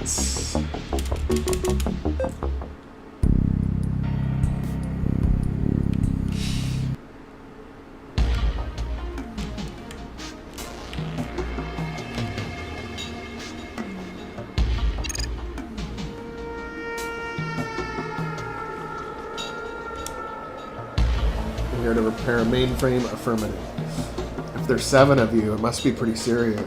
minutes. I'm here to repair a mainframe. Affirmative. If there's 7 of you, it must be pretty serious.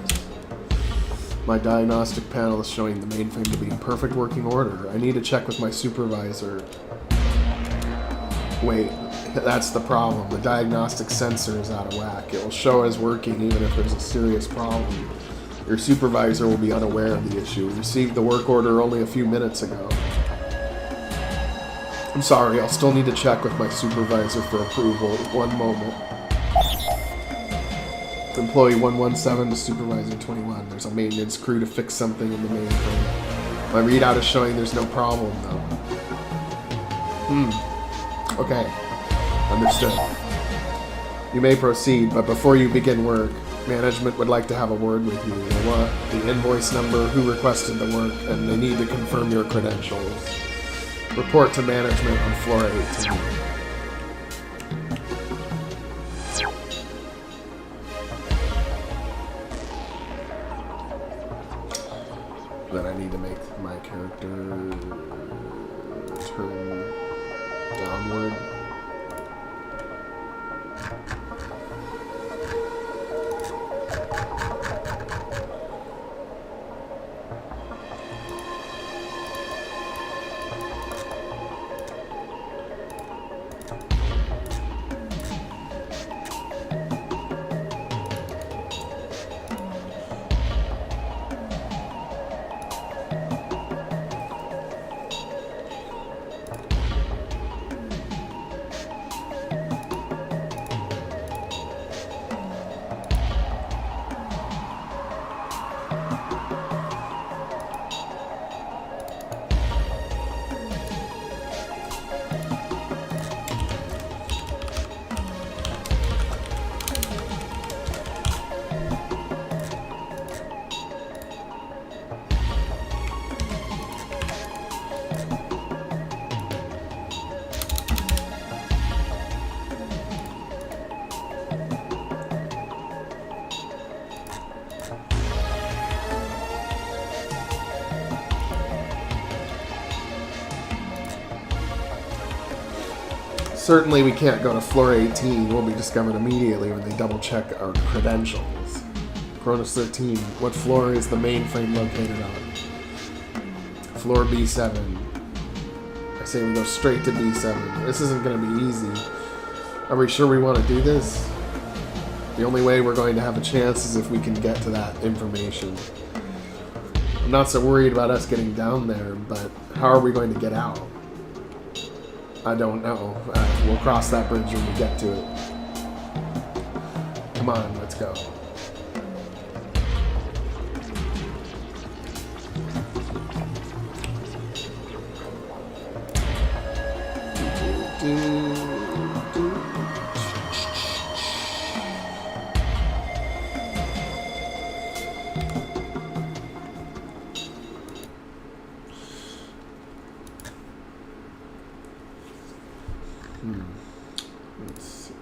My diagnostic panel is showing the mainframe to be in perfect working order. I need to check with my supervisor. Wait, that's the problem. The diagnostic sensor is out of whack. It will show as working even if there's a serious problem. Your supervisor will be unaware of the issue. We received the work order only a few minutes ago. I'm sorry, I'll still need to check with my supervisor for approval. 1 moment. Employee 117 to Supervisor 21. There's a maintenance crew to fix something in the mainframe. My readout is showing there's no problem, though. Okay. Understood. You may proceed, but before you begin work, management would like to have a word with you. They want the invoice number, who requested the work, and they need to confirm your credentials. Report to management on floor 18. Then I need to make my character turn downward. Certainly we can't go to floor 18. We'll be discovered immediately when they double check our credentials. Cronus 13. What floor is the mainframe located on? Floor B7. I say we go straight to B7. This isn't going to be easy. Are we sure we want to do this? The only way we're going to have a chance is if we can get to that information. I'm not so worried about us getting down there, but how are we going to get out? I don't know. We'll cross that bridge when we get to it. Come on, let's go. Let's see.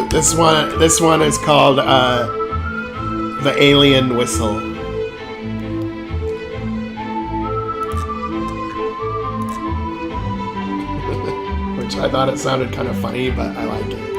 This one is called the Alien Whistle. Which I thought it sounded kind of funny, but I like it.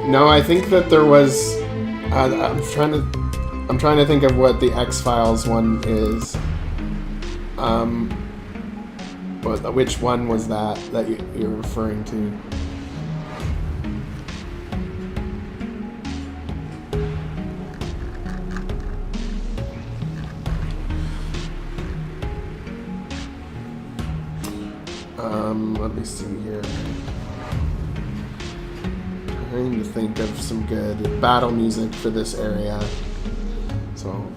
No, I think that there was. I'm trying to think of what the X-Files one is. Which one was that you're referring to? Let me see here. Trying to think of some good battle music for this area. So.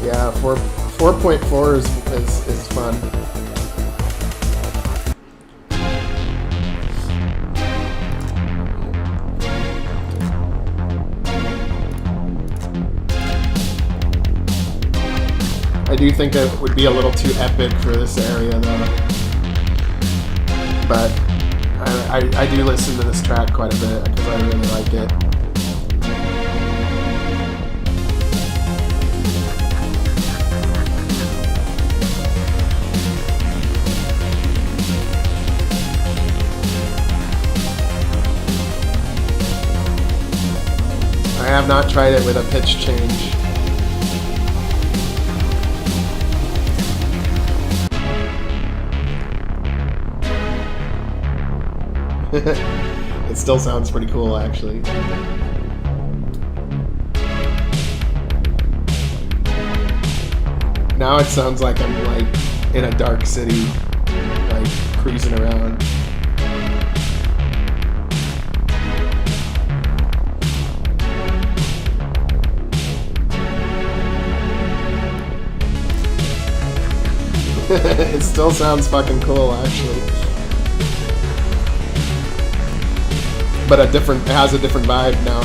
Yeah, 4.4 is fun. I do think it would be a little too epic for this area, though. But I do listen to this track quite a bit because I really like it. I have not tried it with a pitch change. It still sounds pretty cool, actually. Now it sounds like I'm like in a dark city, like cruising around. It still sounds fucking cool, actually. But it has a different vibe now.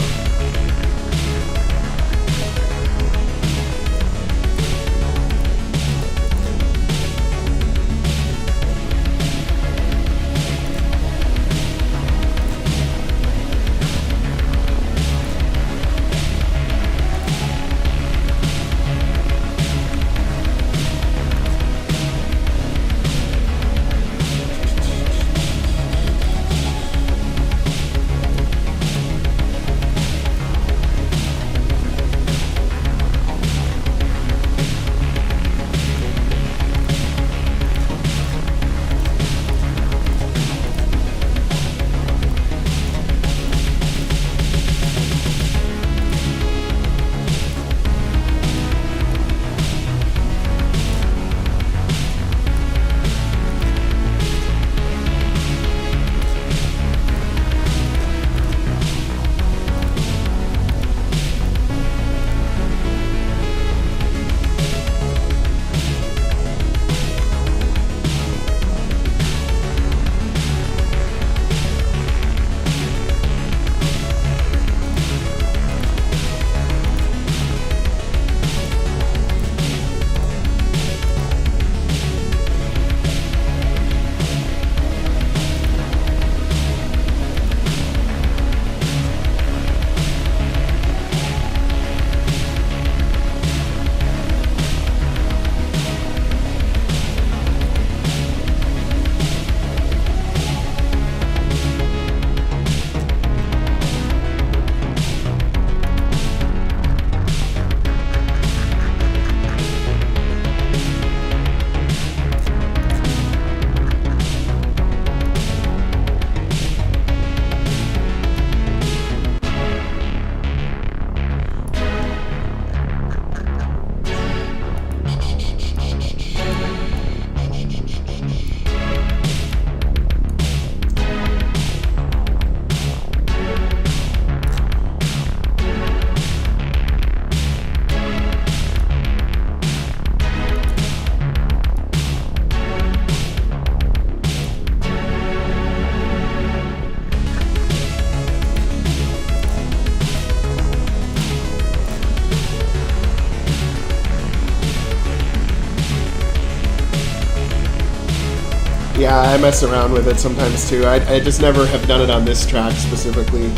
Yeah, I mess around with it sometimes too. I just never have done it on this track specifically.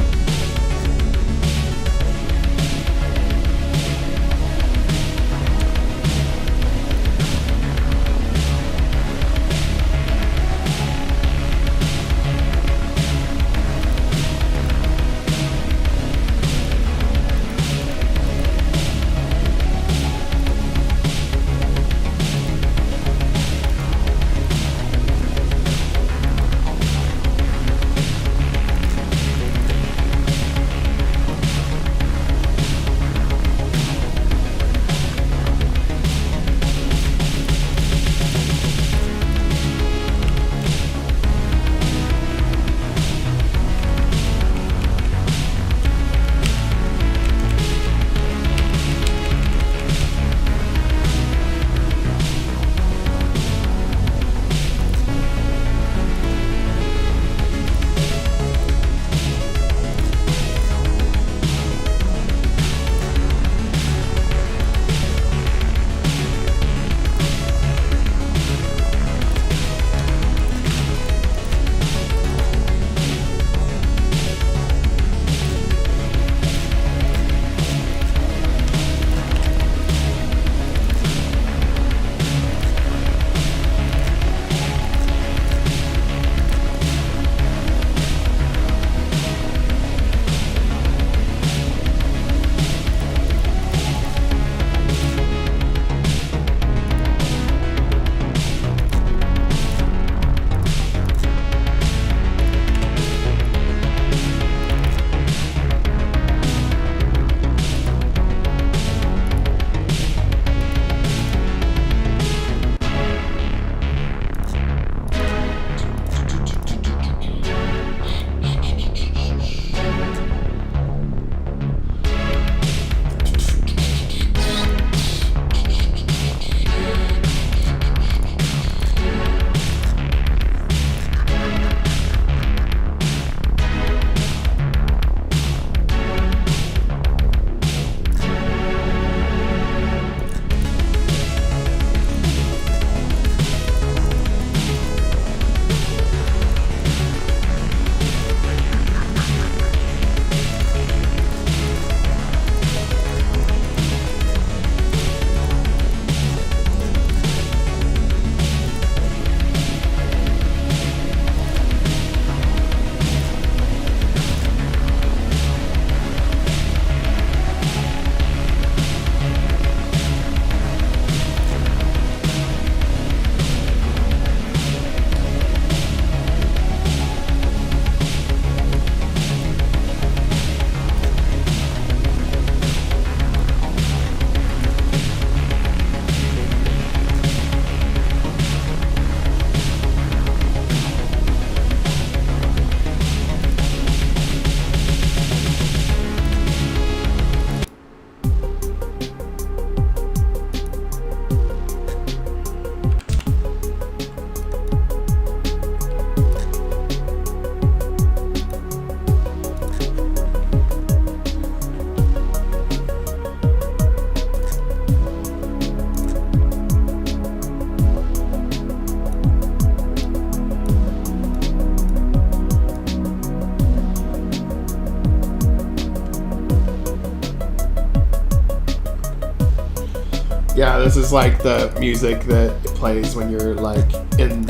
Yeah, this is like the music that plays when you're like in,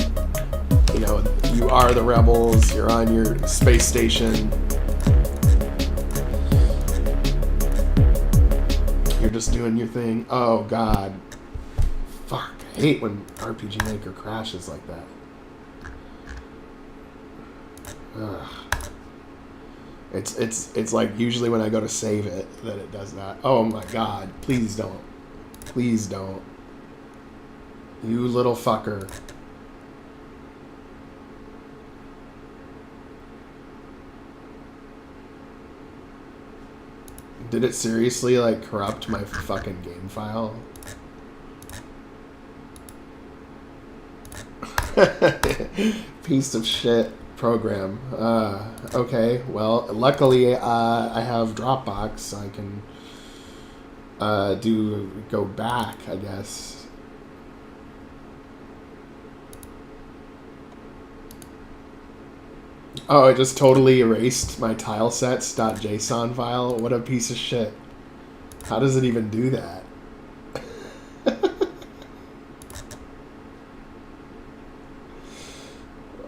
you know, you are the rebels, you're on your space station. You're just doing your thing. Oh god. Fuck, I hate when RPG Maker crashes like that. Ugh. It's like usually when I go to save it that it does that. Oh my god, please don't. Please don't. You little fucker. Did it seriously like corrupt my fucking game file? Piece of shit program. Okay, well, luckily I have Dropbox, so I can go back, I guess. Oh, it just totally erased my tilesets.json file. What a piece of shit. How does it even do that?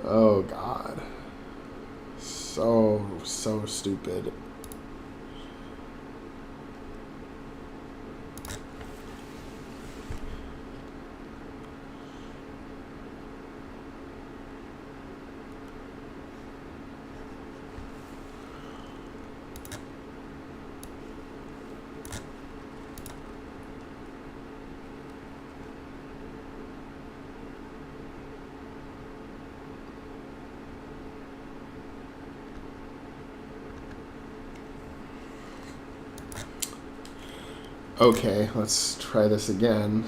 Oh god. So stupid. Okay, let's try this again.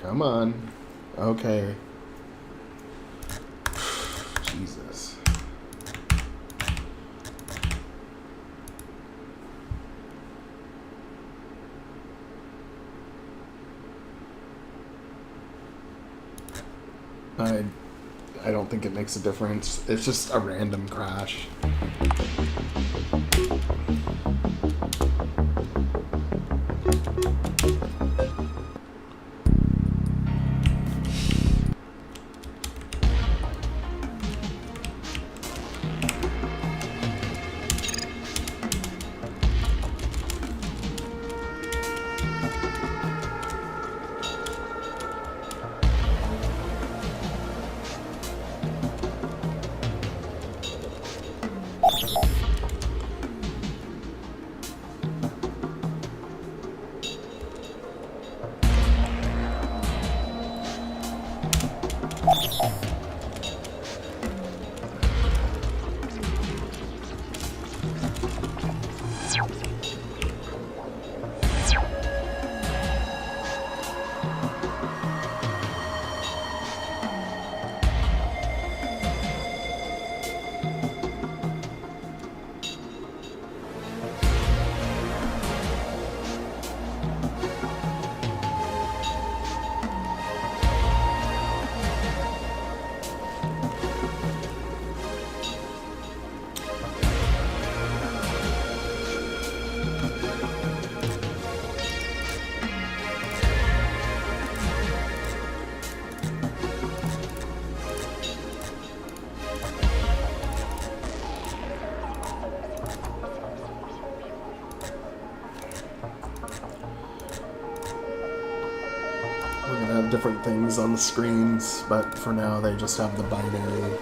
Come on. Okay. Jesus. I don't think it makes a difference. It's just a random crash. Different things on the screens, but for now they just have the binary.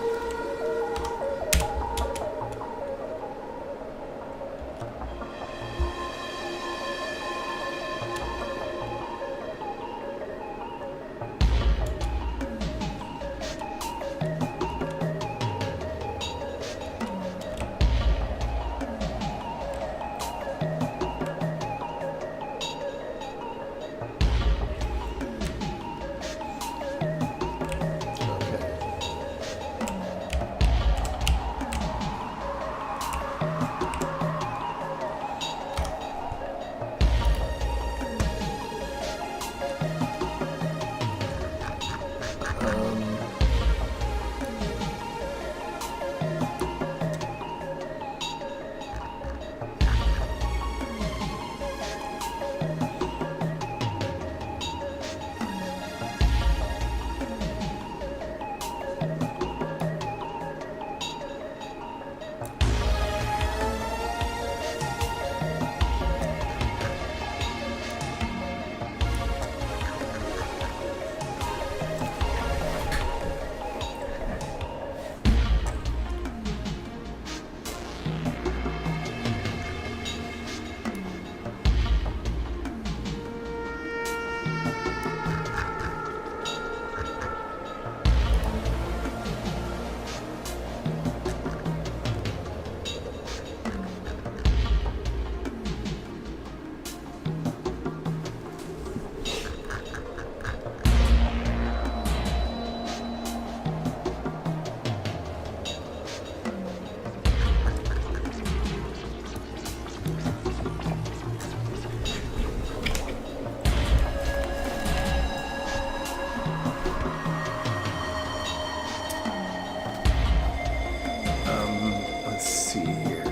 see here.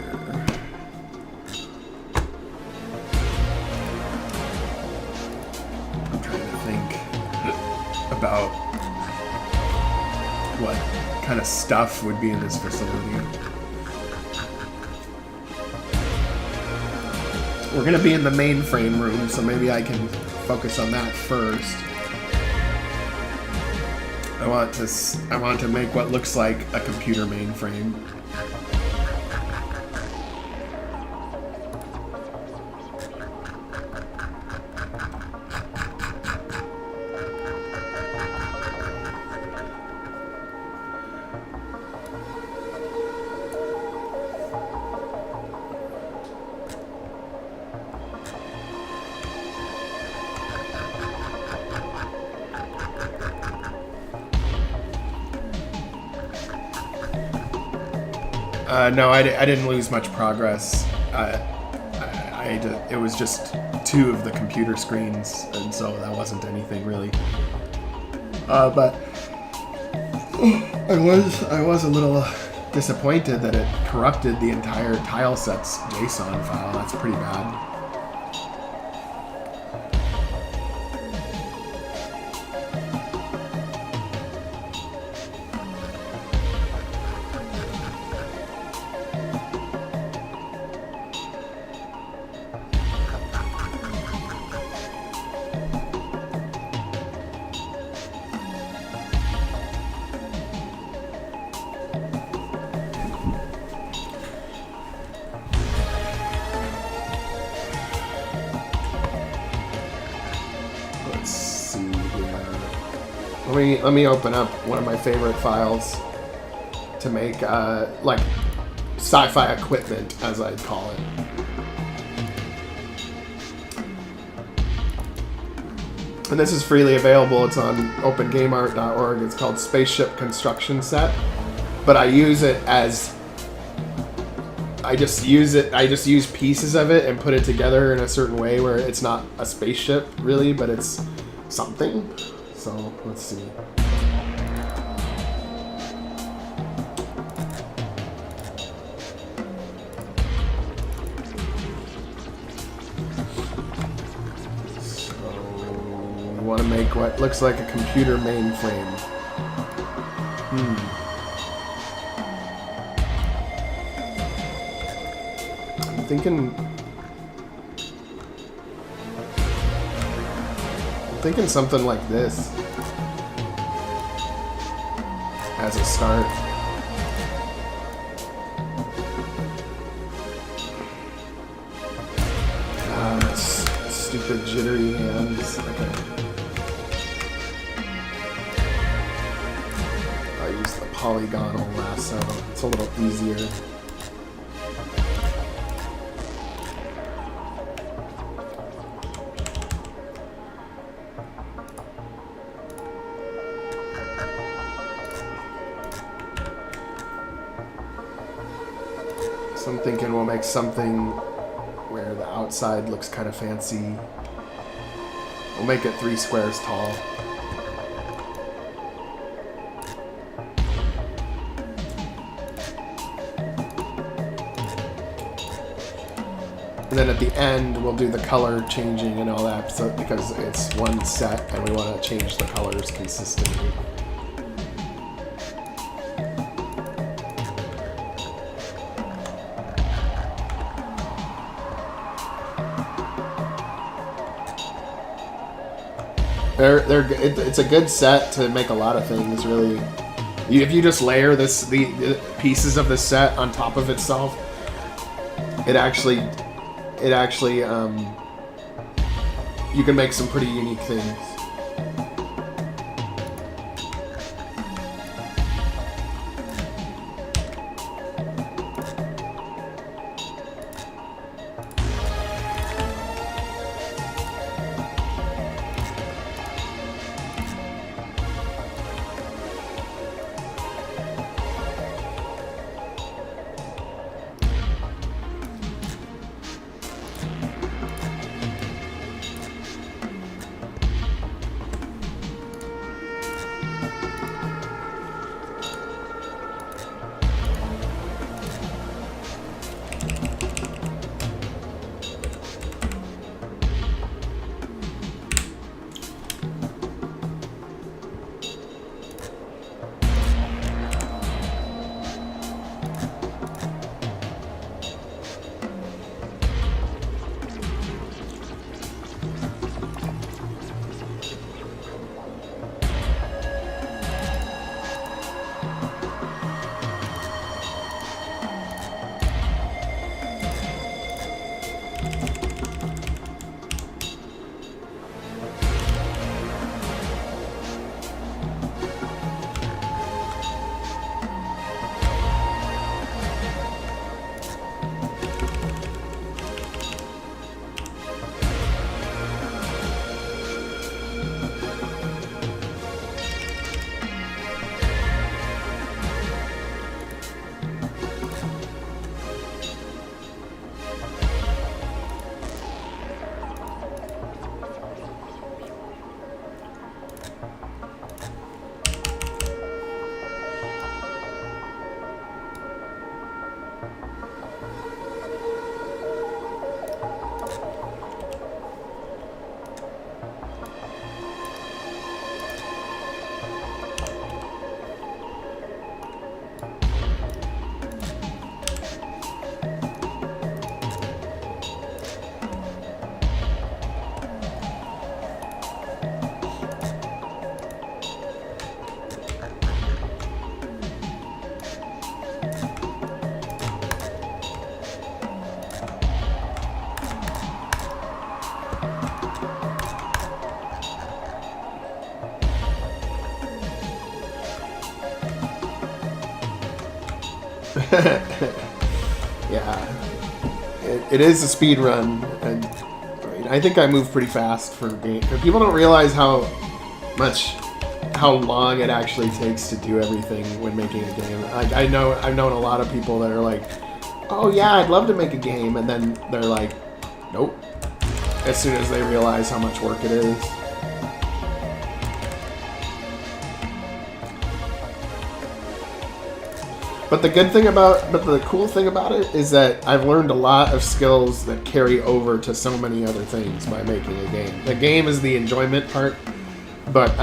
I'm trying to think about what kind of stuff would be in this facility. We're gonna be in the mainframe room, so maybe I can focus on that first. I want to make what looks like a computer mainframe. No, I didn't lose much progress. It was just 2 of the computer screens, and so that wasn't anything really. But I was a little disappointed that it corrupted the entire tile set's JSON file. That's pretty bad. Let me open up one of my favorite files to make like sci-fi equipment, as I'd call it. And this is freely available. It's on opengameart.org. It's called Spaceship Construction Set. But I use it as I just use pieces of it and put it together in a certain way where it's not a spaceship really, but it's something. So let's see. So we want to make what looks like a computer mainframe. I'm thinking something like this as a start. Stupid jittery hands. Okay. I use the polygonal lasso. It's a little easier. So I'm thinking we'll make something where the outside looks kind of fancy. We'll make it 3 squares tall. And then at the end, we'll do the color changing and all that, so because it's one set and we want to change the colors consistently. It's a good set to make a lot of things, really. If you just layer the pieces of the set on top of itself, it actually you can make some pretty unique things. Yeah, it is a speed run, and I think I move pretty fast for a game. People don't realize how long it actually takes to do everything when making a game. Like I've known a lot of people that are like, oh yeah, I'd love to make a game, and then they're like, nope, as soon as they realize how much work it is. But the cool thing about it is that I've learned a lot of skills that carry over to so many other things by making a game. The game is the enjoyment part, but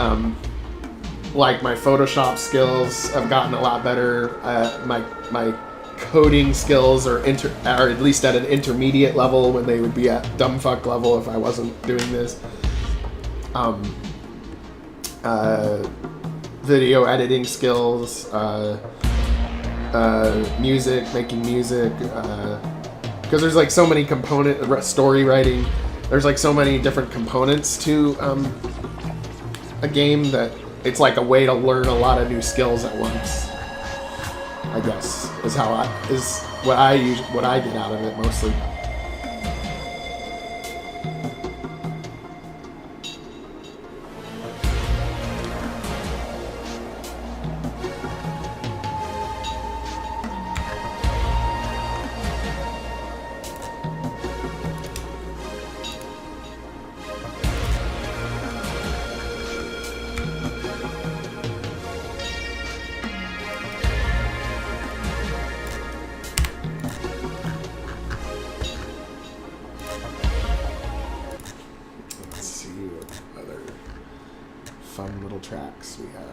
like my Photoshop skills have gotten a lot better. My coding skills are at least at an intermediate level when they would be at dumbfuck level if I wasn't doing this. Video editing skills. Making music, because there's like so many story writing, there's like so many different components to a game that it's like a way to learn a lot of new skills at once, I guess, is what I get out of it mostly. Fun little tracks we have.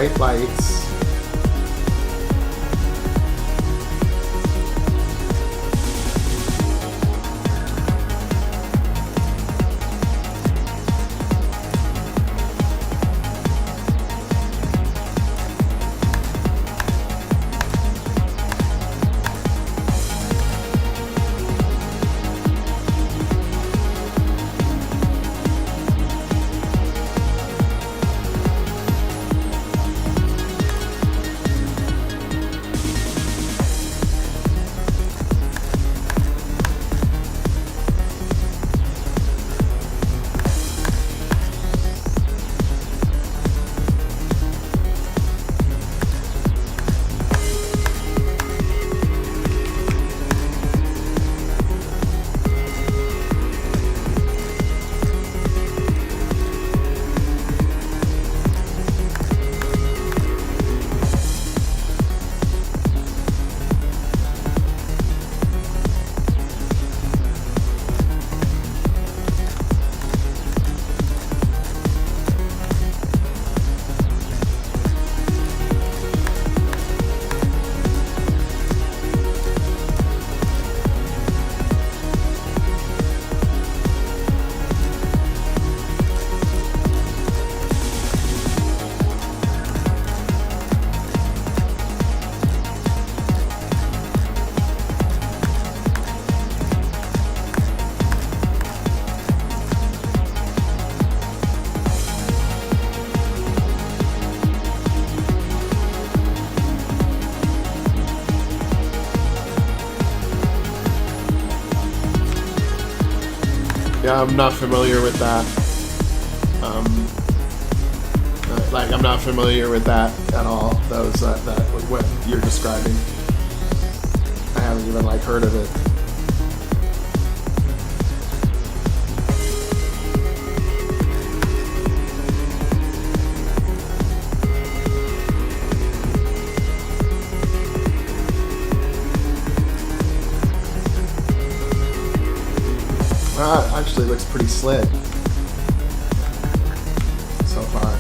bright lights. Yeah, I'm not familiar with that. Like, I'm not familiar with that at all. Those that what you're describing. I haven't even like heard of it. It actually looks pretty slick so far.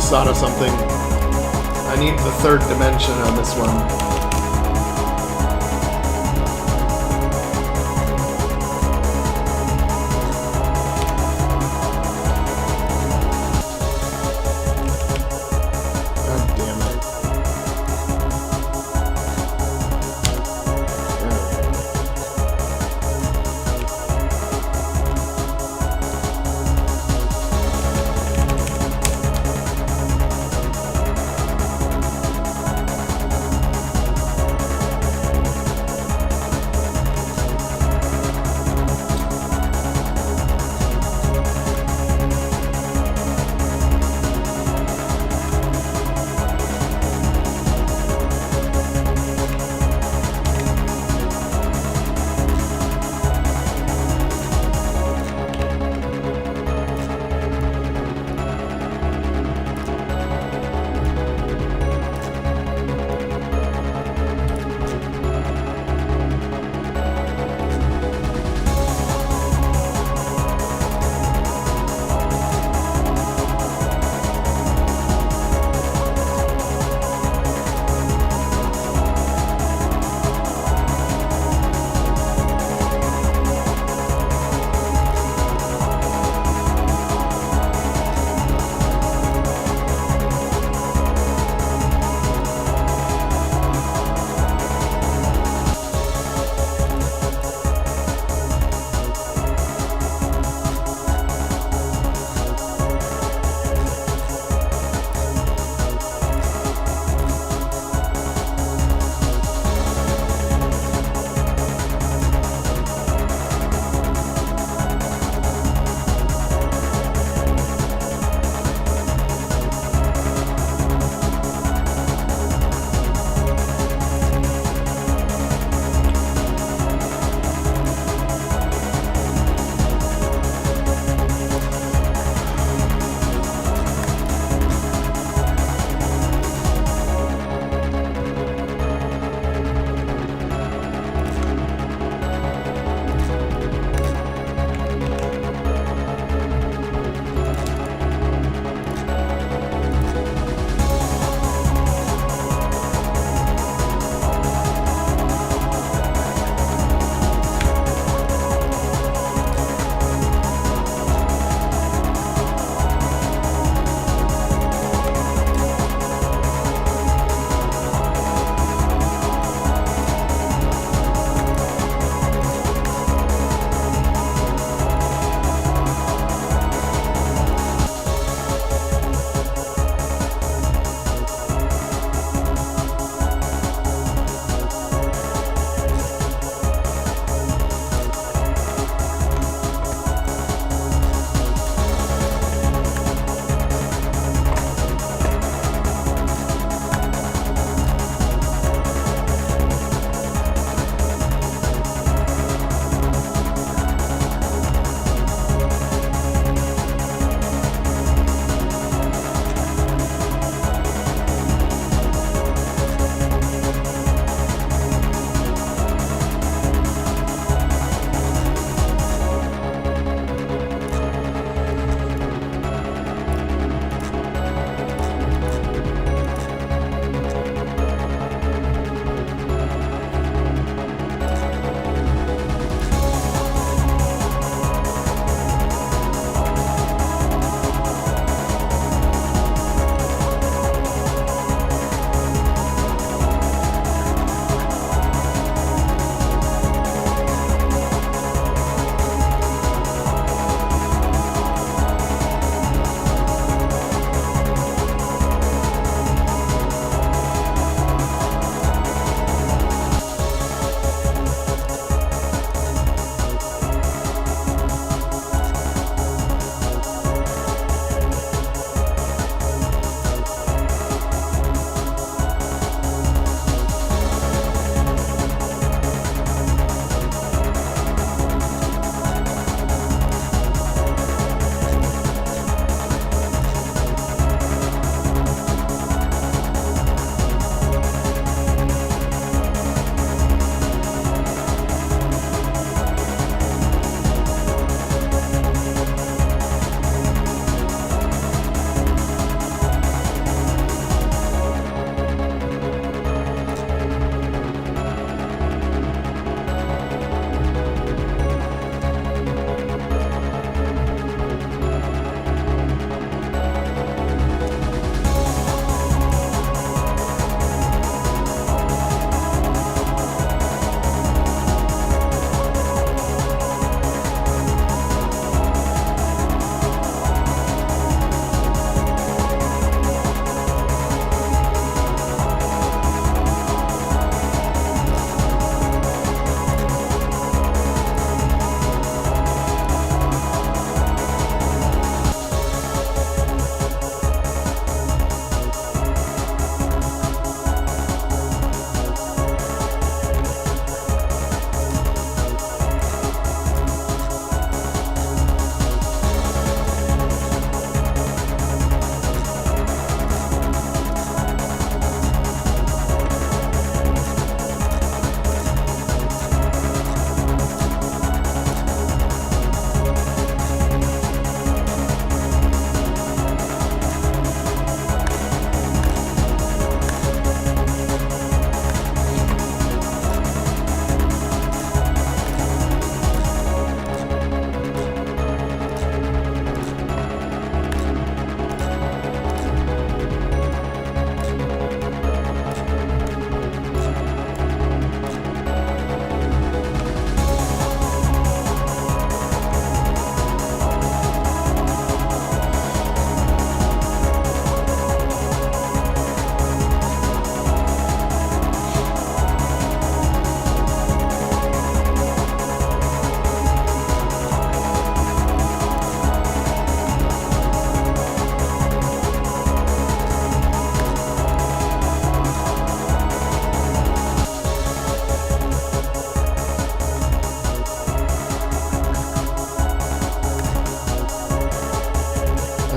just thought of something. I need the third dimension on this one.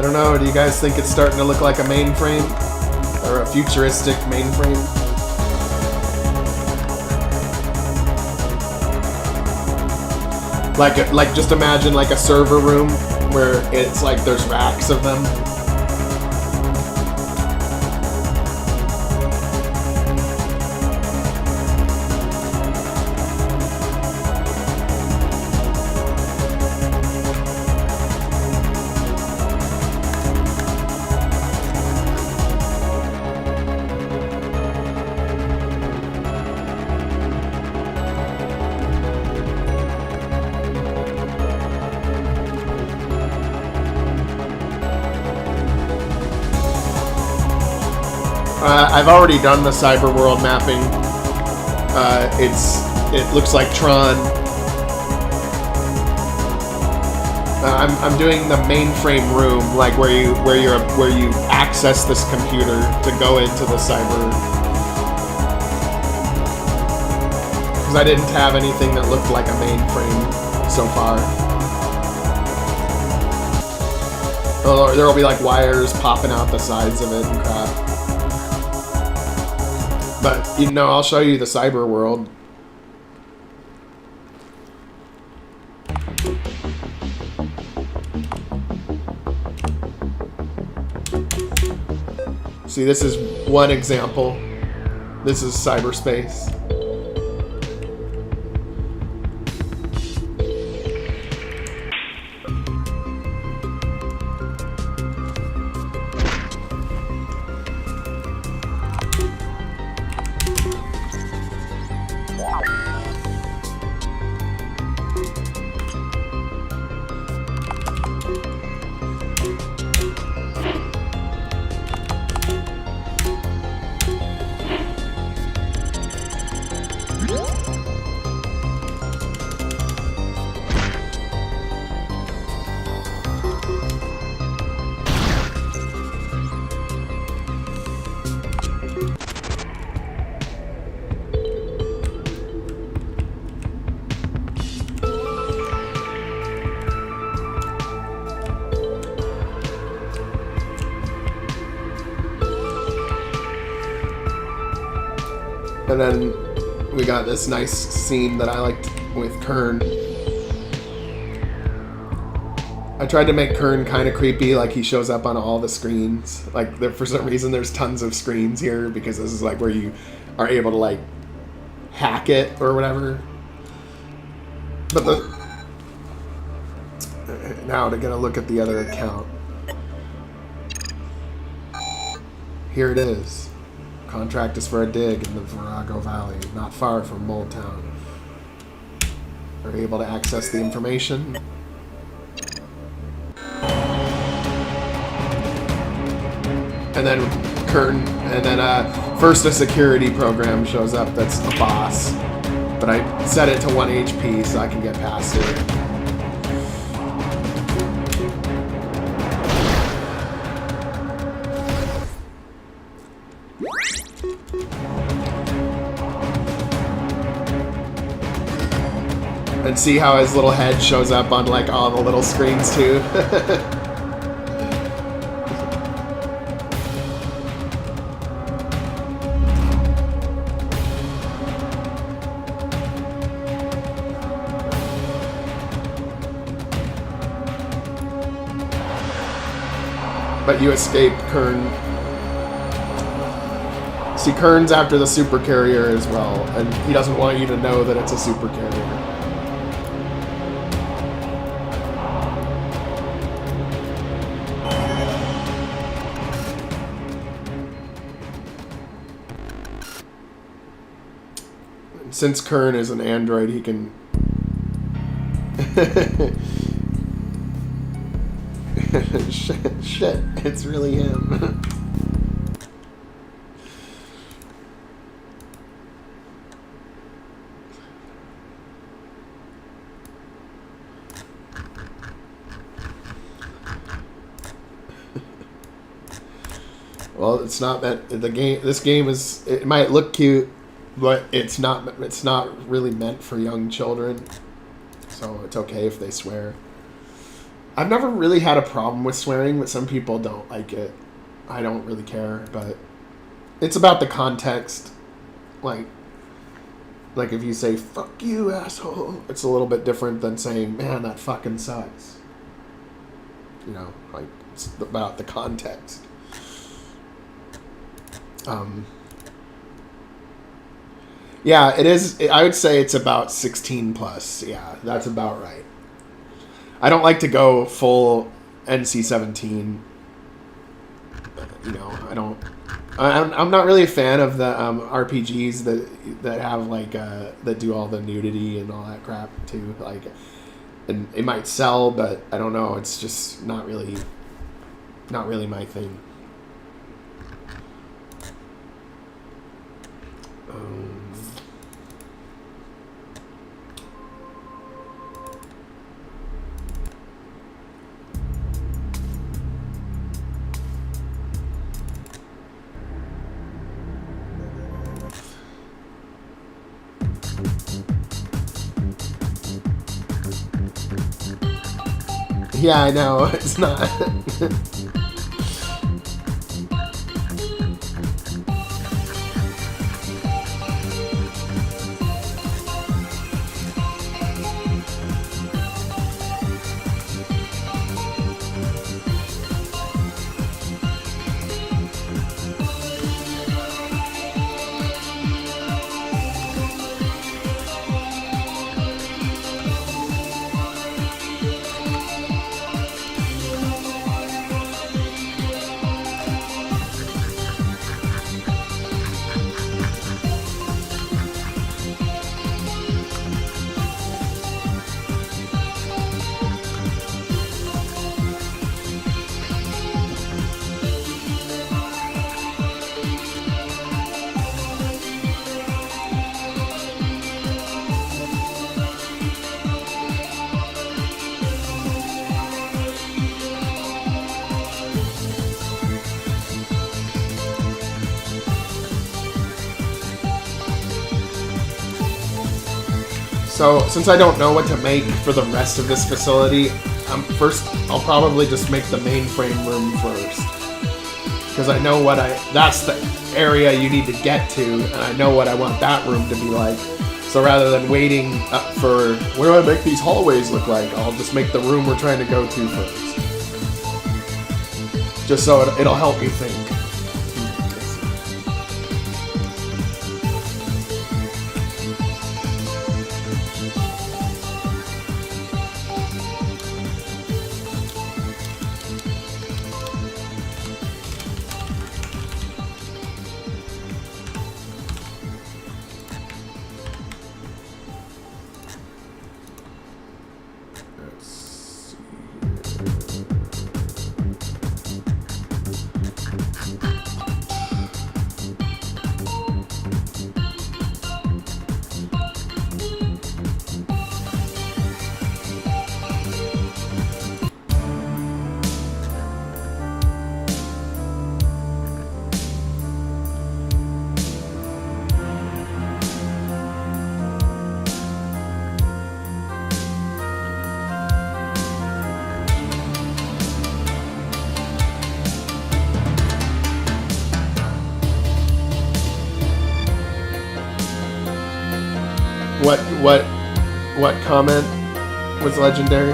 don't know, do you guys think it's starting to look like a mainframe? Or a futuristic mainframe? Like just imagine like a server room where it's like there's racks of them. I've already done the cyber world mapping. It looks like Tron. I'm doing the mainframe room, like where you access this computer to go into the cyber. Because I didn't have anything that looked like a mainframe so far. Oh, there will be like wires popping out the sides of it and crap. But, you know, I'll show you the cyber world. See, this is one example. This is cyberspace. And then we got this nice scene that I liked with Kern. I tried to make Kern kind of creepy, like he shows up on all the screens. Like, for some reason there's tons of screens here because this is like where you are able to like hack it or whatever. But now to get a look at the other account. Here it is. Contract is for a dig in the Virago Valley, not far from Mold Town. We're able to access the information. And then first a security program shows up that's the boss. But I set it to 1 HP so I can get past it. And see how his little head shows up on like all the little screens too. But you escape Kern. See, Kern's after the super carrier as well, and he doesn't want you to know that it's a super carrier. Since Kern is an android, he can... shit, it's really him. Well, it's not that the game. This game is. It might look cute, but it's not. It's not really meant for young children. So it's okay if they swear. I've never really had a problem with swearing, but some people don't like it. I don't really care, but it's about the context. Like if you say, fuck you, asshole, it's a little bit different than saying, man, that fucking sucks. You know, like, it's about the context. Yeah, it is. I would say it's about 16 plus. Yeah, that's about right. I don't like to go full NC-17. You know, I don't. I'm not really a fan of the RPGs that have like that do all the nudity and all that crap too. Like, and it might sell, but I don't know. It's just not really my thing. Yeah, I know. It's not. So, since I don't know what to make for the rest of this facility, first I'll probably just make the mainframe room first. Because I know that's the area you need to get to, and I know what I want that room to be like. So rather than waiting up for, what do I make these hallways look like? I'll just make the room we're trying to go to first. Just so it'll help me think. What comment was legendary?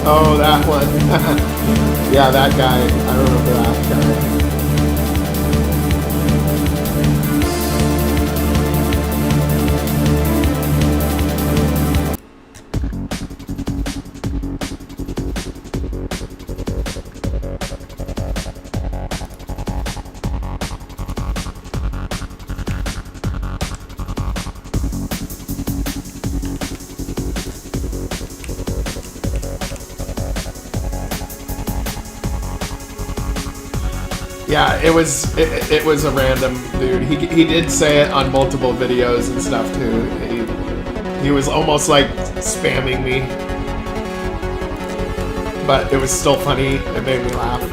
Oh, that one. Yeah, that guy. I remember that guy. Yeah, it was a random dude. He did say it on multiple videos and stuff too. He was almost like spamming me, but it was still funny. It made me laugh.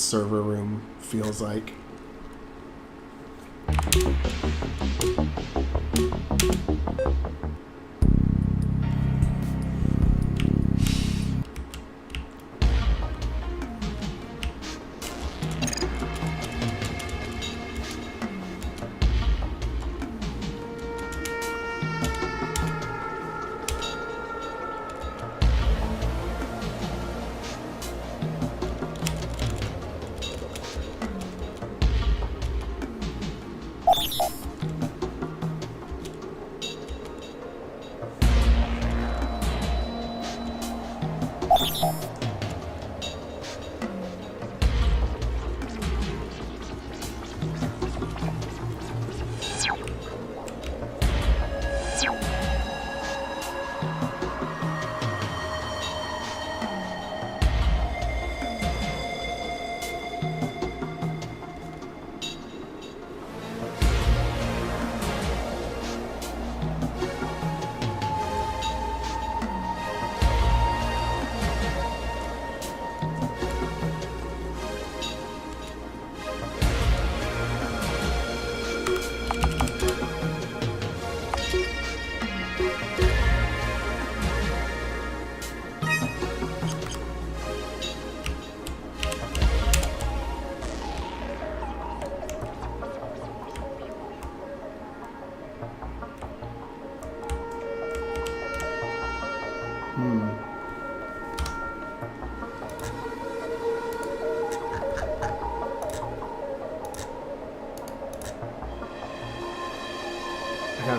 server room feels like.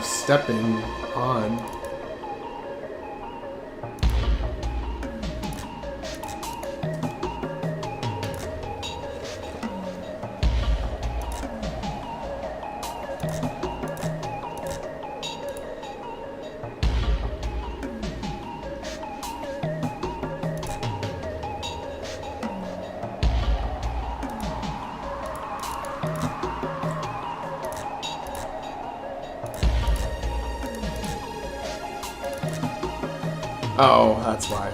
Stepping on. Oh, that's why.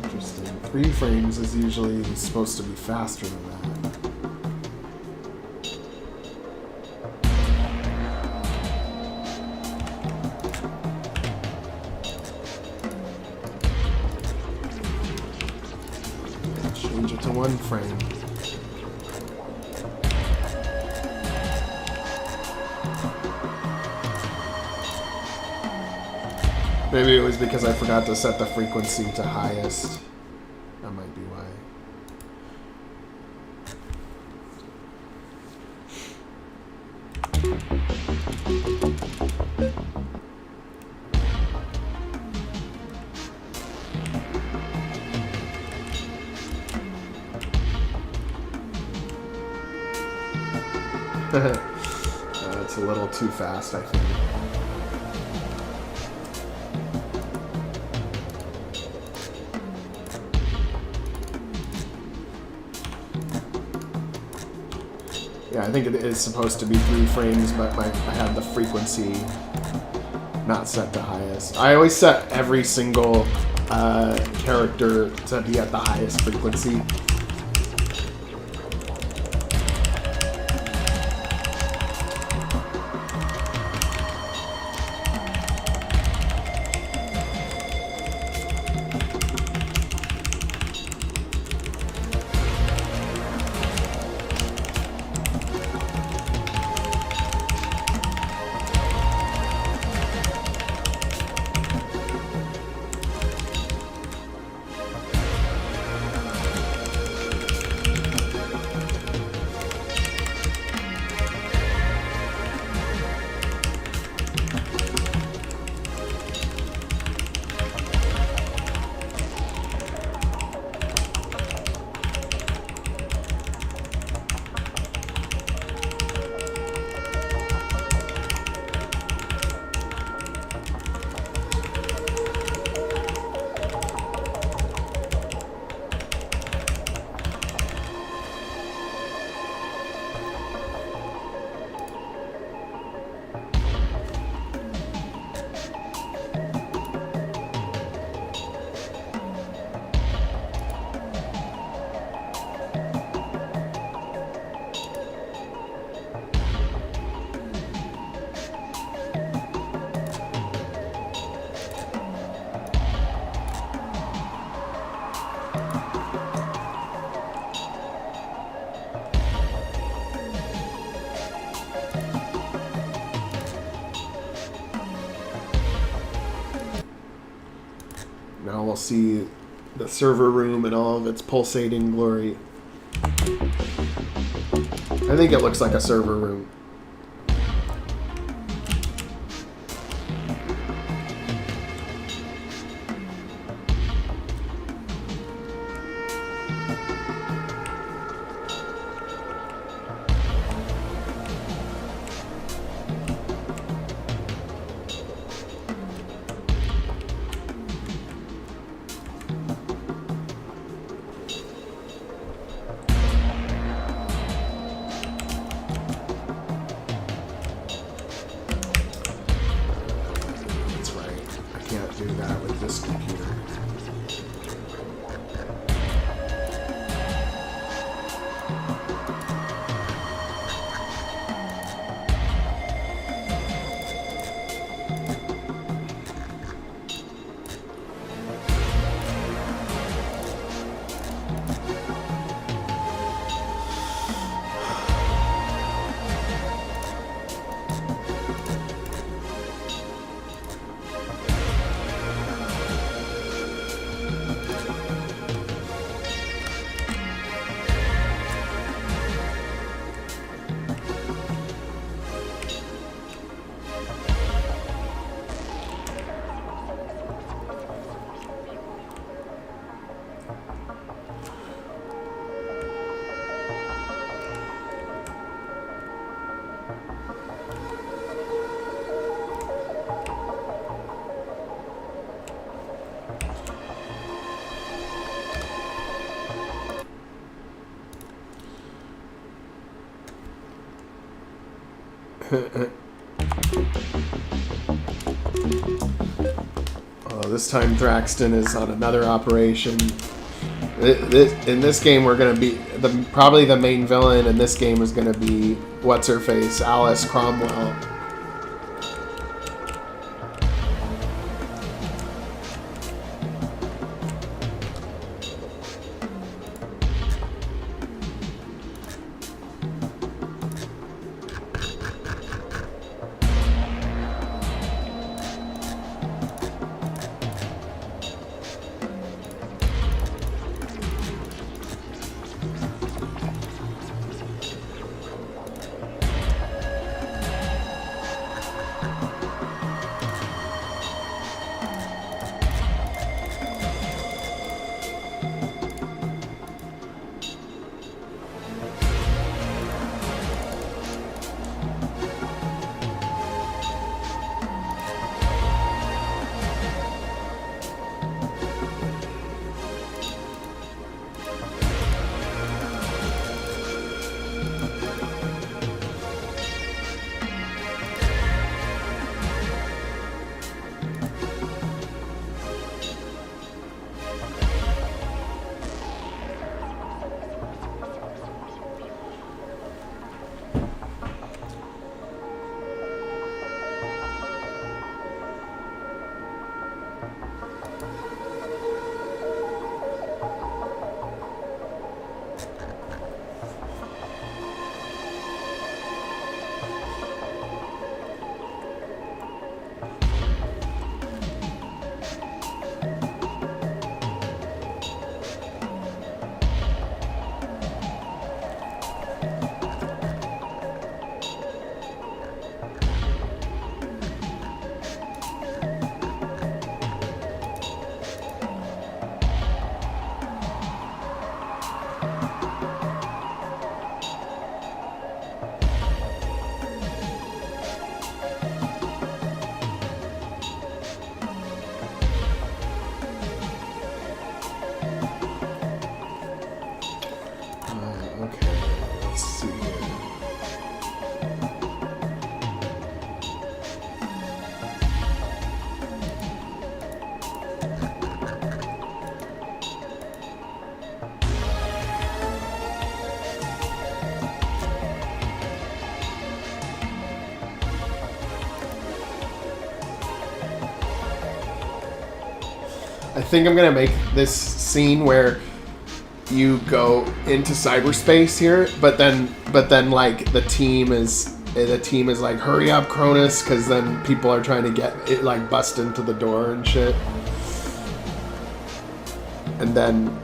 Interesting. 3 frames is usually supposed to be faster than that. to 1 frame. Maybe it was because I forgot to set the frequency to highest. That might be why. It's a little too fast, I think. Yeah, I think it is supposed to be 3 frames, but I have the frequency not set to highest. I always set every single character to be at the highest frequency. Now we'll see the server room and all of its pulsating glory. I think it looks like a server room. This time Thraxton is on another operation. In this game, we're going to be... probably the main villain in this game is going to be... What's-her-face? Alice Cromwell. I think I'm gonna make this scene where you go into cyberspace here, but then like the team is like, hurry up, Cronus, because then people are trying to get it, like bust into the door and shit, and then.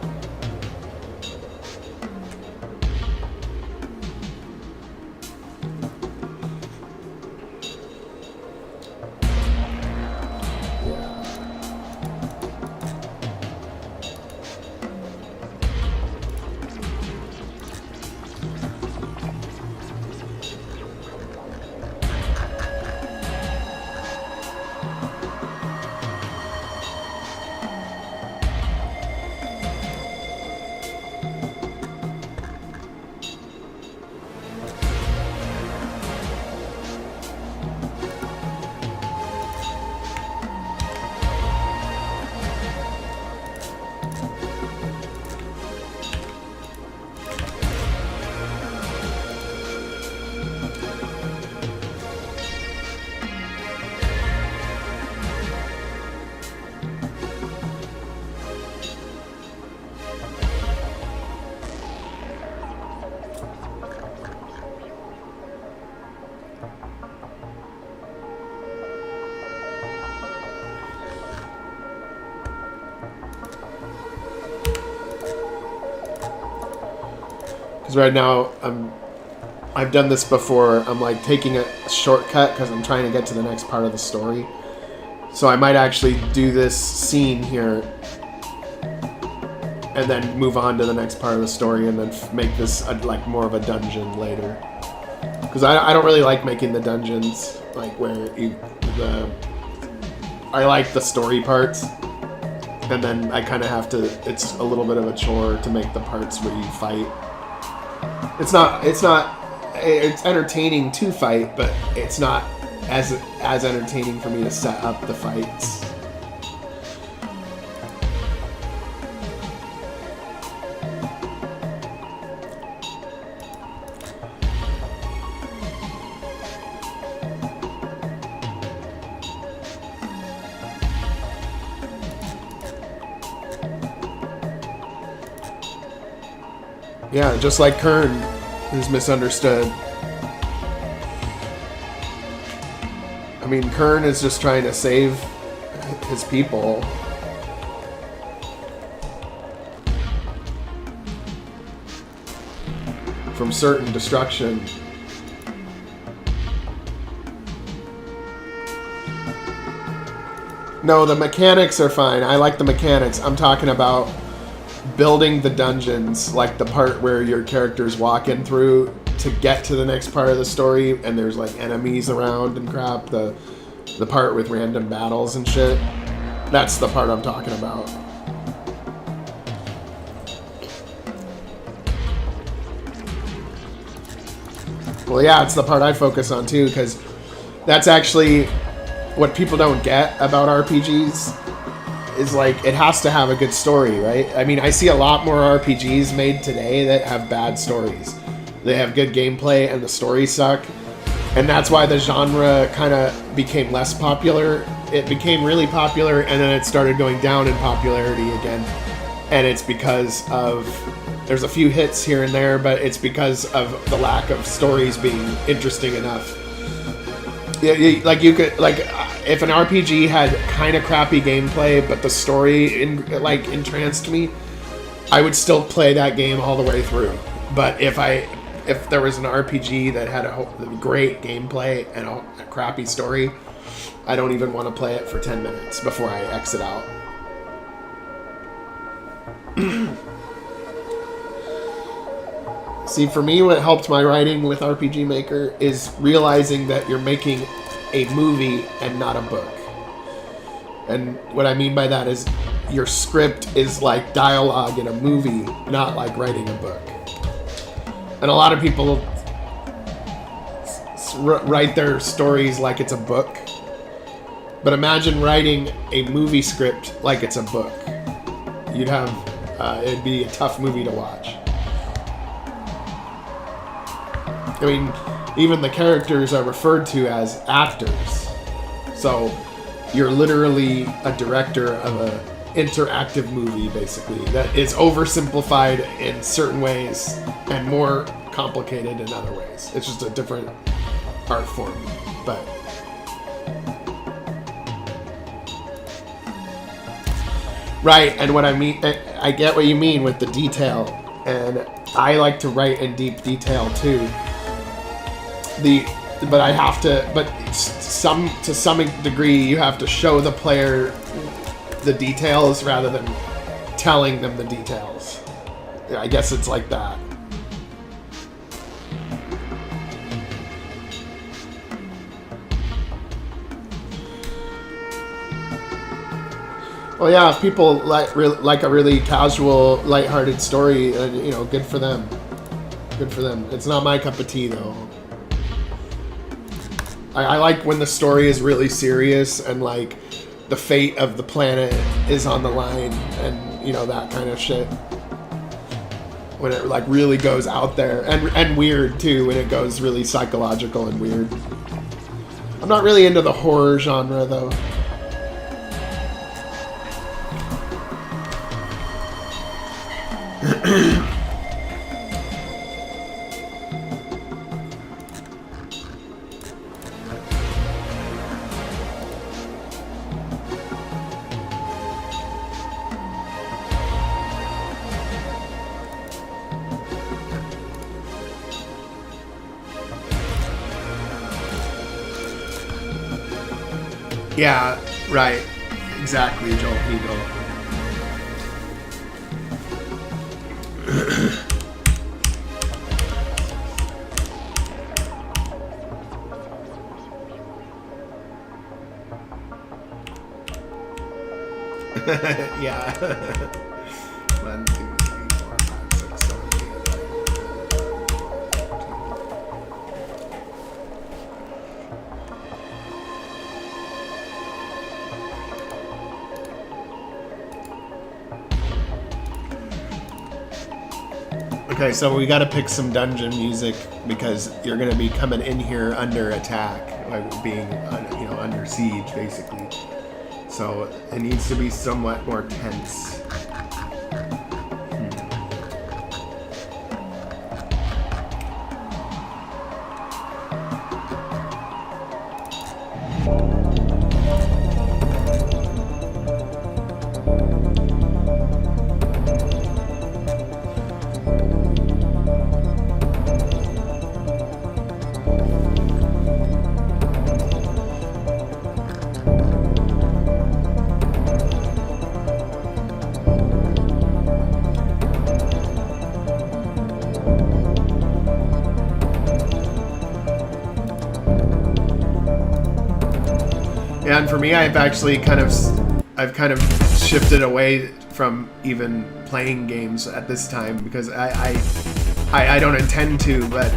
Right now, I've done this before. I'm like taking a shortcut because I'm trying to get to the next part of the story. So I might actually do this scene here and then move on to the next part of the story and then make this like more of a dungeon later. Because I don't really like making the dungeons like where I like the story parts, and then I kind of have to. It's a little bit of a chore to make the parts where you fight. It's entertaining to fight, but it's not as entertaining for me to set up the fights. Yeah, just like Kern is misunderstood. I mean, Kern is just trying to save his people. From certain destruction. No, the mechanics are fine. I like the mechanics. I'm talking about building the dungeons, like the part where your character's walking through to get to the next part of the story, and there's like enemies around and crap. The part with random battles and shit. That's the part I'm talking about. Well, yeah, it's the part I focus on too, because that's actually what people don't get about RPGs. Is like, it has to have a good story, right? I mean, I see a lot more RPGs made today that have bad stories. They have good gameplay and the stories suck. And that's why the genre kind of became less popular. It became really popular and then it started going down in popularity again. And it's because of, there's a few hits here and there, but it's because of the lack of stories being interesting enough. Like you could, like, if an RPG had kind of crappy gameplay, but the story entranced me, I would still play that game all the way through. But if there was an RPG that had a great gameplay and a crappy story, I don't even want to play it for 10 minutes before I exit out. See, for me, what helped my writing with RPG Maker is realizing that you're making a movie and not a book. And what I mean by that is your script is like dialogue in a movie, not like writing a book. And a lot of people write their stories like it's a book. But imagine writing a movie script like it's a book. You'd have, it'd be a tough movie to watch. I mean, even the characters are referred to as actors. So you're literally a director of interactive movie, basically, that is oversimplified in certain ways and more complicated in other ways. It's just a different art form, but right. And what I mean, I get what you mean with the detail, and I like to write in deep detail too. But I have to, but to some degree, you have to show the player the details rather than telling them the details. I guess it's like that. Well, yeah, if people like a really casual, lighthearted story, you know, good for them. Good for them. It's not my cup of tea, though. I like when the story is really serious and like the fate of the planet is on the line, and you know, that kind of shit. When it like really goes out there, and weird too, when it goes really psychological and weird. I'm not really into the horror genre though. Yeah, right. Exactly, Joel Eagle. Yeah. 1, 2, 3, 4, 5, 6, 7, 8. Okay, so we gotta pick some dungeon music because you're gonna be coming in here under attack, like being, you know, under siege, basically. So it needs to be somewhat more tense. And for me, I've kind of shifted away from even playing games at this time because I don't intend to, but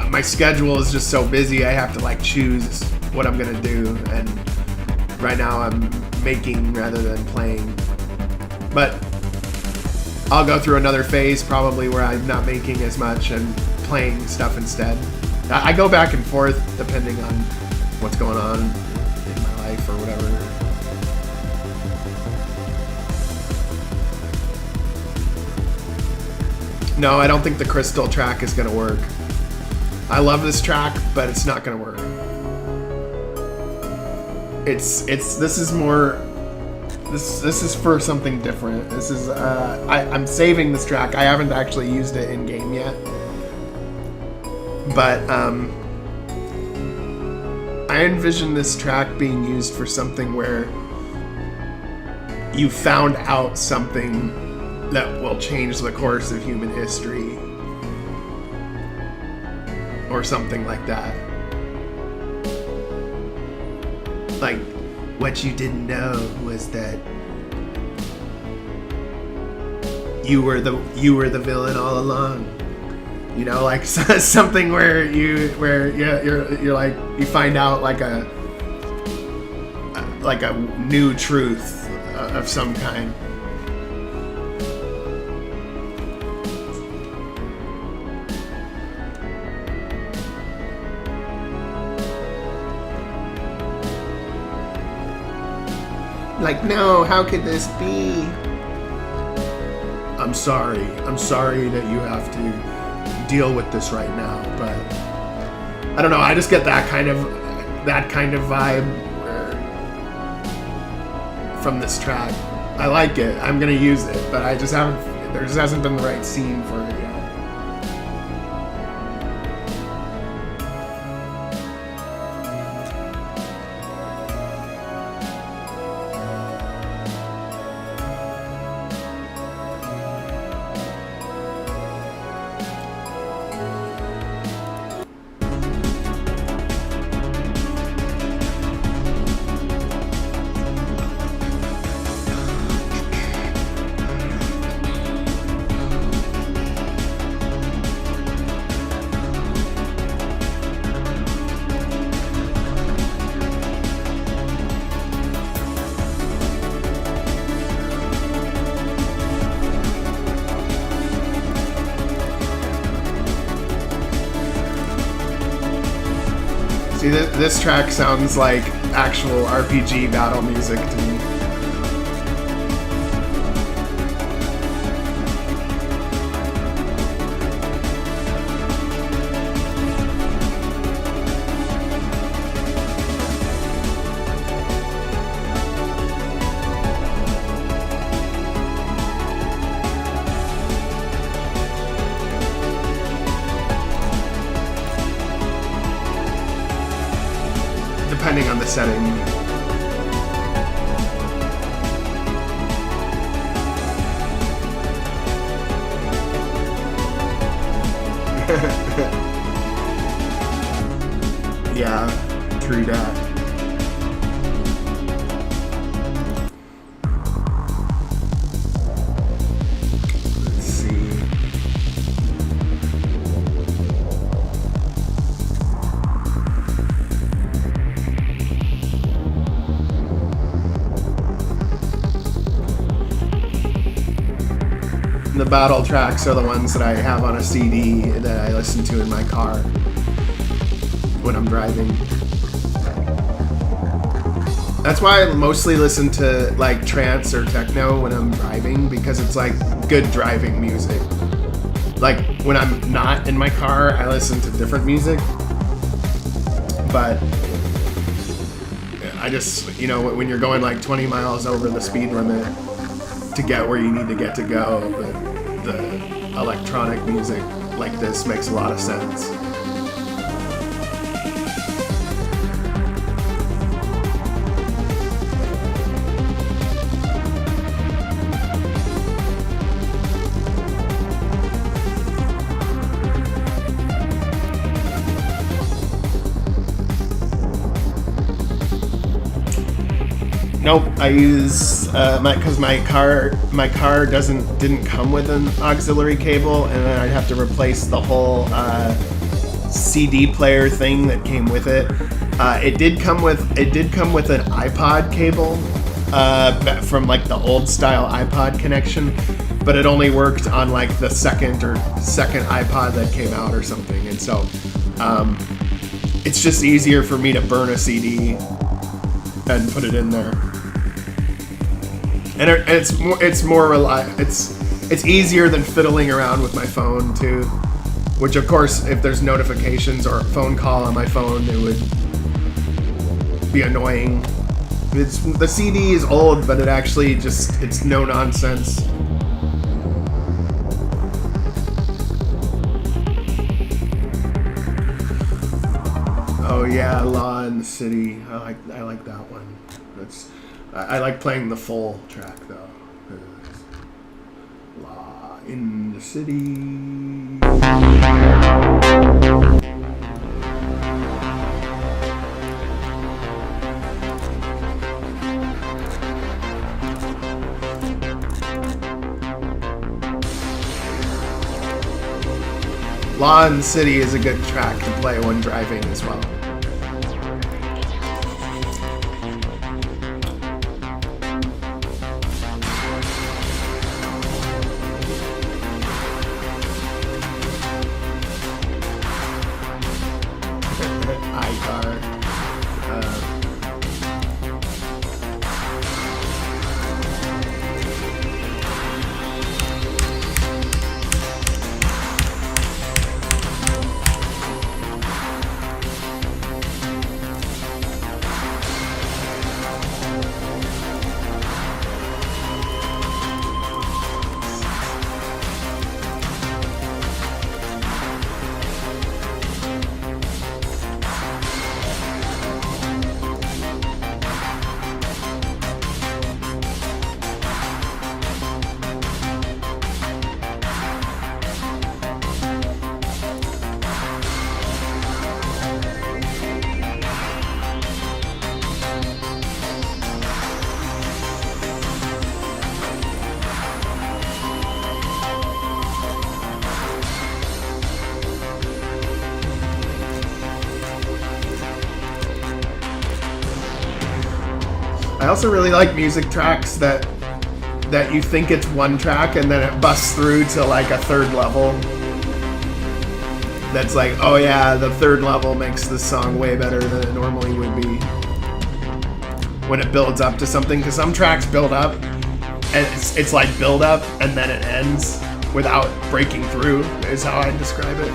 my schedule is just so busy. I have to like choose what I'm gonna do, and right now I'm making rather than playing. But I'll go through another phase probably where I'm not making as much and playing stuff instead. I go back and forth depending on what's going on in my life or whatever. No, I don't think the crystal track is gonna work. I love this track, but it's not gonna work. This is for something different. This is I'm saving this track. I haven't actually used it in game yet, but I envision this track being used for something where you found out something that will change the course of human history or something like that. Like, what you didn't know was that you were the villain all along. You know, like something where you're like, you find out like a new truth of some kind. Like, no, how could this be? I'm sorry that you have to deal with this right now, but I don't know, I just get that kind of vibe from this track. I like it, I'm gonna use it, but there just hasn't been the right scene for it yet. See, this track sounds like actual RPG battle music to me. Depending on the setting. Yeah, true that. Let's see. The battle tracks are the ones that I have on a CD that I listen to in my car when I'm driving. That's why I mostly listen to like trance or techno when I'm driving, because it's like good driving music. Like when I'm not in my car, I listen to different music. But I just, you know, when you're going like 20 miles over the speed limit to get where you need to get to go, the electronic music like this makes a lot of sense. Nope, I use because my car didn't come with an auxiliary cable, and then I'd have to replace the whole CD player thing that came with it. It did come with an iPod cable from like the old style iPod connection, but it only worked on like the second iPod that came out or something, and so it's just easier for me to burn a CD and put it in there. And it's more reliable. It's easier than fiddling around with my phone too, which of course, if there's notifications or a phone call on my phone, it would be annoying. The CD is old, but it's no nonsense. Oh yeah, Law in the City. I like that one. I like playing the full track though. Law in the City. Law in the City is a good track to play when driving as well. I also really like music tracks that you think it's one track and then it busts through to like a third level. That's like, oh yeah, the third level makes this song way better than it normally would be. When it builds up to something, because some tracks build up, and it's like build up and then it ends without breaking through, is how I describe it.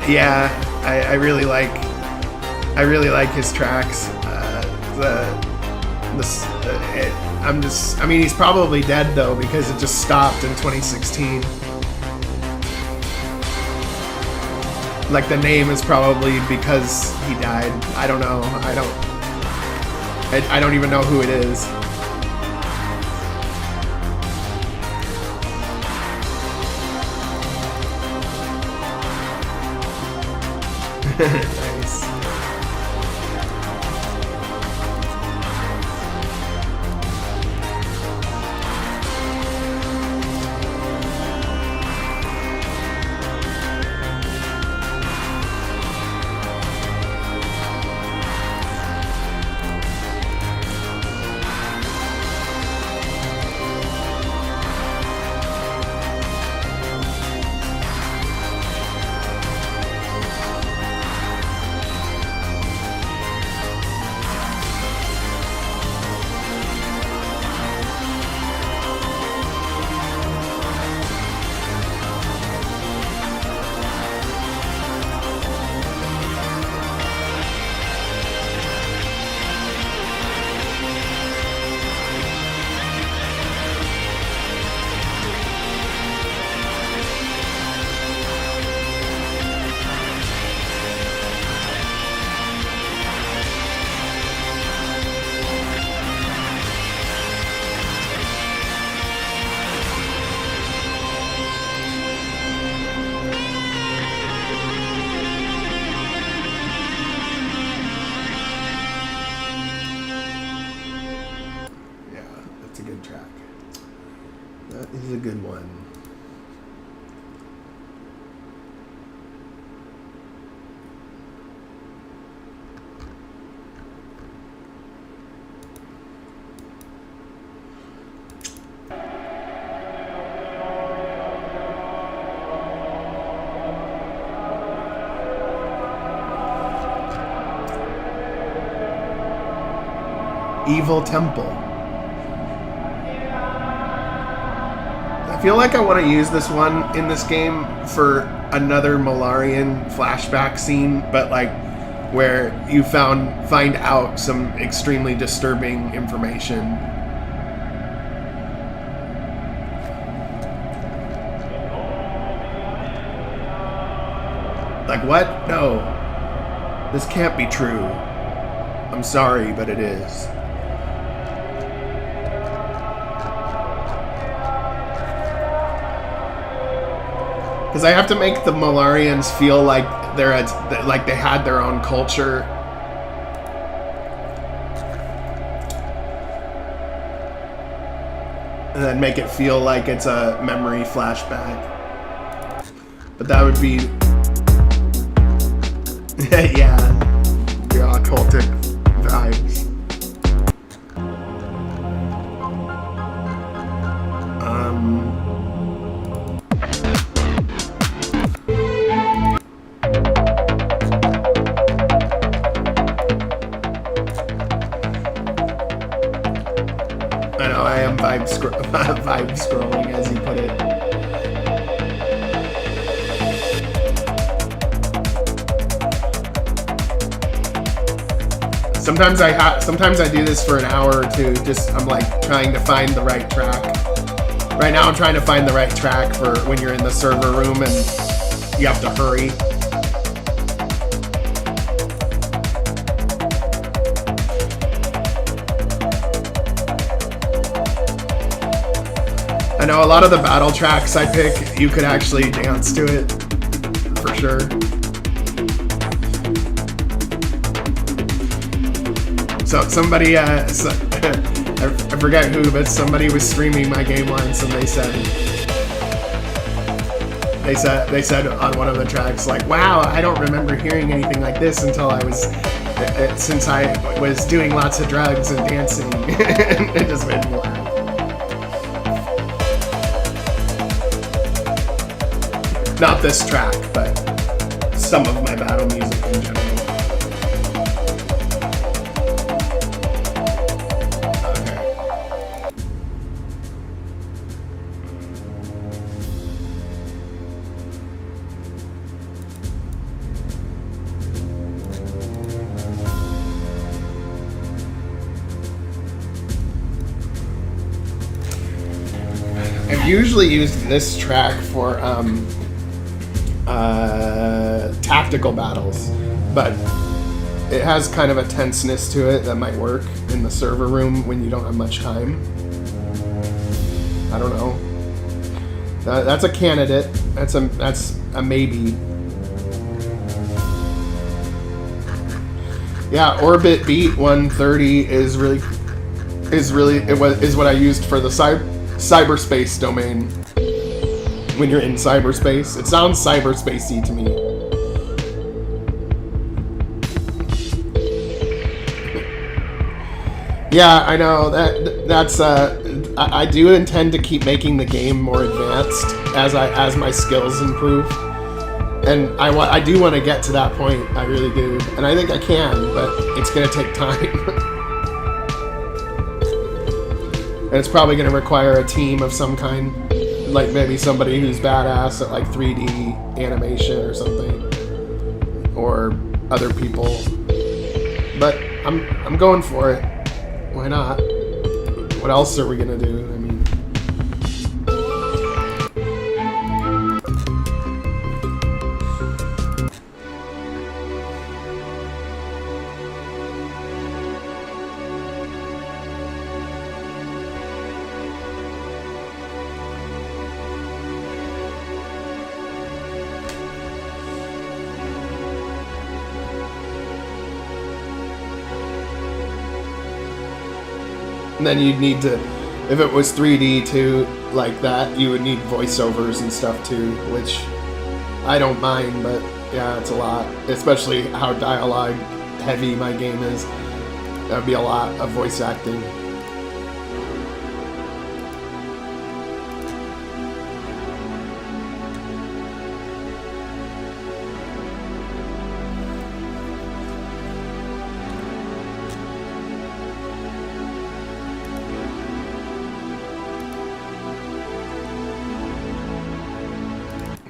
Yeah, I really like his tracks. I mean, he's probably dead though because it just stopped in 2016. Like the name is probably because he died. I don't know. I don't even know who it is. Nice. This is a good one. Evil Temple. I feel like I want to use this one in this game for another Malarian flashback scene, but like where you find out some extremely disturbing information. Like what? No. This can't be true. I'm sorry, but it is. Because I have to make the Malarians feel like like they had their own culture. And then make it feel like it's a memory flashback. But that would be... yeah. Yeah, occultic vibes. Vibe scrolling, as he put it. Sometimes I do this for an hour or two. I'm like trying to find the right track. Right now I'm trying to find the right track for when you're in the server room and you have to hurry. I know a lot of the battle tracks I pick, you could actually dance to it, for sure. So somebody, I forget who, but somebody was streaming my game once, and they said on one of the tracks, like, wow, I don't remember hearing anything like this until since I was doing lots of drugs and dancing. It just made me laugh. Not this track, but some of my battle music in general. Usually used this track for tactical battles, but it has kind of a tenseness to it that might work in the server room when you don't have much time. I don't know. That's a candidate. That's a maybe. Yeah, Orbit Beat 130 is what I used for the cyberspace domain. When you're in cyberspace, it sounds cyberspacey to me. Yeah, I know that's I do intend to keep making the game more advanced as my skills improve, and I do want to get to that point. I really do, and I think I can, but it's gonna take time. And it's probably going to require a team of some kind, like maybe somebody who's badass at like 3D animation or something, or other people. But I'm going for it. Why not? What else are we going to do? I mean, and then you'd need to, if it was 3D too, like that, you would need voiceovers and stuff too, which I don't mind, but yeah, it's a lot. Especially how dialogue heavy my game is. That would be a lot of voice acting.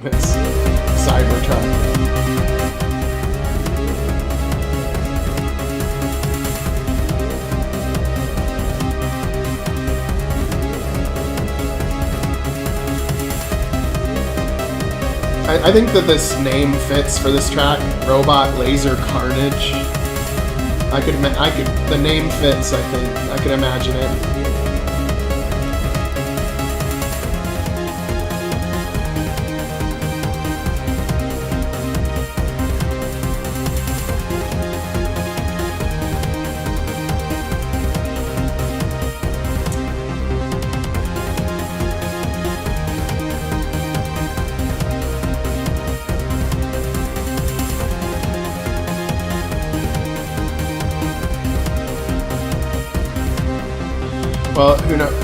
It's Cybertruck. I think that this name fits for this track, Robot Laser Carnage. The name fits, I think. I could imagine it. Well, who knows?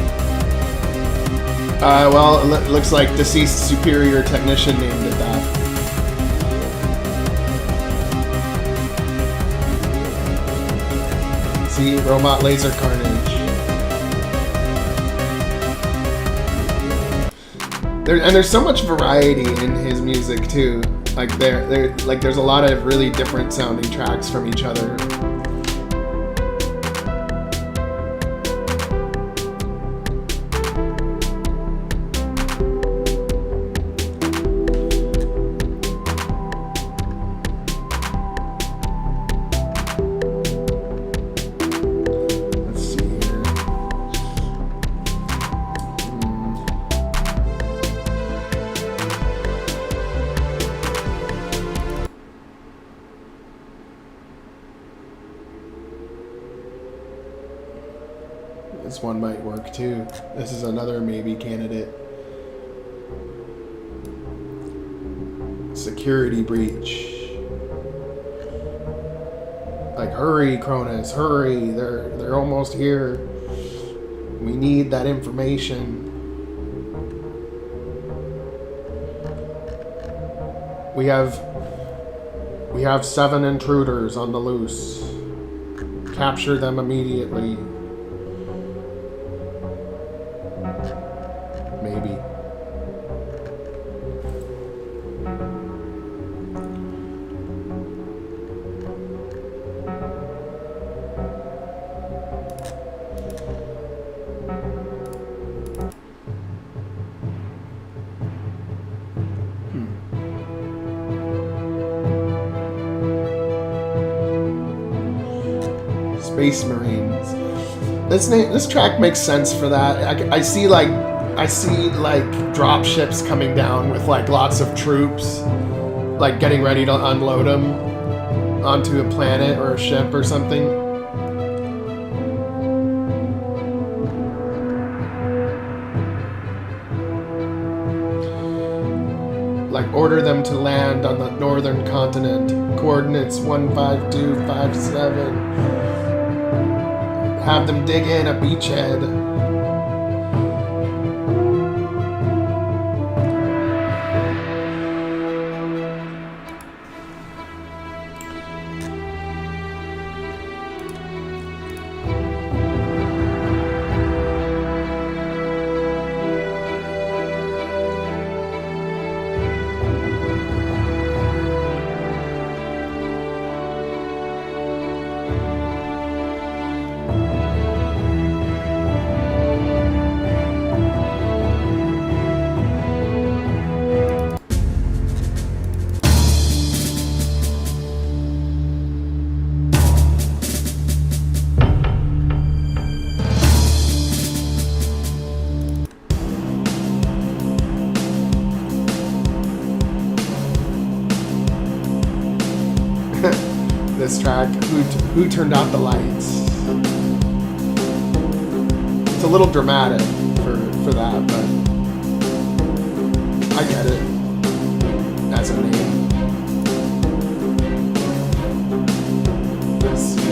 Well, it looks like deceased superior technician named it that. See, Robot Laser Carnage. There's so much variety in his music too. Like there's a lot of really different sounding tracks from each other. This one might work too. This is another maybe candidate. Security breach. Like, hurry, Cronus, hurry. They're almost here. We need that information. We have 7 intruders on the loose. Capture them immediately. Maybe. Space Marines. This track makes sense for that. I see like drop ships coming down with like lots of troops, like getting ready to unload them onto a planet or a ship or something. Like, order them to land on the northern continent. Coordinates 15257. Have them dig in a beachhead. This track, who turned out the lights? It's a little dramatic for that, but I get it as a name. Let's see.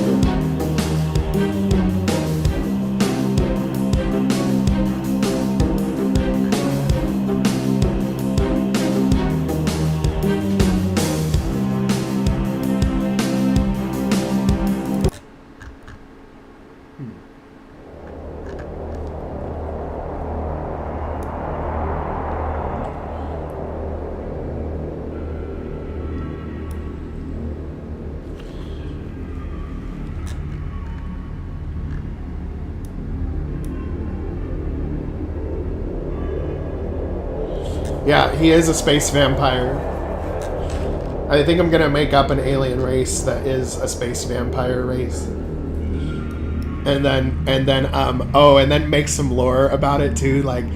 Yeah, he is a space vampire. I think I'm gonna make up an alien race that is a space vampire race. And then make some lore about it too, like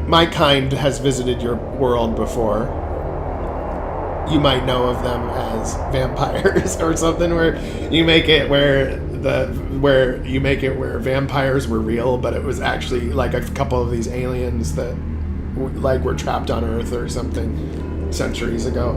my kind has visited your world before. You might know of them as vampires or something, where you make it where vampires were real, but it was actually like a couple of these aliens that like were trapped on Earth or something centuries ago.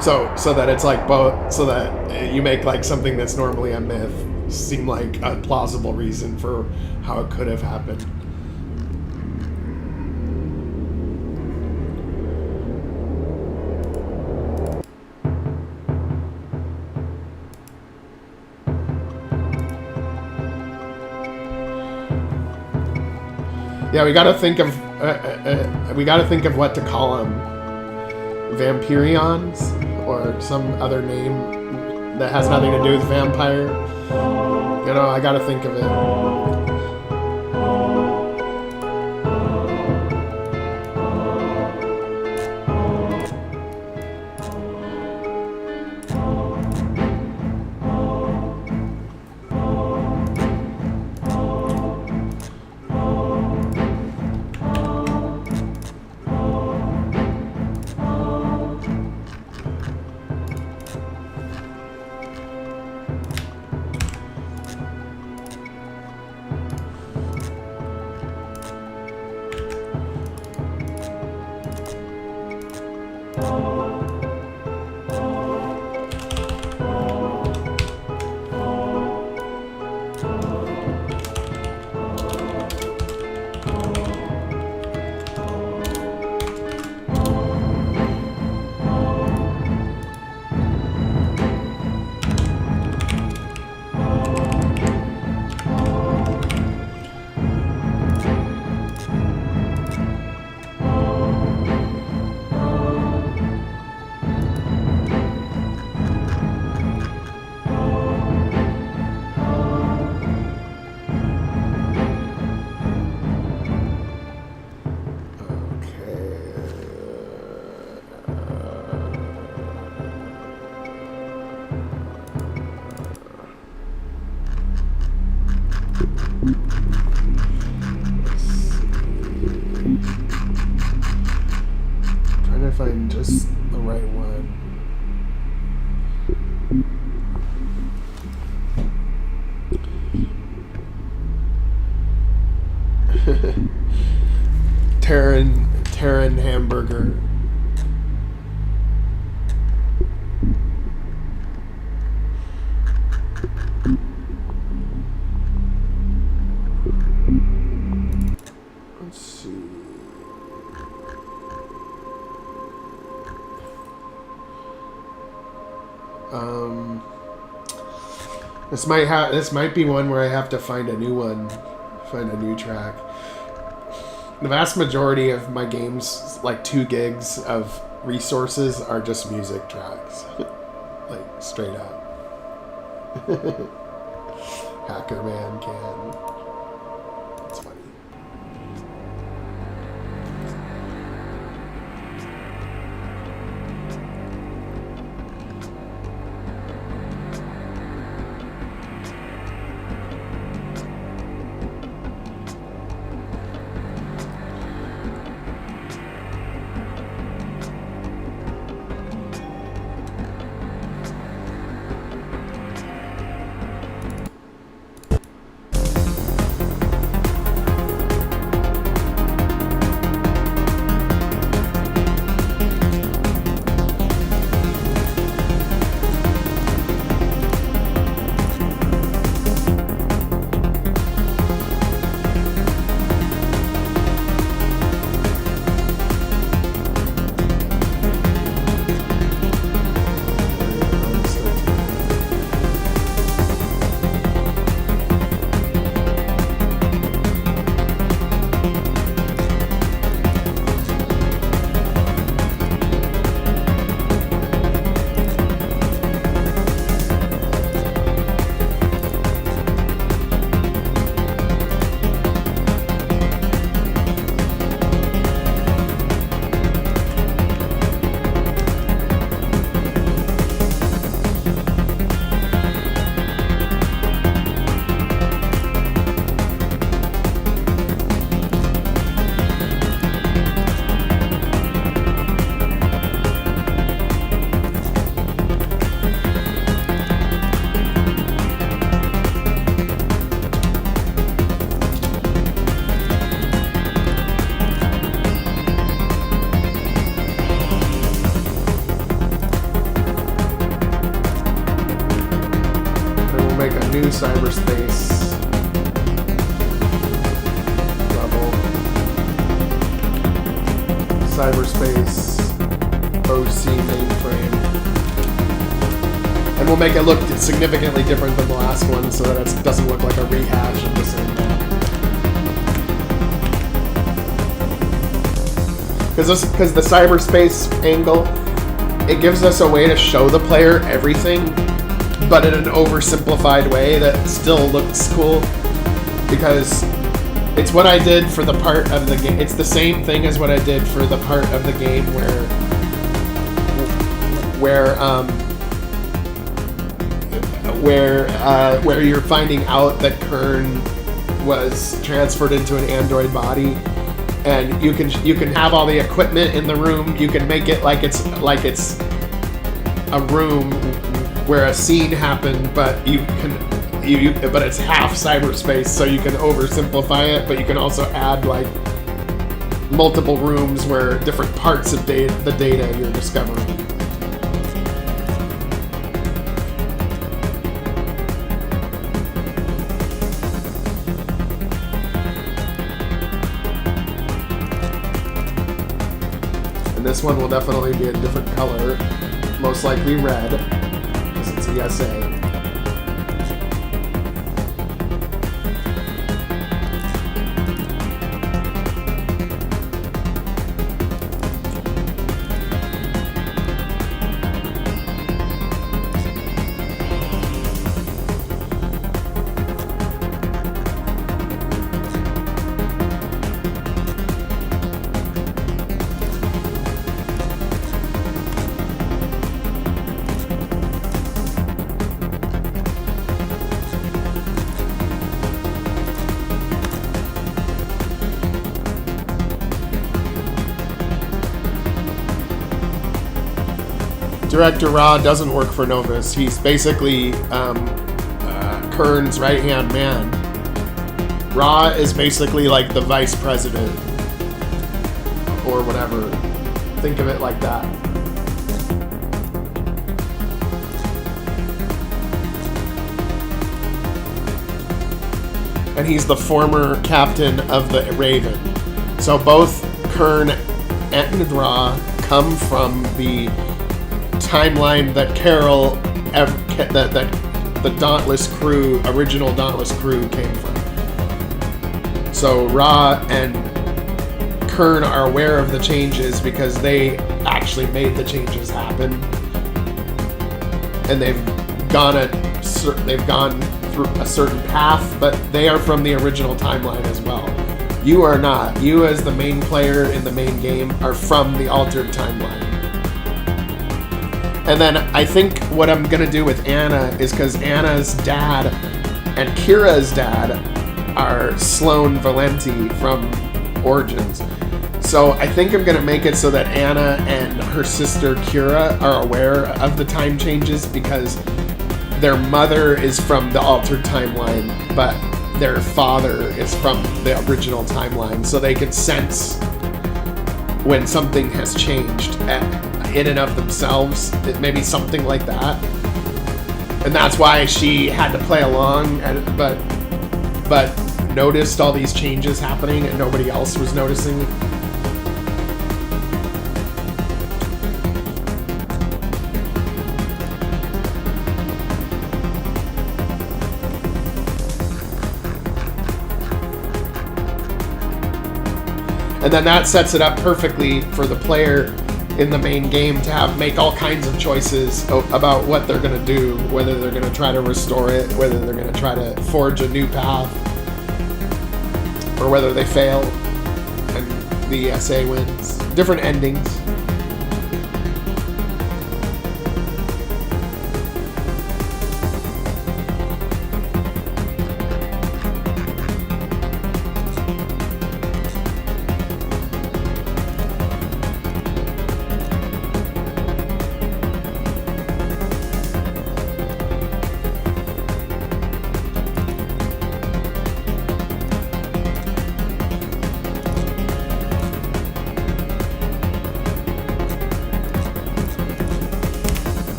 So that it's like both, so that you make like something that's normally a myth seem like a plausible reason for how it could have happened. Yeah, we gotta think of what to call them. Vampirions, or some other name that has nothing to do with vampire. You know, I gotta think of it. Trying to find just the right one. Terran hamburger. Let's see. This might be one where I have to find a new one, find a new track. The vast majority of my games, like 2 gigs of resources, are just music tracks, like straight up. Hacker man can. It's funny. New cyberspace level. Cyberspace OC mainframe. And we'll make it look significantly different than the last one so that it doesn't look like a rehash of the same thing. Because the cyberspace angle, it gives us a way to show the player everything, but in an oversimplified way that still looks cool, because it's what I did for the part of the game. It's the same thing as what I did for the part of the game where you're finding out that Kern was transferred into an android body, and you can have all the equipment in the room. You can make it like it's a room where a scene happened, but but it's half cyberspace, so you can oversimplify it, but you can also add like multiple rooms where different parts of the data you're discovering. This one will definitely be a different color, most likely red, because it's ESA. Director Ra doesn't work for Novus. He's basically Kern's right-hand man. Ra is basically like the vice president or whatever. Think of it like that. And he's the former captain of the Raven. So both Kern and Ra come from the timeline that Carol, that the Dauntless crew, original Dauntless crew came from. So Ra and Kern are aware of the changes because they actually made the changes happen, and they've gone through a certain path, but they are from the original timeline as well. You are not. You, as the main player in the main game, are from the altered timeline. And then I think what I'm going to do with Anna is, because Anna's dad and Kira's dad are Sloan Valenti from Origins. So I think I'm going to make it so that Anna and her sister Kira are aware of the time changes, because their mother is from the altered timeline, but their father is from the original timeline. So they can sense when something has changed in and of themselves. Maybe something like that. And that's why she had to play along, but noticed all these changes happening and nobody else was noticing. And then that sets it up perfectly for the player in the main game to make all kinds of choices about what they're going to do, whether they're going to try to restore it, whether they're going to try to forge a new path, or whether they fail and the SA wins. Different endings.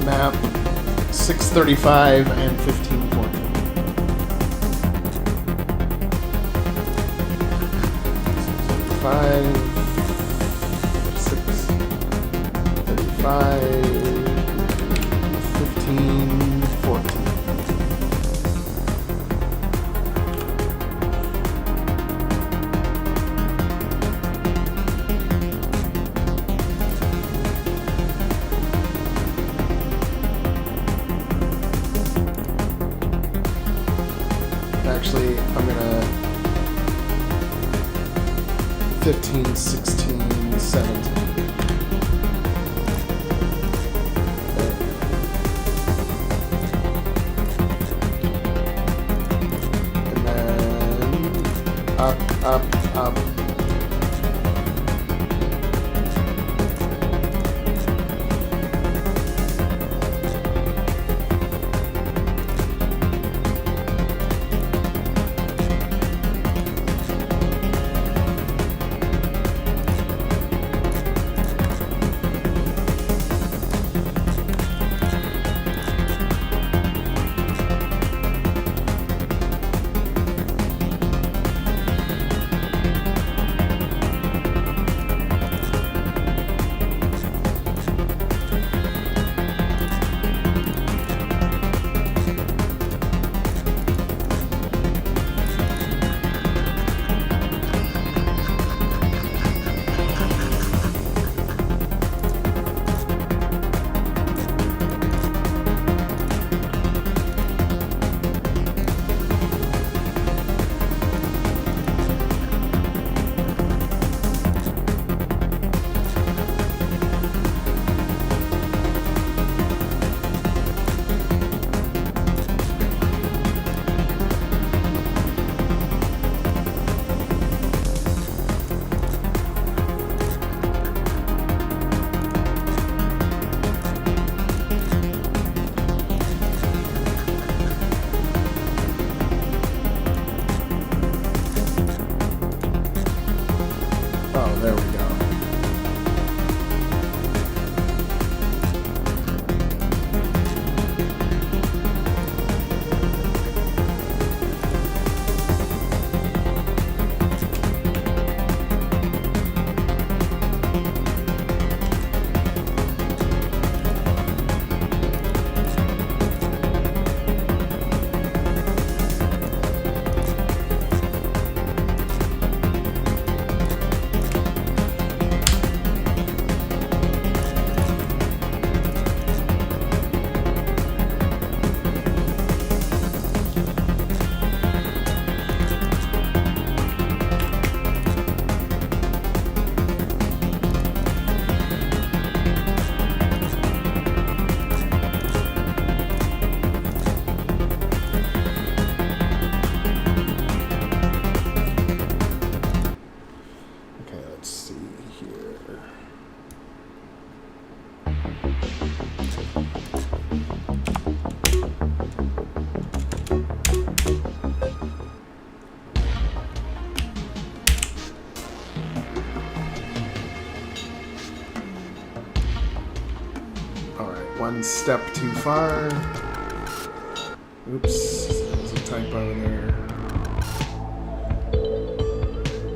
map 635 and 1514. 635, 1514. Actually, I'm gonna 15, 16, 17. And then up, up, up. There we go. One step too far. Oops, there's a typo there.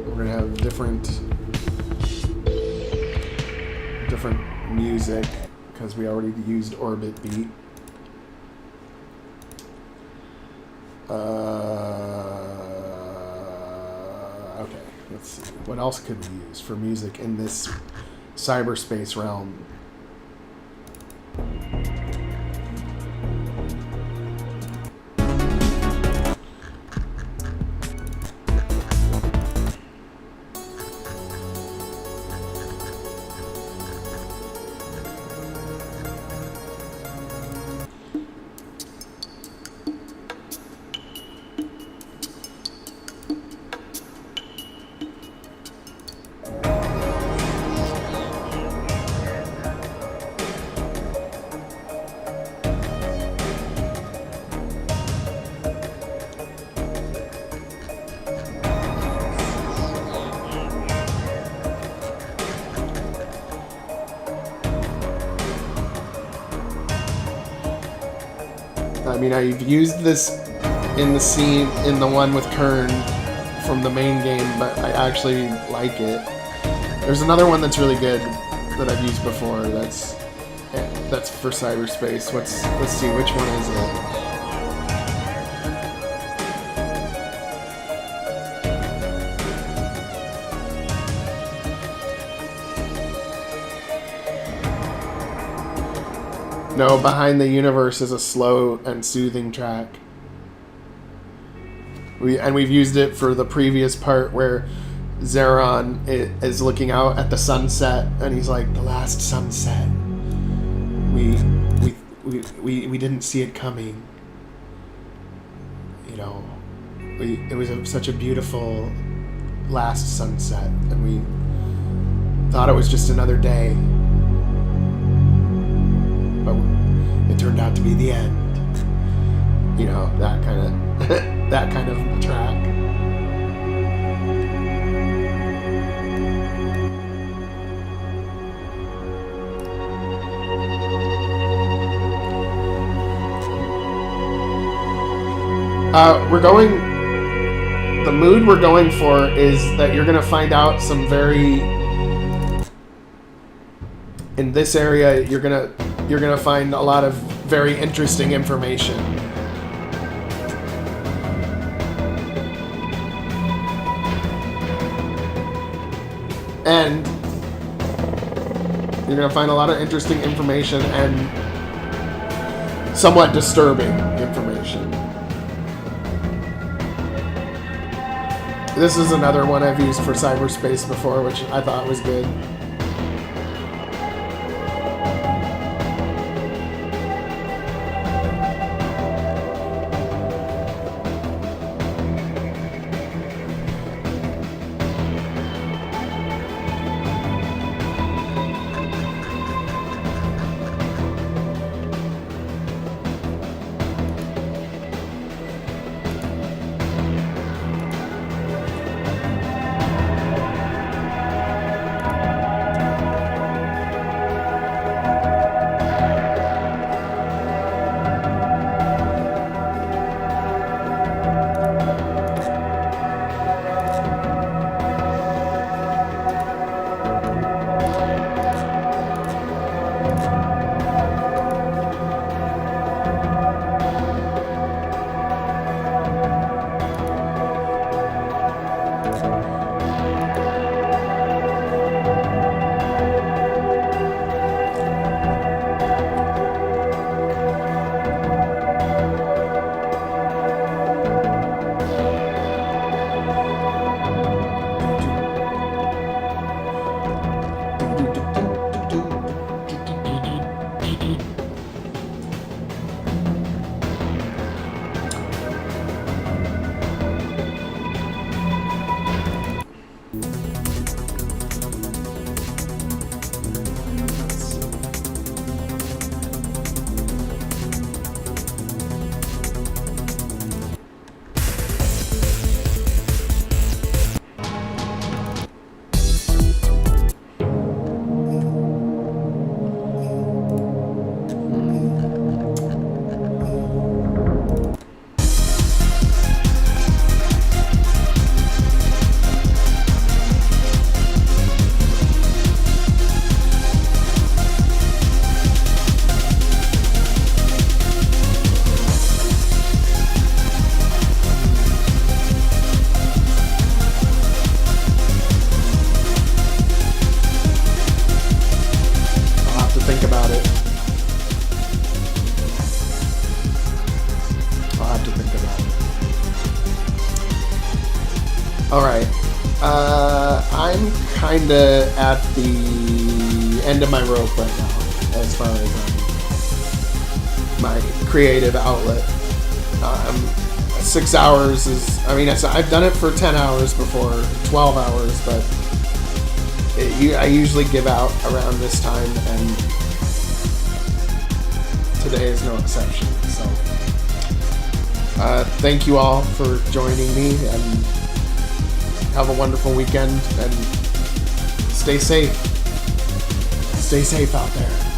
We're gonna have different music because we already used Orbit Beat. Okay, let's see. What else could we use for music in this cyberspace realm? I mean, I've used this in the scene, in the one with Kern from the main game, but I actually like it. There's another one that's really good that I've used before. That's for cyberspace. Let's see, which one is it? No, Behind the Universe is a slow and soothing track. We've used it for the previous part where Zeron is looking out at the sunset and he's like, the last sunset. We didn't see it coming. You know, it was such a beautiful last sunset, and we thought it was just another day. But it turned out to be the end. You know, that kind of that kind of track. The mood we're going for is that you're gonna find out some in this area, you're gonna find a lot of very interesting information. And you're gonna find a lot of interesting information and somewhat disturbing information. This is another one I've used for cyberspace before, which I thought was good. Alright. I'm kinda at the end of my rope right now, as far as my creative outlet. 6 hours is, I mean, I've done it for 10 hours before, 12 hours, but I usually give out around this time, and today is no exception. So, thank you all for joining me, and have a wonderful weekend, and stay safe. Stay safe out there.